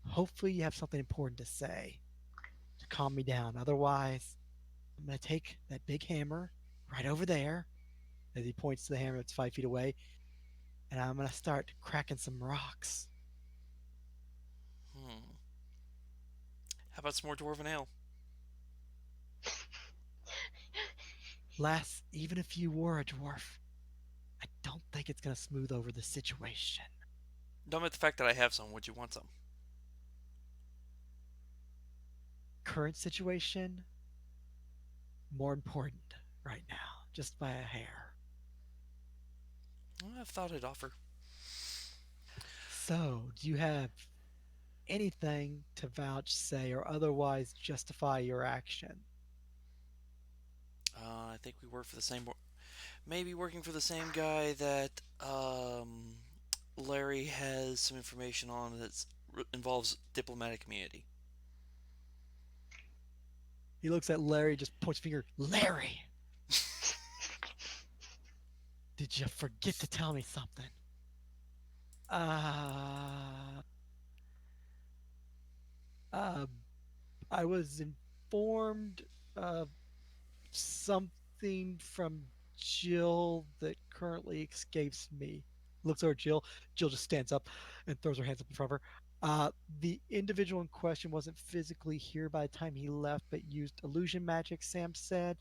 Hopefully, you have something important to say to calm me down. Otherwise, I'm going to take that big hammer right over there, as he points to the hammer that's 5 feet away, and I'm going to start cracking some rocks. How about some more dwarven ale? Lass, even if you were a dwarf, I don't think it's going to smooth over the situation. Don't admit the fact that I have some. Would you want some? Current situation, more important right now, just by a hair. Well, I thought I'd offer. So, do you have anything to vouch, say, or otherwise justify your action? I think we work for the same. Maybe working for the same guy that Larry has some information on that involves diplomatic immunity. He looks at Larry, just points finger. Larry! Did you forget to tell me something? I was informed of something from Jill that currently escapes me. Looks over at Jill. Jill just stands up and throws her hands up in front of her. The individual in question wasn't physically here by the time he left, but used illusion magic, Sam said.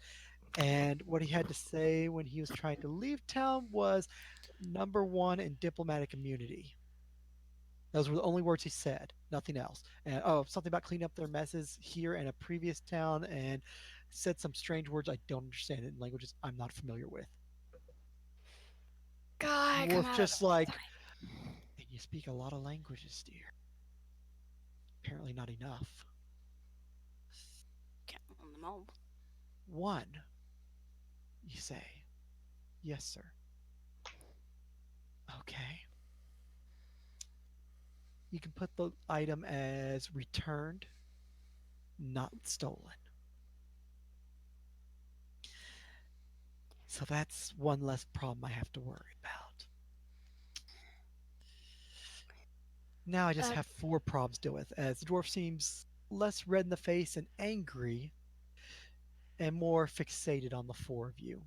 And what he had to say when he was trying to leave town was number one in diplomatic immunity. Those were the only words he said, nothing else. And something about cleaning up their messes here and a previous town, and said some strange words I don't understand in languages I'm not familiar with. Guy, come Wolf out just of like, and you speak a lot of languages, dear. Apparently not enough. Count on them all. One, you say. Yes, sir. Okay. You can put the item as returned, not stolen. So that's one less problem I have to worry about. Now I just have four problems to deal with, as the dwarf seems less red in the face and angry, and more fixated on the four of you.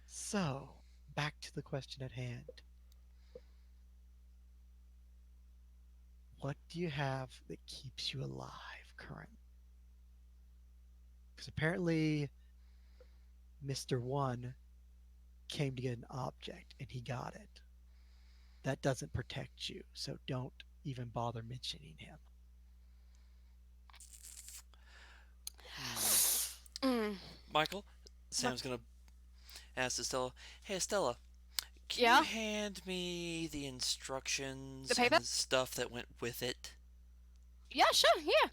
So, back to the question at hand. What do you have that keeps you alive currently? Because apparently, Mr. One came to get an object and he got it. That doesn't protect you, so don't even bother mentioning him. Michael, Sam's gonna ask Estella. Hey, Estella, can Yeah? you hand me the instructions The paper? and the stuff that went with it? Yeah, sure, yeah.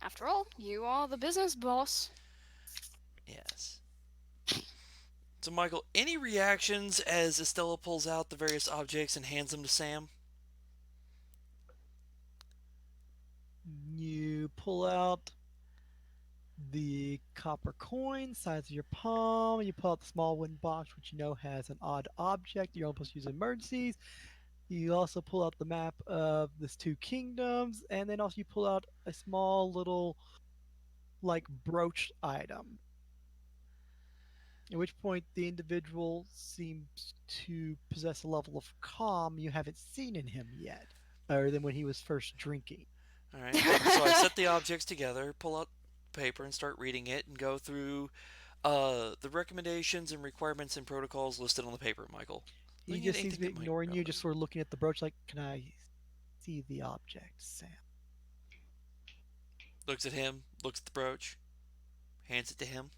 After all, you are the business boss. Yes. So, Michael, any reactions as Estella pulls out the various objects and hands them to Sam? You pull out the copper coin size of your palm. You pull out the small wooden box, which you know has an odd object you're only supposed to use in emergencies. You also pull out the map of this two kingdoms, and then also you pull out a small little like brooch item. At which point the individual seems to possess a level of calm you haven't seen in him yet, other than when he was first drinking. All right. So I set the objects together, pull out paper, and start reading it, and go through the recommendations and requirements and protocols listed on the paper, Michael. He Looking at just seems to anything be that might ignoring you, relevant. just sort of looking at the brooch like, can I see the object, Sam? Looks at him, looks at the brooch, hands it to him.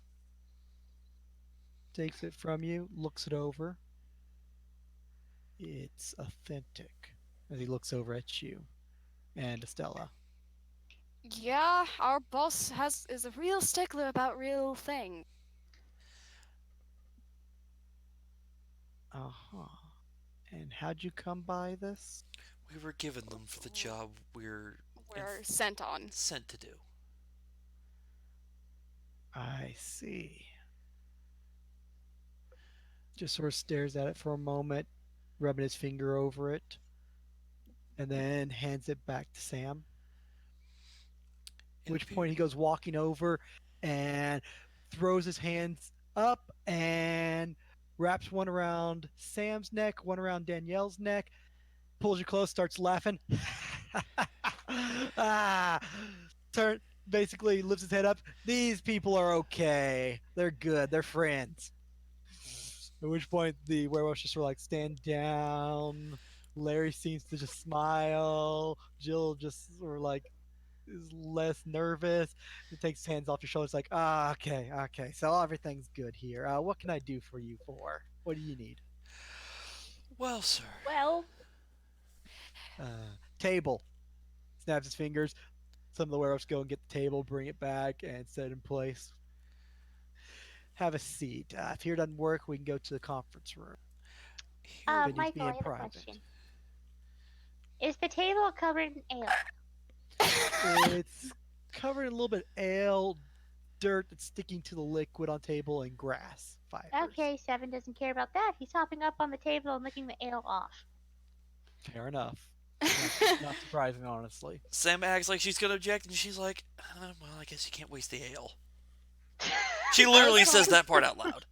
Takes it from you, looks it over. It's authentic. As he looks over at you and Estella. Yeah, our boss is a real stickler about real things. Uh-huh. And how'd you come by this? We were given them for the job We're sent on. sent to do. I see. Just sort of stares at it for a moment, rubbing his finger over it, and then hands it back to Sam. At It which point appears. he goes walking over and throws his hands up and wraps one around Sam's neck, one around Danielle's neck, pulls you close, starts laughing. ah, turn basically lifts his head up. These people are okay. They're good. They're friends. At which point the werewolf just sort of like stand down. Larry seems to just smile. Jill just sort of like is less nervous. It takes his hands off your shoulders, like, okay, okay. So everything's good here. What can I do for you for? What do you need? Well, sir. Well, Table. Snaps his fingers. Some of the werewolves go and get the table, bring it back, and set it in place. Have a seat. If here doesn't work, we can go to the conference room. Here. If it needs to Michael, be I in have a private. question. Is the table covered in ale? It's covered in a little bit of ale, dirt that's sticking to the liquid on table, and grass fibers. Okay, Seven doesn't care about that. He's hopping up on the table and licking the ale off. Fair enough. Not surprising, honestly. Sam acts like she's gonna object, and she's like, "Well, I guess you can't waste the ale." She literally says that part out loud.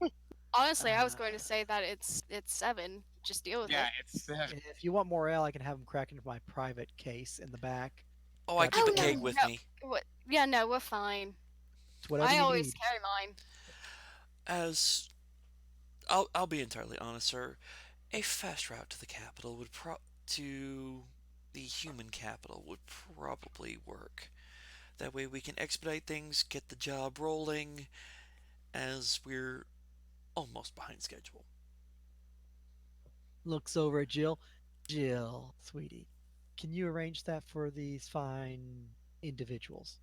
Honestly, I was going to say that it's 7. Just deal with Yeah, it. it's If you want more ale, I can have them crack into my private case in the back. Oh, I Got keep a Oh, no, keg some- with no. me. What? Yeah, no, we're fine. It's whatever I you always need. carry mine. As I'll be entirely honest, sir. A fast route to the capital to the human capital would probably work. That way we can expedite things, get the job rolling, as we're almost behind schedule. Looks over at Jill. Jill, sweetie, can you arrange that for these fine individuals?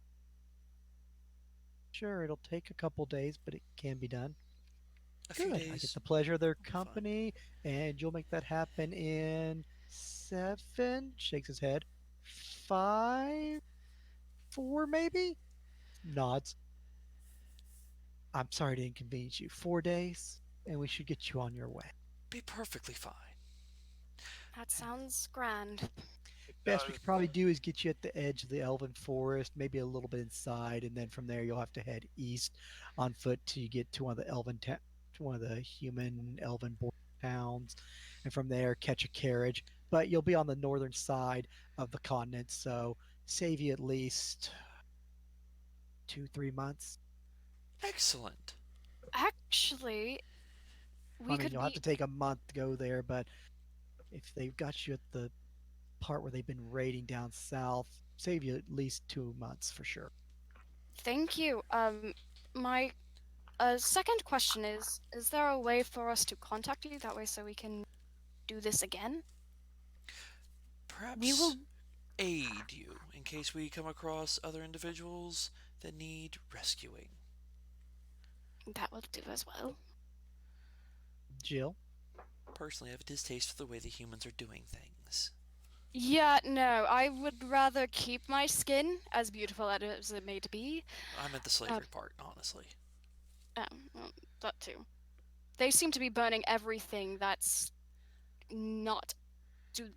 Sure, it'll take a couple days, but it can be done. A few Good. I get days. the pleasure of their Fine. company, and you'll make that happen in 7. Shakes his head. 5, 4, maybe. Nods. I'm sorry to inconvenience you. 4 days, and we should get you on your way. Be perfectly fine. That sounds grand. Best we could probably do is get you at the edge of the elven forest, maybe a little bit inside, and then from there you'll have to head east on foot till you get to one of the to one of the human elven border towns, and from there catch a carriage. But you'll be on the northern side of the continent, so save you at least 2, 3 months. Excellent. Actually, we I mean, could you'll have be. to take a month to go there, but if they've got you at the part where they've been raiding down south, save you at least 2 months for sure. Thank you. My second question is there a way for us to contact you that way so we can do this again? Perhaps We will. aid you in case we come across other individuals that need rescuing. That will do as well. Jill? Personally, I have a distaste for the way the humans are doing things. Yeah, no, I would rather keep my skin, as beautiful as it may to be. I meant the Uh, slavery part, honestly. well, that too. They seem to be burning everything that's not.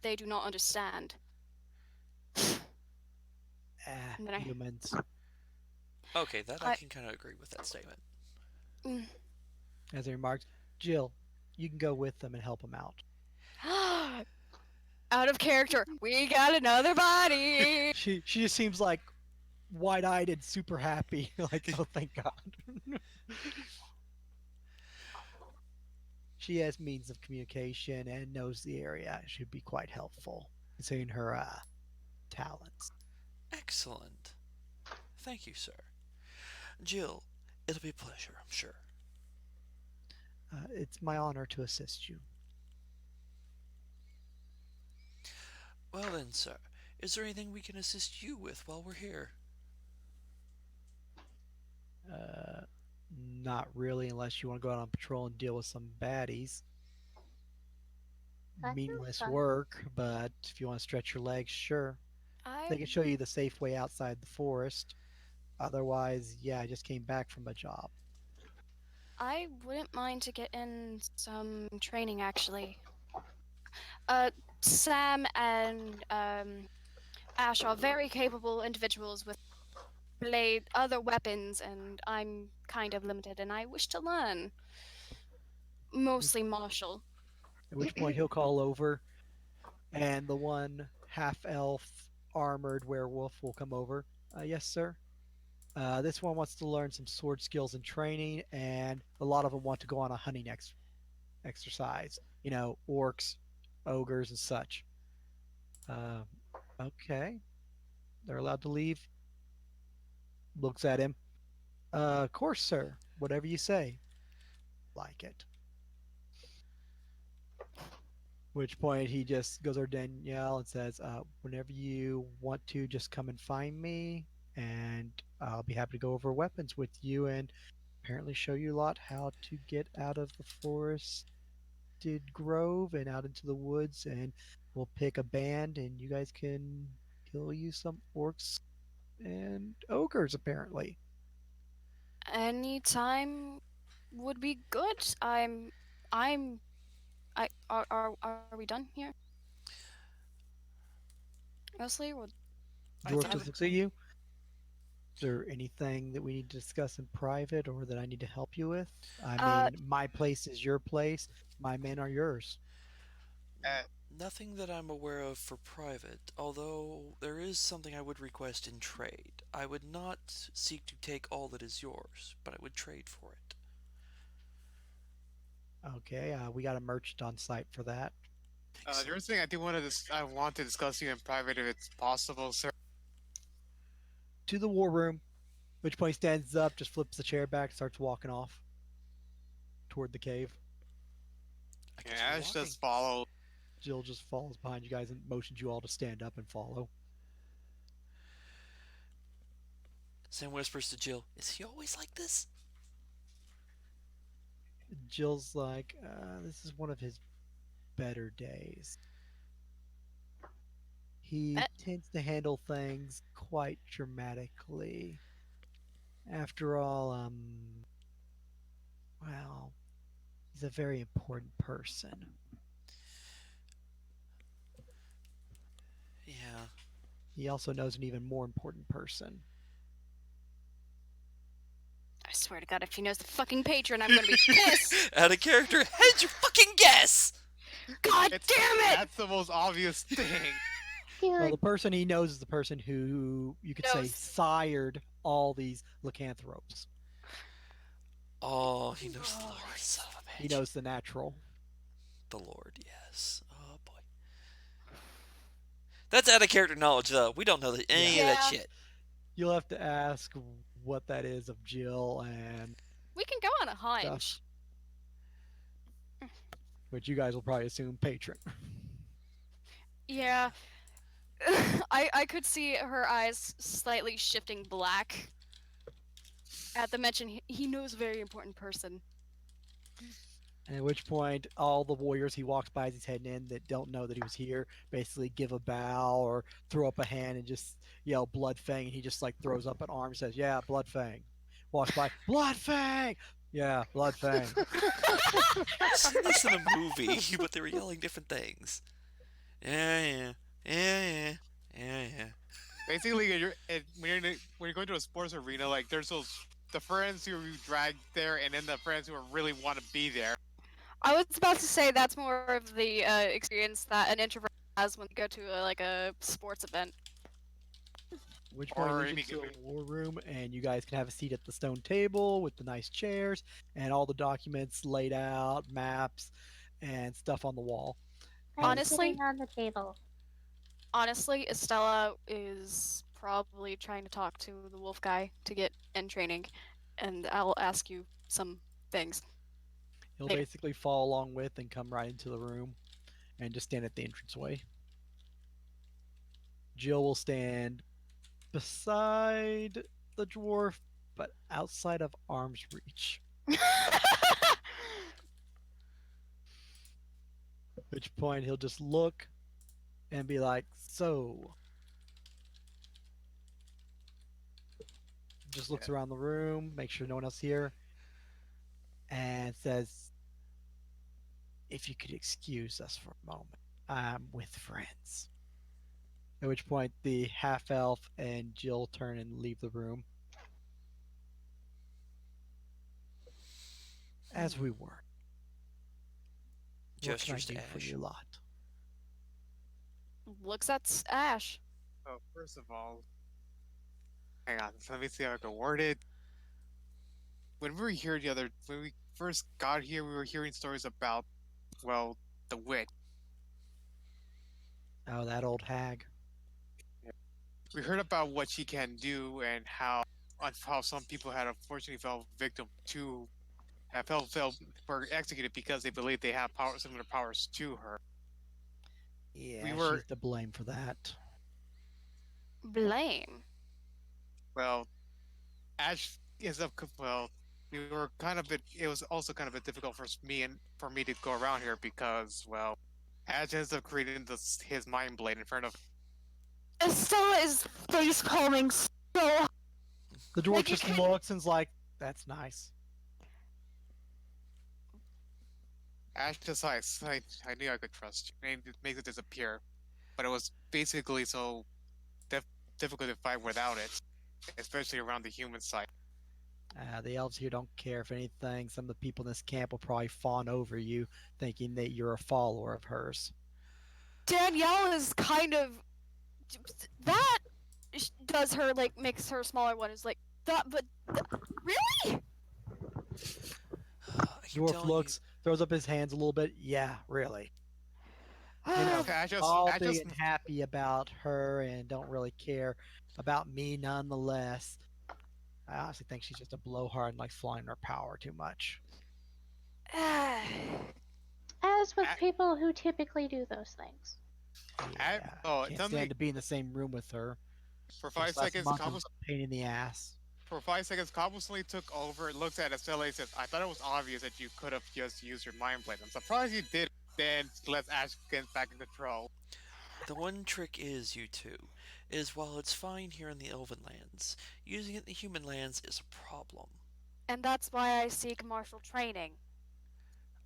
They do not understand. Ah, And then humans. Okay, that I I, can kind of agree with that statement. mm. As he remarks, Jill, you can go with them and help them out. Out of character. We got another body. She just seems like wide-eyed and super happy. Like, oh, thank God. She has means of communication and knows the area. Should be quite helpful, considering her talents. Excellent. Thank you, sir. Jill, it'll be a pleasure, I'm sure. It's my honor to assist you. Well then, sir, is there anything we can assist you with while we're here? Uh, Not really, unless you want to go out on patrol and deal with some baddies. That sounds Meaningless fun. work, but if you want to stretch your legs, sure. I They can show you the safe way outside the forest. Otherwise, yeah, I just came back from a job. I wouldn't mind to get in some training actually. Sam and Ash are very capable individuals with other weapons, and I'm kind of limited, and I wish to learn. Mostly martial. At which point he'll call over, and the one half elf armored werewolf will come over. Yes, sir. This one wants to learn some sword skills and training, and a lot of them want to go on a hunting exercise. You know, orcs, ogres, and such. Uh, okay, they're allowed to leave. Looks at him. Of course, sir. Whatever you say. Like it. Which point he just goes over to Danielle and says, "Whenever you want to, just come and find me, and I'll be happy to go over weapons with you and apparently show you a lot how to get out of the forested grove and out into the woods, and we'll pick a band, and you guys can kill you some orcs and ogres, apparently." Any time would be good. I'm are we done here? Mostly, or I Dwarf I think just would. looks at you. Is there anything that we need to discuss in private or that I need to help you with? I Uh, mean, my place is your place. My men are yours. Uh, nothing that I'm aware of for private, although there is something I would request in trade. I would not seek to take all that is yours, but I would trade for it. Okay, we got a merchant on site for that. there's Excellent. thing I do want to I want to discuss you in private if it's possible, sir. To the war room, which point he stands up, just flips the chair back, starts walking off toward the cave. I Yeah, guess we're Ash walking. just follow. Jill just follows behind you guys and motions you all to stand up and follow. Sam whispers to Jill, "Is he always like this?" Jill's like, this is one of his better days. He eh, tends to handle things quite dramatically. After all, well, he's a very important person. Yeah. He also knows an even more important person. I swear to God, if he knows the fucking patron, I'm gonna be pissed. Out of character, how did you fucking guess? God It's damn it! That's the most obvious thing. Well, Dude, the person he knows is the person who you could say Knows. sired all these lycanthropes. Oh, he knows the Oh, Lord, son of a He bitch. knows the natural. The Lord, yes. Oh boy. That's out of character knowledge, though. We don't know Yeah. any of that yeah, shit. You'll have to ask what that is of Jill and we can go on a stuff, hunch. which you guys will probably assume patron. Yeah, I could see her eyes slightly shifting black at the mention. He knows a very important person. At which point, all the warriors he walks by as he's heading in that don't know that he was here basically give a bow or throw up a hand and just yell "Blood Fang," and he just like throws up an arm and says, "Yeah, Blood Fang." Walks by, "Blood Fang." Yeah, Blood Fang. I've seen this in a movie, but they were yelling different things. Yeah, yeah, yeah, yeah, yeah, yeah. Basically, when you're going to a sports arena, like there's those the friends who you drag there, and then the friends who really want to be there. I was about to say that's more of the experience that an introvert has when they go to like a sports event. At which point he Or leads I you mean, to a war room, and you guys can have a seat at the stone table with the nice chairs and all the documents laid out, maps, and stuff on the wall. I'm And Honestly, sitting on the table. honestly, Estella is probably trying to talk to the wolf guy to get in training, and I'll ask you some things. he'll Later. basically follow along with and come right into the room and just stand at the entranceway. Jill will stand beside the dwarf, but outside of arm's reach. At which point he'll just look and be like, "So," just looks around the room, make sure no one else here, and says, "If you could excuse us for a moment, I'm with friends." At which point the half elf and Jill turn and leave the room as we were. What can I Gestures to do for Ash. you lot? Looks at Ash. oh, first of all, hang on, let me see how I can word it. When we were here when we first got here, we were hearing stories about, well, the witch. Oh, that old hag. We heard about what she can do and how some people had unfortunately fell victim to have fell were executed because they believed they have similar powers to her. We Yeah, were she's to blame for that. Blame. well, Ash is up. Well, we were kind of bit. It was also kind of a bit difficult for me to go around here because Ash ends up creating his mind blade in front of. Estella is face palming so The dwarf like you just can't. looks and's like, "That's nice." Ash decides, I knew I could trust you, and it makes it disappear. But it was basically so dif- difficult to fight without it, especially around the human side. The elves here don't care. If anything, some of the people in this camp will probably fawn over you, thinking that you're a follower of hers. Danielle is kind of that does her like makes her smaller one is like that, but really? I keep Dwarf telling you, looks, throws up his hands a little bit. Yeah, really. You know, Okay, all I big just, and happy about her and don't really care about me nonetheless. I honestly think she's just a blowhard and likes flying her power too much. As with I, people who typically do those things. Yeah, can't stand suddenly to be in the same room with her. for This five last seconds, month was a pain in the ass. Cobble suddenly took over, looks at Estella, and says, "I thought it was obvious that you could have just used your mind blade. I'm surprised you did." Then lets Ash get back in control. the one trick is, you two, is while it's fine here in the Elven lands, using it in the human lands is a problem. And that's why I seek martial training.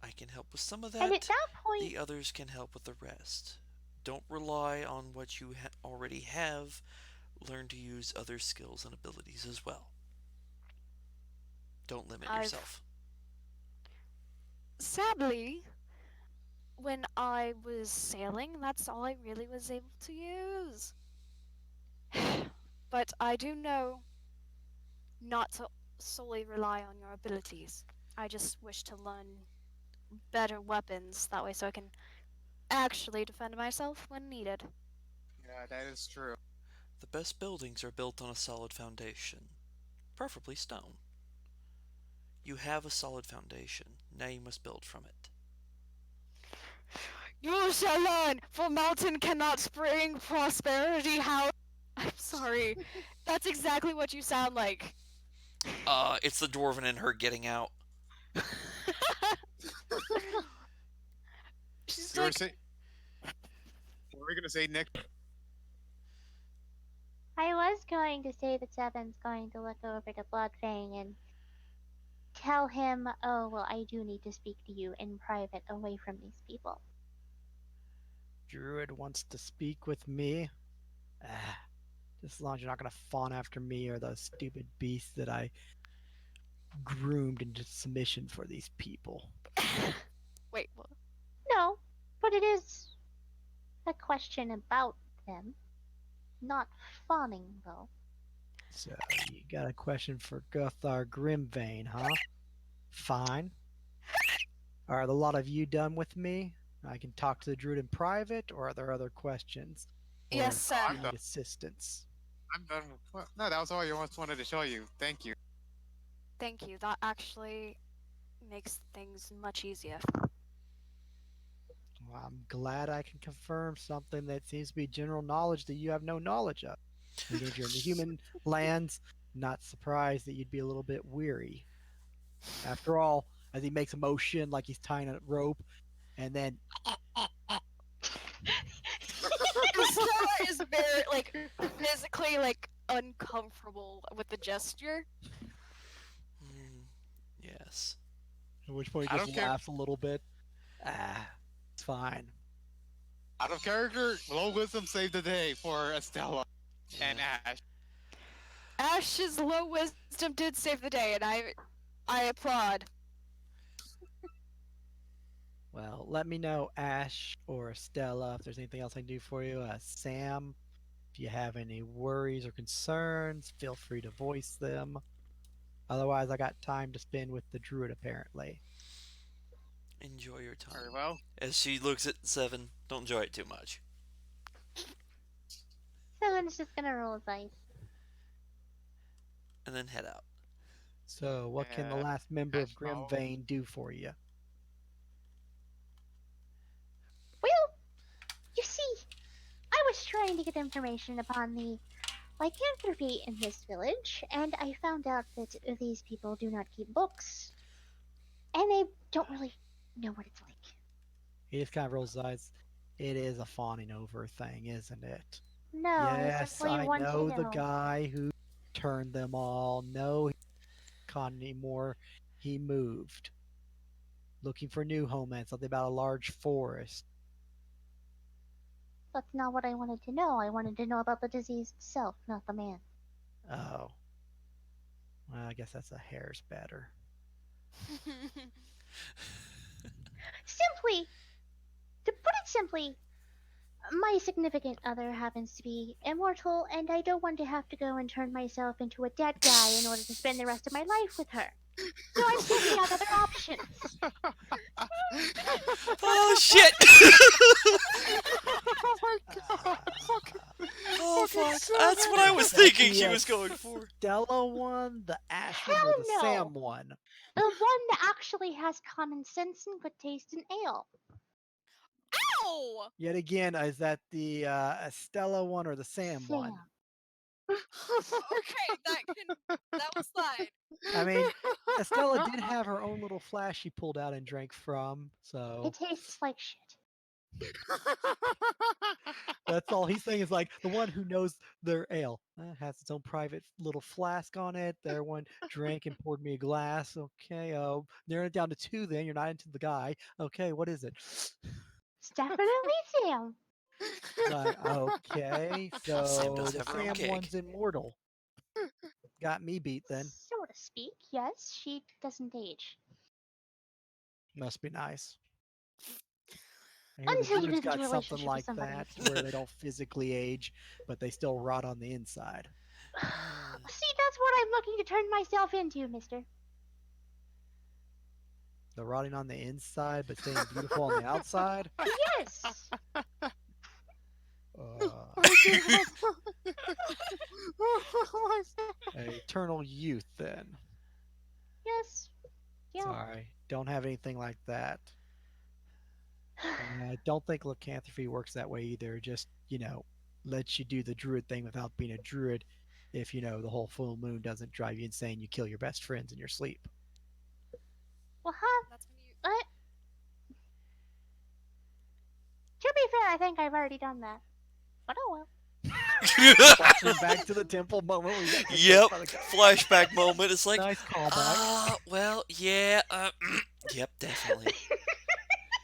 I can help with some of And at that, that point, the others can help with the rest. Don't rely on what you already have, learn to use other skills and abilities as well. Don't limit I've yourself. sadly when I was sailing, that's all I really was able to use. But I do know not to solely rely on your abilities. I just wish to learn better weapons that way so I can actually defend myself when needed. Yeah, that is true. The best buildings are built on a solid foundation, preferably stone. You have a solid foundation, now you must build from it. You shall learn, for mountain cannot spring prosperity house. I'm sorry. That's exactly what you sound like. It's the dwarven in her getting out. She's You were like, saying, what were you gonna say, Nick? I was going to say that Seven's going to look over to Bloodfang and tell him, oh, well, I do need to speak to you in private away from these people. Druid wants to speak with me. Ah, just as long as you're not going to fawn after me or those stupid beasts that I groomed into submission for these people. wait, what? No, but it is a question about them. Not fawning, though. So, you got a question for Gothar Grimvane, huh? Fine. Are a lot of you done with me? I can talk to the Druid in private, or are there other questions? Or Yes, do I'm you done. need assistance? I'm done. No, that was all I once wanted to show you. Thank you. thank you. That actually makes things much easier. Well, I'm glad I can confirm something that seems to be general knowledge that you have no knowledge of. And again, if you're in the human lands, not surprised that you'd be a little bit weary. After all, as he makes a motion like he's tying a rope, and then Stella is very like physically like uncomfortable with the gesture. Mm, yes. at which point I he don't just care. laughs a little bit. Ah, it's fine. Out of character, low wisdom saved the day for Estella and Yeah. Ash. Ash's low wisdom did save the day, and I applaud. Well, let me know, Ash or Stella, if there's anything else I can do for you. Sam, if you have any worries or concerns, feel free to voice them. Otherwise, I got time to spend with the druid, apparently. Enjoy your Very time. well. As she looks at Seven, don't enjoy it too much. Seven's just gonna roll his eyes. And then head out. So, what can the Uh, last member of Ash follows. Grimvane do for you? Well, you see, I was trying to get information upon the lycanthropy in this village, and I found out that these people do not keep books, and they don't really know what it's like. He just kind of rolls his eyes. It is a fawning over thing, isn't it? No, I Yes, simply I want to know the know. guy who turned them all. No, he's not con anymore. He moved, looking for new homeland, something about a large forest. That's not what I wanted to know. I wanted to know about the disease itself, not the man. Oh, well, I guess that's a hair's better. Simply, to put it simply, my significant other happens to be immortal, and I don't want to have to go and turn myself into a dead guy in order to spend the rest of my life with her. So I'm seeking out other options. Oh shit! Oh my god. Oh fuck! Fucking That's what I was Is that thinking she the was going for. Stella one, the Ash one, or Hell the no! Sam one? The one that actually has common sense and good taste in ale. Ow! Yet again, is that the Stella one or the Sam one? Sam. Okay, that was fine. I mean, Estella did have her own little flask she pulled out and drank from, so It tastes like shit. that's all he's saying is like the one who knows their ale has its own private little flask on it. Their one drank and poured me a glass. Okay, narrow it down to two. Then you're not into the guy. Okay, what is it? It's definitely Sam. It's like okay, Sam so does the have her own Sam cake. one's immortal. Got me beat then. So to speak, yes, she doesn't age. Must be nice. I hear the Until you druid's get into got a something relationship with like somebody. that where they don't physically age, but they still rot on the inside. See, that's what I'm looking to turn myself into, mister. The rotting on the inside, but staying beautiful on the outside. Yes! Eternal youth, then. Yes. Yeah. Sorry, don't have anything like that. And I don't think lycanthropy works that way either. Just, lets you do the druid thing without being a druid. If, the whole full moon doesn't drive you insane, you kill your best friends in your sleep. Well, huh? That's when you. What? To be fair, I think I've already done that. But oh well. Flashing back to the temple moment where you got kicked Yep. by the guy. Flashback moment. It's like, Nice callback. well, yeah, yep, definitely.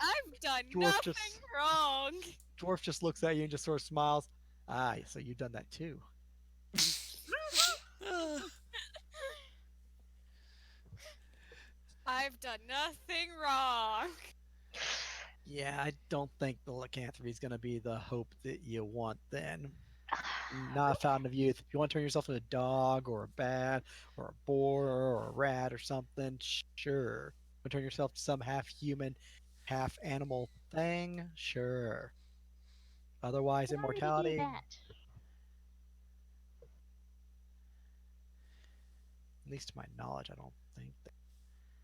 I've done Dwarf nothing just- wrong. Dwarf just looks at you and just sort of smiles. Ah, so you've done that too. Uh, I've done nothing wrong. Yeah, I don't think the lycanthropy is going to be the hope that you want then. Not a fountain of youth. If you want to turn yourself into a dog or a bat or a boar or a rat or something, sure. Want to turn yourself to some half human, half animal thing, sure. Otherwise, I already do immortality, that. at least to my knowledge, I don't think.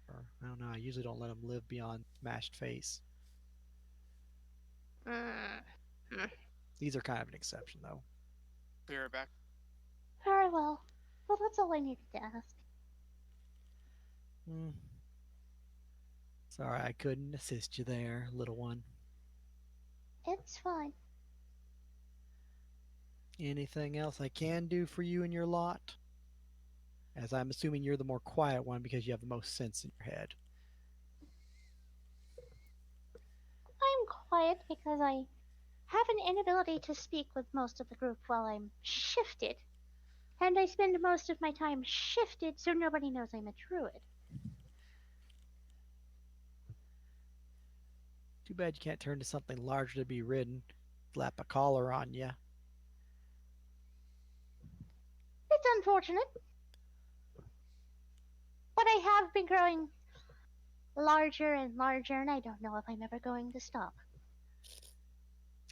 Or, I don't know. I usually don't let them live beyond smashed face. Mm. These are kind of an exception, though. Be right back. Very well. Well, that's all I needed to ask. Hmm. Sorry, I couldn't assist you there, little one. It's fine. Anything else I can do for you in your lot? As I'm assuming you're the more quiet one because you have the most sense in your head. I'm quiet because I have an inability to speak with most of the group while I'm shifted. And I spend most of my time shifted so nobody knows I'm a druid. Too bad you can't turn to something larger to be ridden. Slap a collar on you. It's unfortunate. But I have been growing larger and larger, and I don't know if I'm ever going to stop.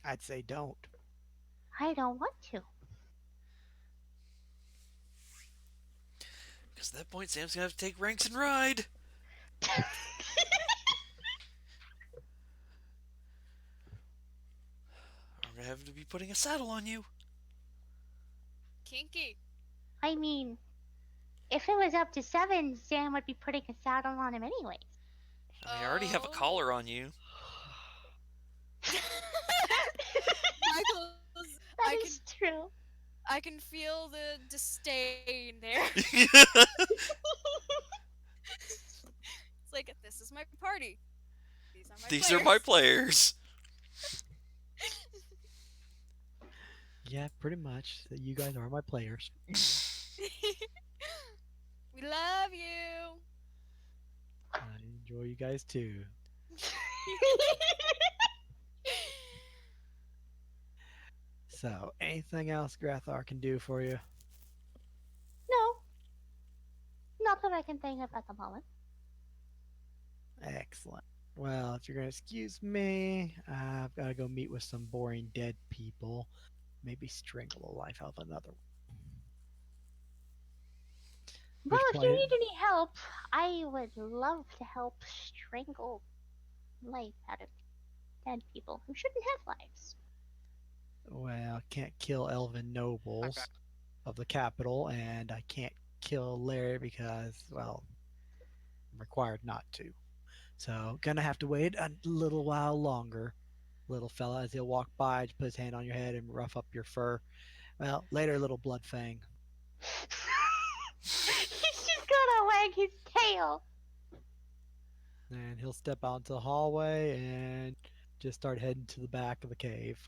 I'd say don't. I don't want to. Because at that point, Sam's gonna have to take ranks and ride. I'm gonna have to be putting a saddle on you. Kinky. I mean, if it was up to 7, Sam would be putting a saddle on him anyways. I mean, I already have a Oh. collar on you. Michael's. That I is true. I can feel the disdain there. It's like, this is my party. These are my These players. are my players. Yeah, pretty much. You guys are my players. We love you. I enjoy you guys too. So, anything else Grathar can do for you? No. Not that I can think of at the moment. Excellent. Well, if you're going to excuse me, I've got to go meet with some boring dead people. Maybe strangle the life out of another one. Well, Which if you point- need any help, I would love to help strangle life out of dead people who shouldn't have lives. Well, I can't kill elven nobles back. of the capital, and I can't kill Larry because, well, I'm required not to. So, gonna have to wait a little while longer, little fella, as he'll walk by, put his hand on your head, and rough up your fur. Well, later, little blood fang. He's just gonna wag his tail. And he'll step out into the hallway and just start heading to the back of the cave.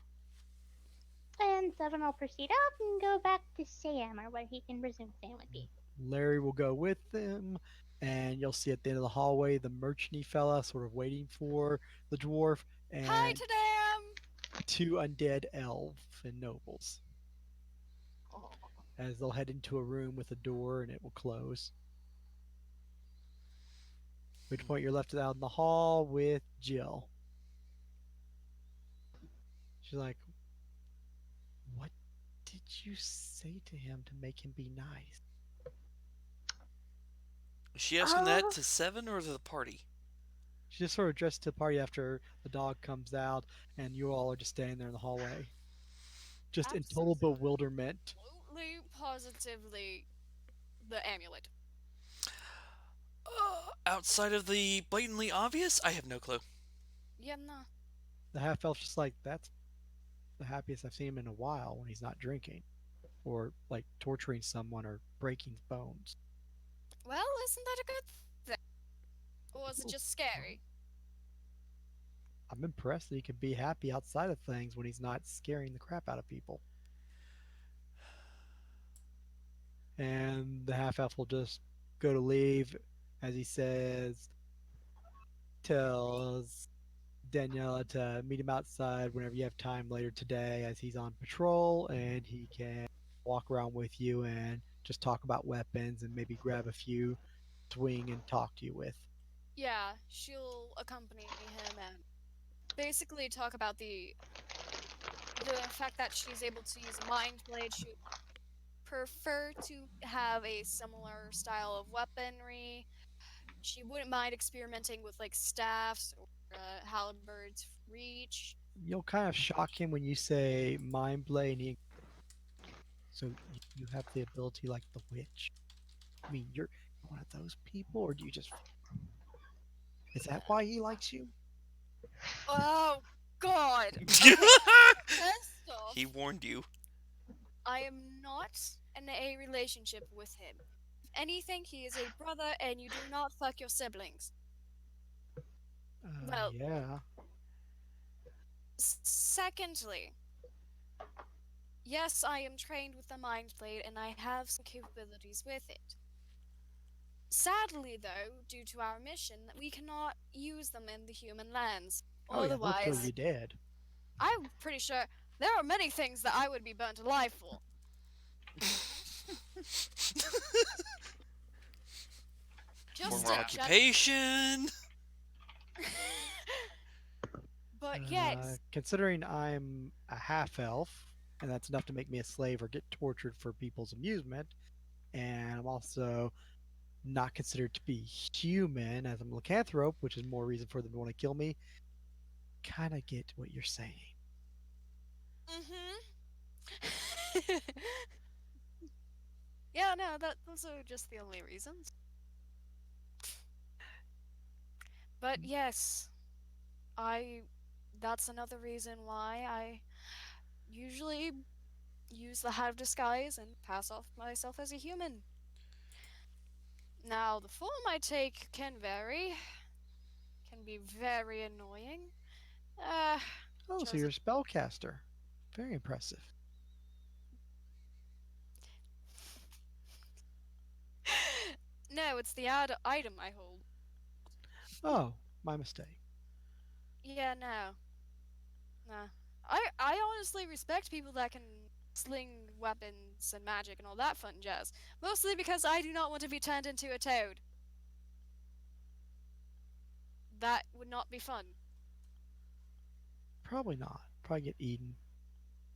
And Seven will proceed out and go back to Sam, or what he can presume Sam would be. Larry will go with them, and you'll see at the end of the hallway the merchanty fella sort of waiting for the dwarf Hi and to them. 2 undead elf and nobles. As they'll head into a room with a door and it will close. At which point you're left out in the hall with Jill. She's like, "What did you say to him to make him be nice?" Is she asking that to Seven or to the party? She just sort of addressed to the party after the dog comes out and you all are just standing there in the hallway. Just in total bewilderment. Absolutely, positively, the amulet. Outside of the blatantly obvious, I have no clue. Yeah, no. the half elf's just like, that's the happiest I've seen him in a while when he's not drinking or like torturing someone or breaking bones. Well, isn't that a good thing? Or is it Oh, just scary? I'm impressed that he can be happy outside of things when he's not scaring the crap out of people. And the half elf will just go to leave as he says, tells Daniela to meet him outside whenever you have time later today as he's on patrol and he can walk around with you and just talk about weapons and maybe grab a few swing and talk to you with. Yeah, she'll accompany him and basically talk about the fact that she's able to use a mind blade. She would prefer to have a similar style of weaponry. She wouldn't mind experimenting with like staffs or halberds reach. You'll kind of shock him when you say mind blade. And so you have the ability like the witch. I mean, you're one of those people, or do you just? Is that why he likes you? Oh God. Okay. First off, He warned you. I am not in a relationship with him. If anything, he is a brother, and you do not fuck your siblings. Well, Yeah. secondly, yes, I am trained with the mind blade, and I have some capabilities with it. Sadly, though, due to our mission, we cannot use them in the human lands. Oh yeah, they'll kill Otherwise, you dead. I'm pretty sure there are many things that I would be burnt alive for. Just More to occupation. But yes, Considering I'm a half elf, and that's enough to make me a slave or get tortured for people's amusement, and I'm also not considered to be human as I'm a lycanthrope, which is more reason for them to want to kill me. Kind of get what you're saying. mm-hmm. Yeah, no, those are just the only reasons. But yes, I that's another reason why I usually use the hat of disguise and pass off myself as a human. Now, the form I take can be very annoying. Uh, Oh, so you're chosen. a spellcaster. Very impressive. No, it's the item I hold. Oh, my mistake. Yeah, no. Nah. I honestly respect people that can sling weapons and magic and all that fun jazz. Mostly because I do not want to be turned into a toad. That would not be fun. Probably not. Probably get eaten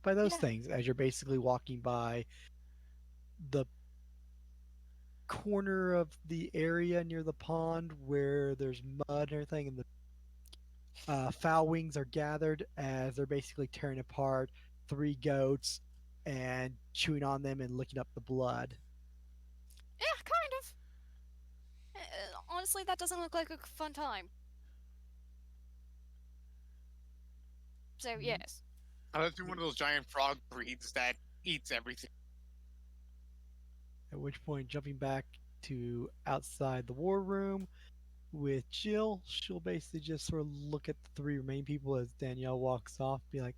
by those Yeah. things as you're basically walking by the corner of the area near the pond where there's mud and everything, and the foul wings are gathered as they're basically tearing apart three goats and chewing on them and licking up the blood. Yeah, kind of. Honestly, that doesn't look like a fun time. So, Mm. yes. Unless you're one of those giant frog breeds that eats everything. At which point, jumping back to outside the war room with Jill, she'll basically just sort of look at the three remaining people as Danielle walks off, be like,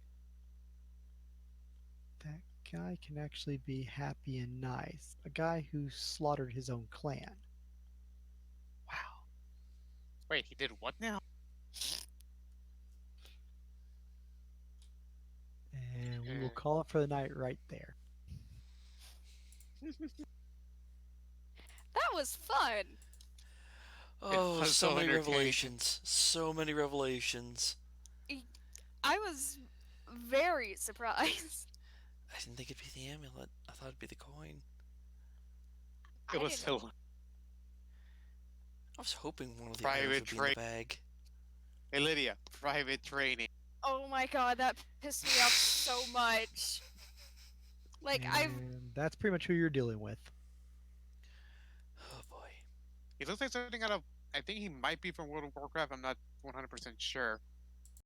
that guy can actually be happy and nice. A guy who slaughtered his own clan. Wow. Wait, he did what now? And we will Uh, call it for the night right there. That was fun. it Oh, was so so many entertaining. revelations. So many revelations. I was very surprised. I didn't think it'd be the amulet. I thought it'd be the coin. It I was didn't. still I was hoping one of the items private would be in the training. bag. Hey Lydia, private training. Oh my god, that pissed me off so much. Like, And that's pretty much who you're dealing with. Oh boy. He looks like something out of. I think he might be from World of Warcraft. I'm not 100% sure.